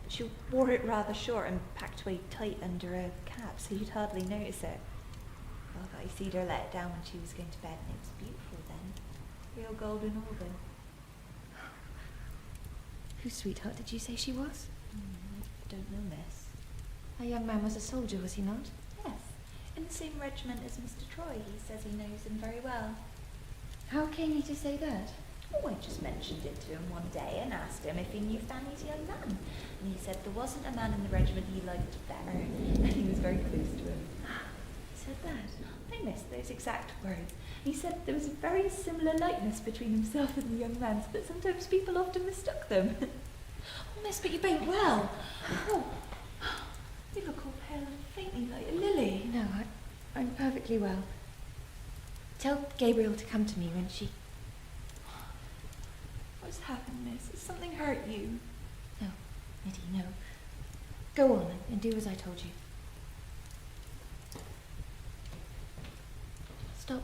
But she wore it rather short and packed away tight under a cap, so you'd hardly notice it. Oh, but I seed her let it down when she was going to bed, and it was beautiful then. Real golden auburn. Whose sweetheart did you say she was? I don't know, miss. Our young man was a soldier, was he not? Yes, in the same regiment as Mr. Troy. He says he knows him very well. How came he to say that? Oh, I just mentioned it to him one day and asked him if he knew Fanny's young man. And he said there wasn't a man in the regiment he liked better, and he was very close to him. He said that? I missed those exact words. He said there was a very similar likeness between himself and the young man, so that sometimes people often mistook them. Oh, miss, but you bain't well. Oh, you look all pale and faintly like a lily. No, I'm perfectly well. Tell Gabriel to come to me when she... What's happened, miss? Has something hurt you? No, Mitty, no. Go on and do as I told you. Stop.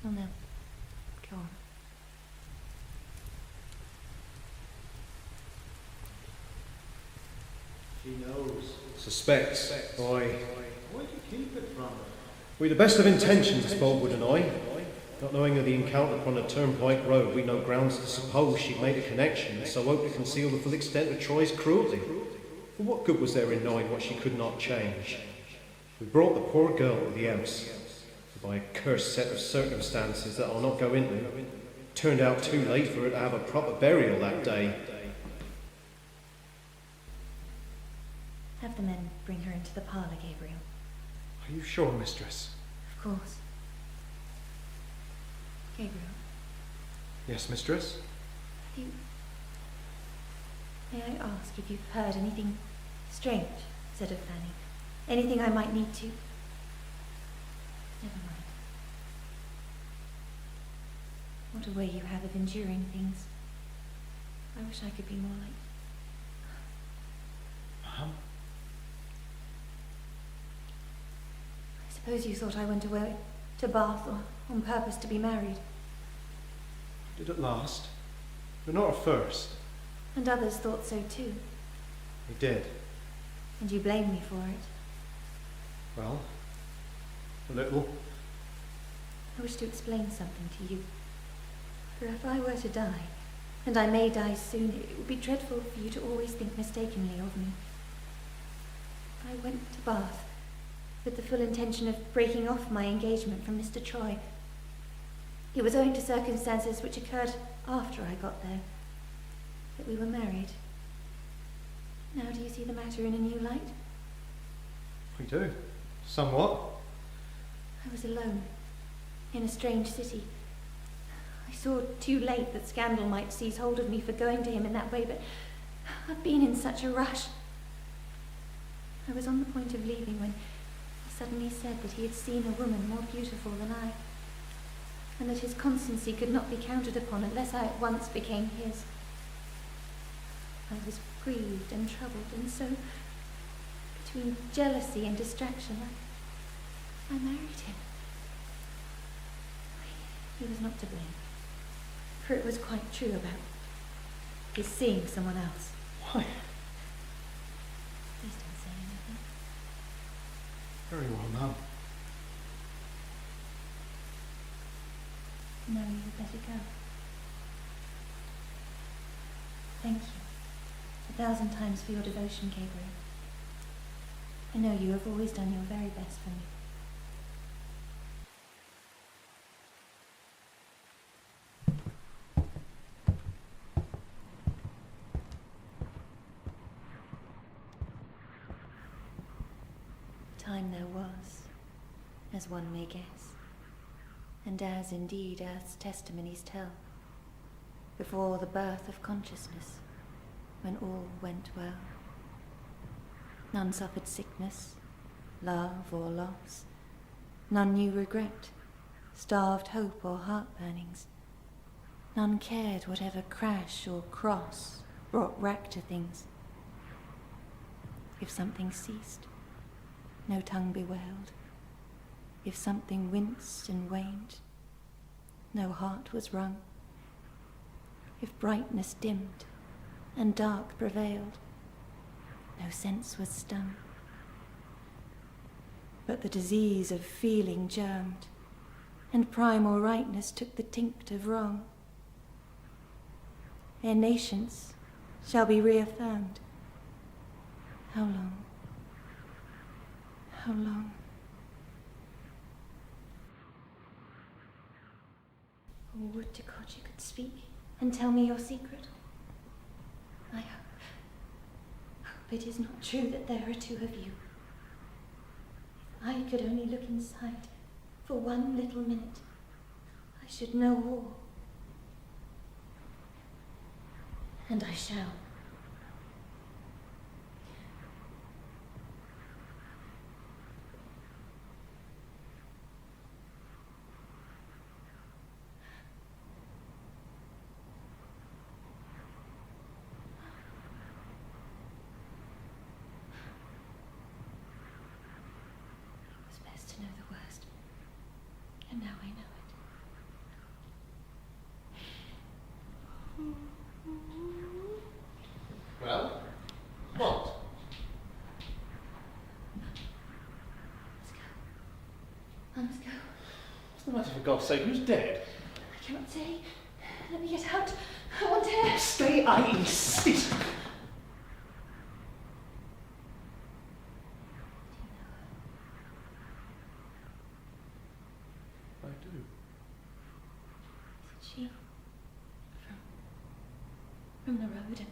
Oh no. Go on. She knows. Suspects. Why'd you keep it from her? We the best of intentions, Baldwood and I. Not knowing of the encounter upon the turnpike road, we no grounds to suppose she'd made a connection, so hoped to conceal the full extent of Troy's cruelty. But what good was there in knowing what she could not change? We brought the poor girl to the house. By a cursed set of circumstances that I'll not go into, it turned out too late for her to have a proper burial that day. Have the men bring her into the parlour, Gabriel. Are you sure, mistress? Of course. Gabriel, Yes, mistress? may I ask if you've heard anything strange said of Fanny? Anything I might need to? Never mind. What a way you have of enduring things. I wish I could be more like... Ma'am? I suppose you thought I went away to Bath or on purpose to be married. Did it last? But not at first. And others thought so too. He did. And you blame me for it. Well, a little. I wish to explain something to you. For if I were to die, and I may die soon, it would be dreadful for you to always think mistakenly of me. I went to Bath with the full intention of breaking off my engagement from Mr. Troy. It was owing to circumstances which occurred after I got there that we were married. Now do you see the matter in a new light? We do. Somewhat. I was alone, in a strange city. I saw too late that scandal might seize hold of me for going to him in that way, but I'd been in such a rush. I was on the point of leaving when he suddenly said that he had seen a woman more beautiful than I, and that his constancy could not be counted upon unless I at once became his. I was grieved and troubled, and so, between jealousy and distraction, I married him. He was not to blame, for it was quite true about his seeing someone else. Why? Please don't say anything. Very well, ma'am. No, you'd better go. Thank you 1,000 times for your devotion, Gabriel. I know you have always done your very best for me. Time there was, as one may guess, and as indeed Earth's testimonies tell, before the birth of consciousness, when all went well. None suffered sickness, love or loss, none knew regret, starved hope or heart-burnings, none cared whatever crash or cross brought wrack to things. If something ceased, no tongue bewailed. If something winced and waned, no heart was wrung. If brightness dimmed and dark prevailed, no sense was stung. But the disease of feeling germed, and primal rightness took the tinct of wrong. Ere nations shall be reaffirmed. How long? How long? Oh, would to God you could speak and tell me your secret. I hope it is not true that there are two of you. If I could only look inside for one little minute, I should know all. And I shall. To know the And now I know it. Well, what? I must go. What's the matter, for God's sake? Who's dead? I cannot say. Let me get out. I want air. Stay, I insist. I do. Is it she? From the road and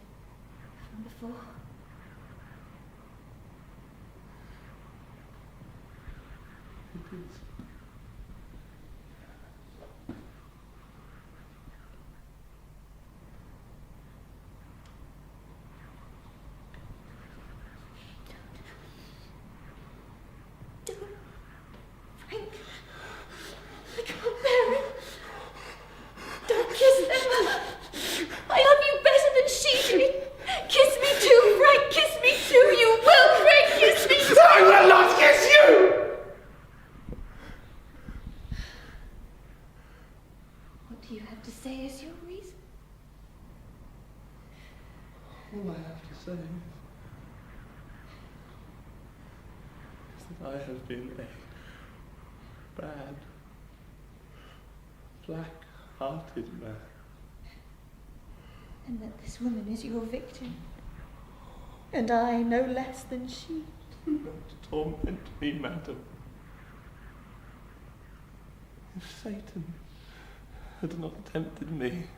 from before? It is. Frank, I can't bear it. Don't kiss them. I love you better than she did. Kiss me too, Frank. Kiss me too. You will, Frank. Kiss me too. I will not kiss you. What do you have to say as your reason? All I have to say is that I have been a bad, black-hearted man. And that this woman is your victim. And I no less than she. Do not torment me, madam. If Satan had not tempted me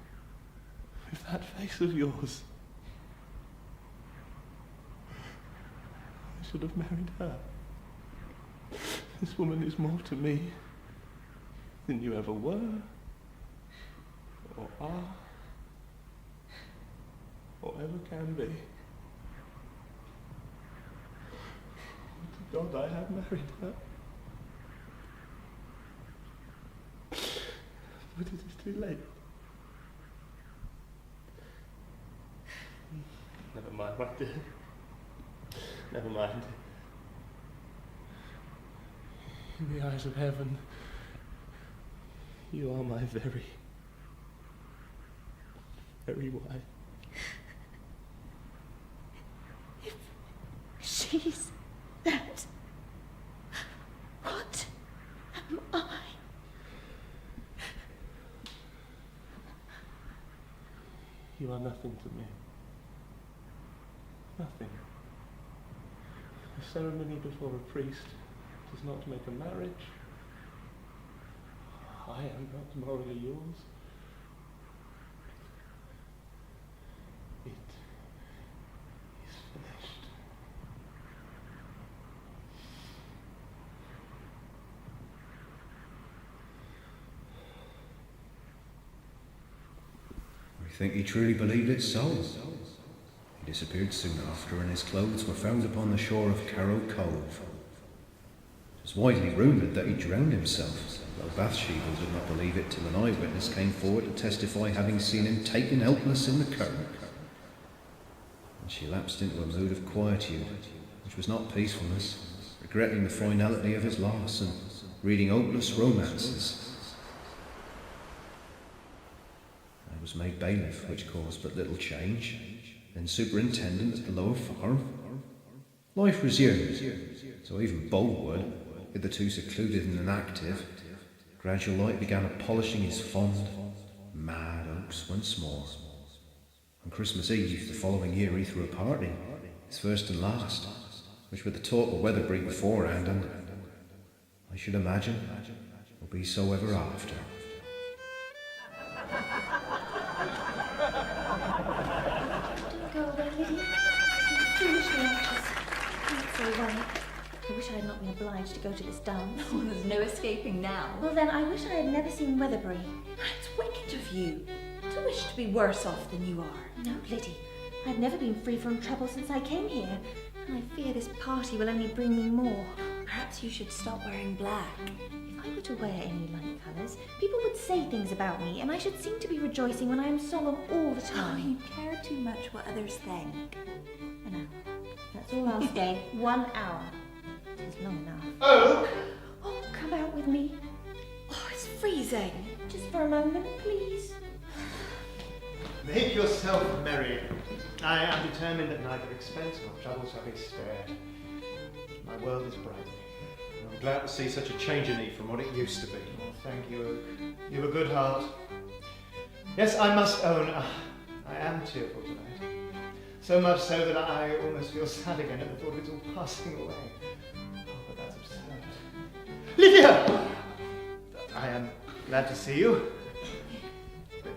with that face of yours, I should have married her. This woman is more to me than you ever were, or are, or ever can be. To God, I have married her. But it is too late. Never mind, my dear. Never mind. In the eyes of heaven, you are my very wife. If she's that, what am I? You are nothing to me. Nothing. A ceremony before a priest does not make a marriage. I am not morally yours. It is finished. I think he truly believed it so. He disappeared soon after, and his clothes were found upon the shore of Carrow Cove. It was widely rumoured that he drowned himself, though Bathsheba did not believe it till an eyewitness came forward to testify having seen him taken helpless in the current. And she lapsed into a mood of quietude, which was not peacefulness, regretting the finality of his loss and reading hopeless romances. I was made bailiff, which caused but little change, then superintendent at the lower farm. Life resumed, so even Boldwood, hitherto secluded and inactive, gradual light began polishing his fond, mad hopes once more. On Christmas Eve the following year he threw a party, his first and last, which with the talk of Weatherbury beforehand, and I should imagine will be so ever after. Don't go away, Lydia. I'm foolishly anxious. That's all right. I wish I had not been obliged to go to this dance. Oh, there's no escaping now. Well then, I wish I had never seen Weatherbury. It's wicked of you to wish to be worse off than you are. No, Liddy. I've never been free from trouble since I came here, and I fear this party will only bring me more. Perhaps you should stop wearing black. If I were to wear any light colours, people would say things about me, and I should seem to be rejoicing when I am solemn all the time. Oh, you care too much what others think. I know. That's all I'll stay. 1 hour. It's long enough. Oh! Oh, come out with me. Oh, it's freezing. Just for a moment, please. Make yourself merry. I am determined that neither expense nor trouble shall be spared. My world is brightening. I'm glad to see such a change in thee from what it used to be. Oh, thank you, Oak. You've a good heart. Yes, I must own, I am cheerful tonight. So much so that I almost feel sad again at the thought of it all passing away. Oh, but that's absurd. Lydia! I am glad to see you.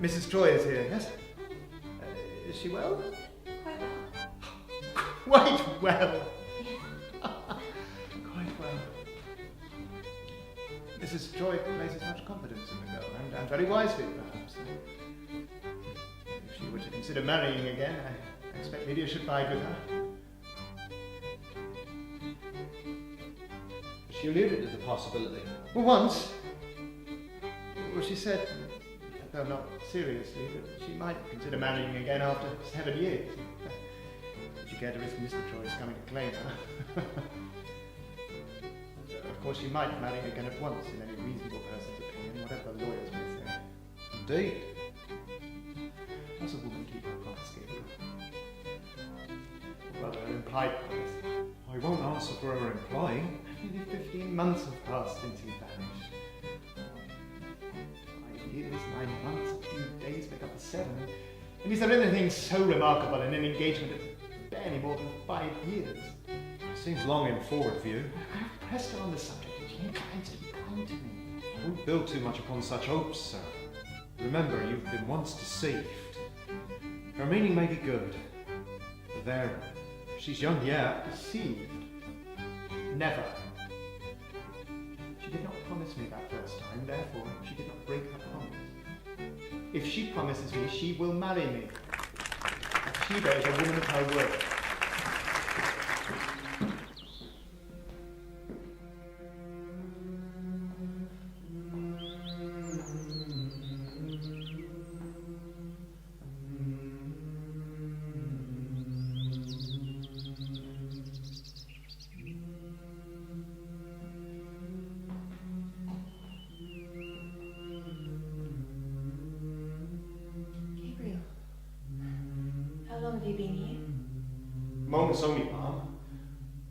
Mrs. Troy is here, yes? Is she well? Quite well. Quite well. Mrs. Troy places much confidence in the girl, and very wisely, perhaps. If she were to consider marrying again, I expect Lydia should bide with her. She alluded to the possibility. Well, once. Well, she said, though not seriously, that she might consider marrying again after 7 years. If she cared to risk Mr. Troy's coming to claim her. Of course, she might marry again at once, in any reasonable person's opinion, whatever the lawyers may say. Indeed. Does a woman keep her promise, Gabriel? Or rather, her implied promise. I won't answer for her implying. Nearly 15 months have passed since you vanished. 5 years, 9 months, a few days make up the 7. And is there anything so remarkable in an engagement of barely more than 5 years? Seems long in forward view. I've pressed her on the subject, and she inclines to be kind to me. I won't build too much upon such hopes, sir. Remember, you've been once deceived. Her meaning may be good, but there, she's young yet. Deceived? Never. She did not promise me that first time, therefore she did not break her promise. If she promises me, she will marry me. Sheba is a woman of her word. Moments only, ma'am.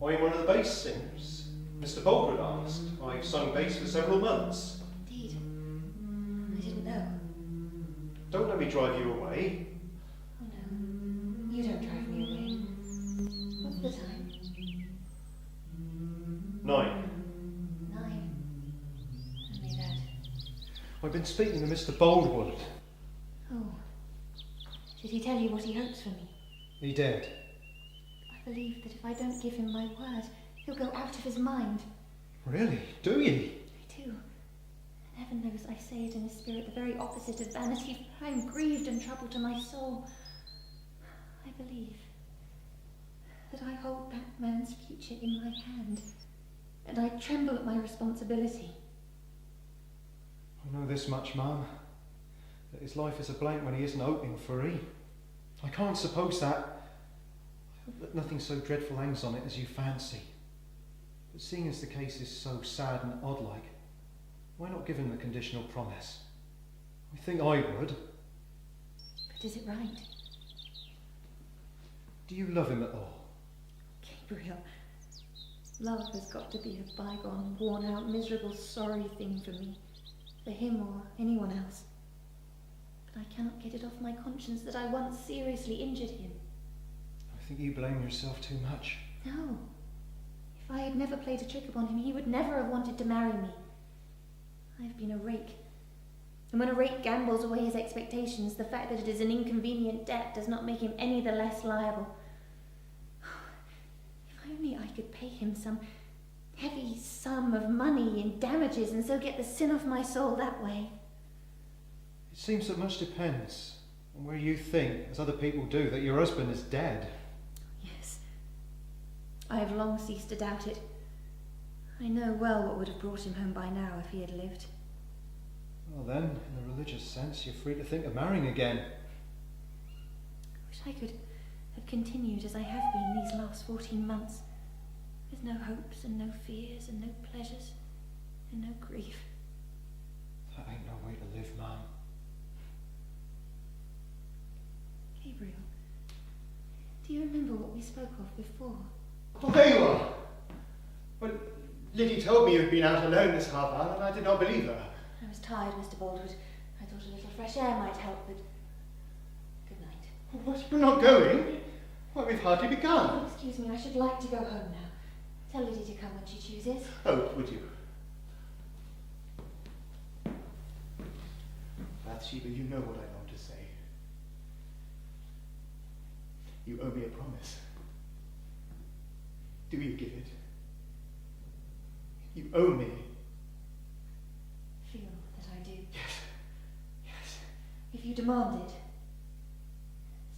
I am one of the bass singers. Mr. Bolger asked. I've sung bass for several months. Indeed. I didn't know. Don't let me drive you away. Oh no, you don't drive me away. What's the time? 9. 9. Only that. I've been speaking to Mr. Boldwood. Oh. Did he tell you what he hopes for me? He did. I believe that if I don't give him my word, he'll go out of his mind. Really? Do ye? I do. And heaven knows I say it in a spirit the very opposite of vanity, for I am grieved and troubled to my soul. I believe that I hold that man's future in my hand, and I tremble at my responsibility. I know this much, ma'am, that his life is a blank when he isn't hoping for it. I can't suppose that. I hope that nothing so dreadful hangs on it as you fancy. But seeing as the case is so sad and odd-like, why not give him the conditional promise? I think I would. But is it right? Do you love him at all? Gabriel, love has got to be a bygone, worn-out, miserable, sorry thing for me, for him or anyone else. But I cannot get it off my conscience that I once seriously injured him. I think you blame yourself too much. No. If I had never played a trick upon him, he would never have wanted to marry me. I've been a rake. And when a rake gambles away his expectations, the fact that it is an inconvenient debt does not make him any the less liable. If only I could pay him some heavy sum of money in damages and so get the sin off my soul that way. It seems that much depends on where you think, as other people do, that your husband is dead. Yes. I have long ceased to doubt it. I know well what would have brought him home by now if he had lived. Well then, in a religious sense, you're free to think of marrying again. I wish I could have continued as I have been these last 14 months, with no hopes and no fears and no pleasures and no grief. That ain't no way to live, ma'am. Gabriel, do you remember what we spoke of before? Oh, there you are. Well, Liddy told me you'd been out alone this half hour, and I did not believe her. I was tired, Mr. Baldwood. I thought a little fresh air might help, but... Good night. What? We're not going? Why, we've hardly begun. Oh, excuse me, I should like to go home now. Tell Liddy to come when she chooses. Oh, would you? Bathsheba, you know what I want to say. You owe me a promise. Do you give it? You owe me. Feel that I do. Yes. Yes. If you demand it.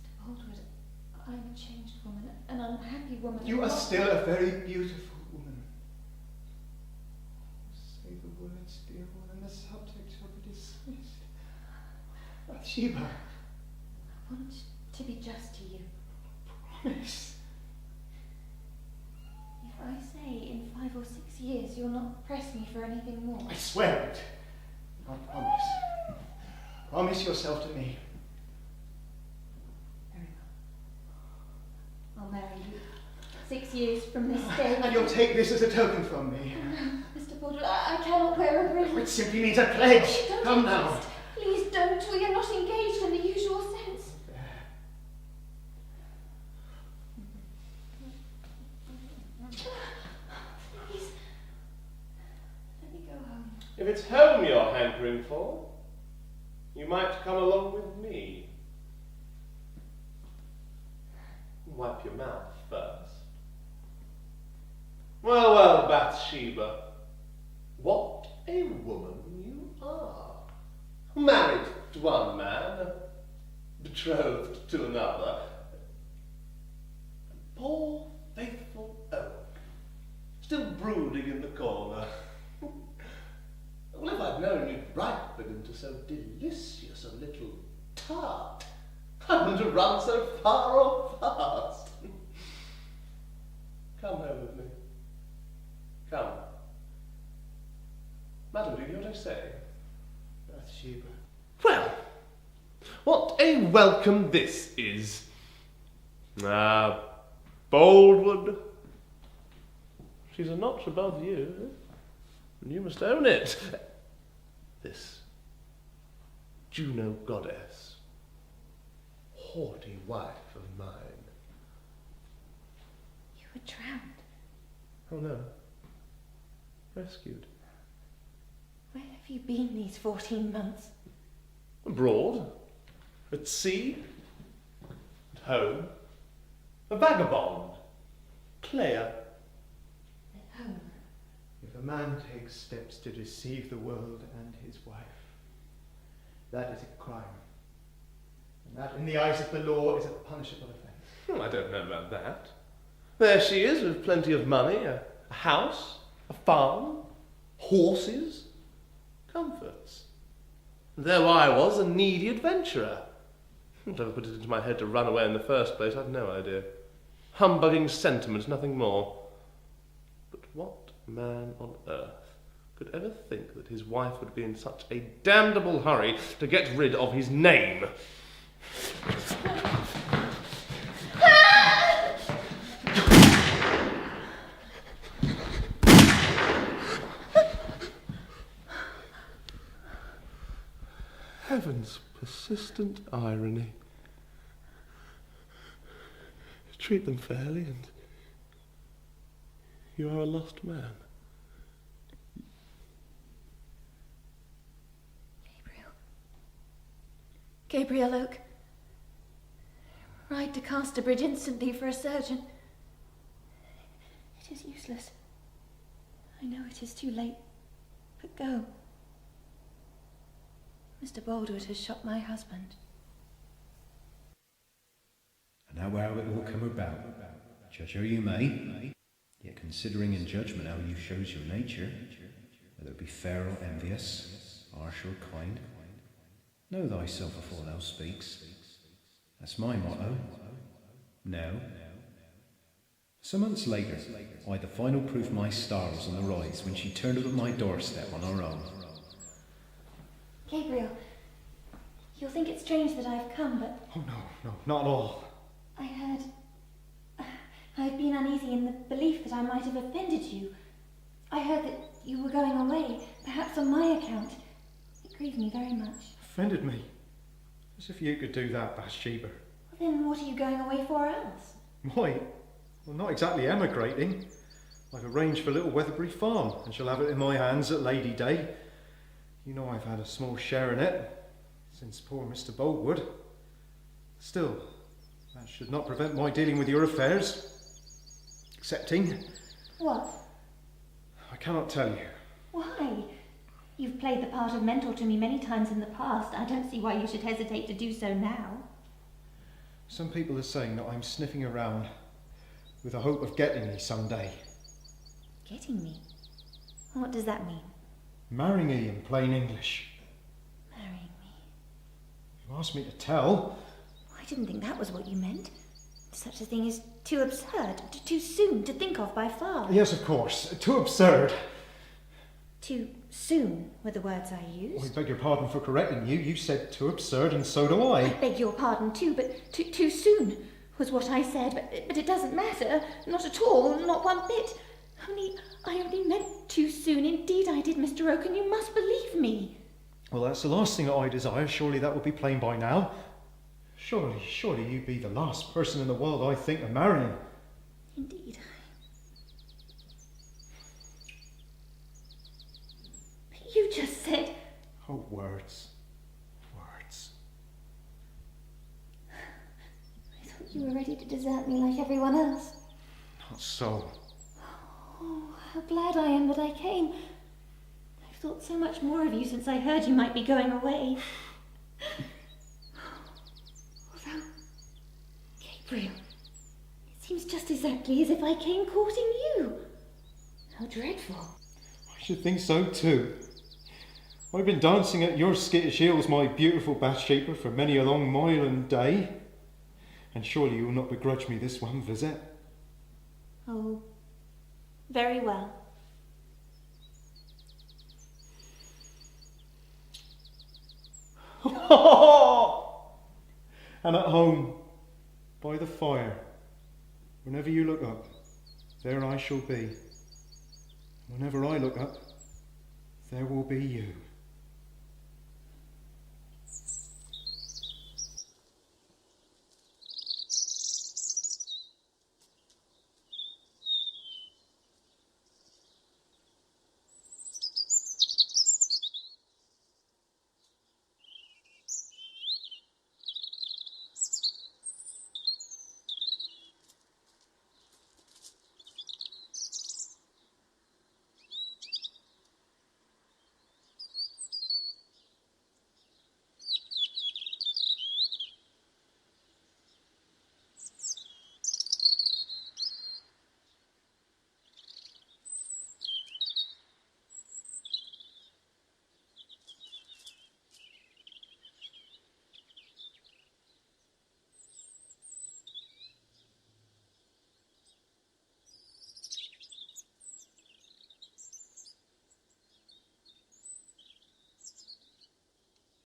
Mr. Baldwood, I'm a changed woman, an unhappy woman. You are still a very beautiful woman. Say the words, dear one, and the subject shall be dismissed. Bathsheba. I want to be just to you. Promise. If I say in 5 or 6 years you'll not press me for anything more. I swear it. I promise. Promise yourself to me. Very well. I'll marry you 6 years from this day. And you'll take this as a token from me. Mr. Baldwood, I cannot wear a ring. It simply means a pledge. Don't Come insist. now. Please don't. We are not engaged in the usual sense. Please. Let me go home. If it's home you're hankering for, you might come along with me. Wipe your mouth first. Well, well, Bathsheba, what a woman you are. Married to one man, betrothed to another. Poor faithful oak, still brooding in the corner. Well, if I'd known you'd ripen into so delicious a little tart, I wouldn't have run so far or fast. Come home with me. Come. Madam, do you hear what I say? Bathsheba. Well, what a welcome this is. Ah, Baldwood. She's a notch above you, and you must own it. This Juno goddess, haughty wife of mine. You were drowned. Oh no, rescued. Where have you been these 14 months? Abroad, at sea, at home, a vagabond, player. At home. If a man takes steps to deceive the world and his wife, that is a crime. And that, in the eyes of the law, is a punishable offence. I don't know about that. There she is with plenty of money, a house, a farm, horses, comforts. And there I was, a needy adventurer. Whatever put it into my head to run away in the first place, I've no idea. Humbugging sentiment, nothing more. But what man on earth could ever think that his wife would be in such a damnable hurry to get rid of his name? Heaven's persistent irony. Treat them fairly and you are a lost man. Gabriel Oak. Ride to Casterbridge instantly for a surgeon. It is useless. I know it is too late, but go. Mr. Baldwood has shot my husband. And now how it will come about, judge how you may, yet considering in judgment how you shows your nature, whether it be fair or envious, harsh or kind, know thyself afore thou speaks. That's my motto. Now. Some months later, I had the final proof my star was on the rise when she turned up at my doorstep on her own. Gabriel, you'll think it's strange that I've come, but Oh, no, not at all. I heard... I've been uneasy in the belief that I might have offended you. I heard that you were going away, perhaps on my account. It grieved me very much. Offended me? As if you could do that, Bathsheba. Well, then what are you going away for else? Why? Well, not exactly emigrating. I've arranged for little Weatherbury Farm, and shall have it in my hands at Lady Day. You know I've had a small share in it, since poor Mr. Boldwood. Still, that should not prevent my dealing with your affairs. Excepting... What? I cannot tell you. Why? You've played the part of mentor to me many times in the past. I don't see why you should hesitate to do so now. Some people are saying that I'm sniffing around with the hope of getting me someday. Getting me? What does that mean? Marrying me in plain English. Marrying me? You asked me to tell. I didn't think that was what you meant. Such a thing is too absurd, too soon to think of by far. Yes, of course. Too absurd. Too soon were the words I used. I beg your pardon for correcting you. You said too absurd, and so do I. I beg your pardon too, but too soon was what I said. But it doesn't matter. Not at all. Not one bit. I only meant too soon. Indeed I did, Mr. Oaken. You must believe me. Well, that's the last thing that I desire. Surely that would be plain by now. Surely you be the last person in the world I think of marrying. Indeed. You just said... Oh, words. Words. I thought you were ready to desert me like everyone else. Not so. Oh, how glad I am that I came. I've thought so much more of you since I heard you might be going away. Although, Gabriel, it seems just exactly as if I came courting you. How dreadful. I should think so too. I've been dancing at your skittish heels, my beautiful Bathsheba, for many a long mile and day. And surely you will not begrudge me this one visit. Oh, very well. And at home, by the fire, whenever you look up, there I shall be. Whenever I look up, there will be you.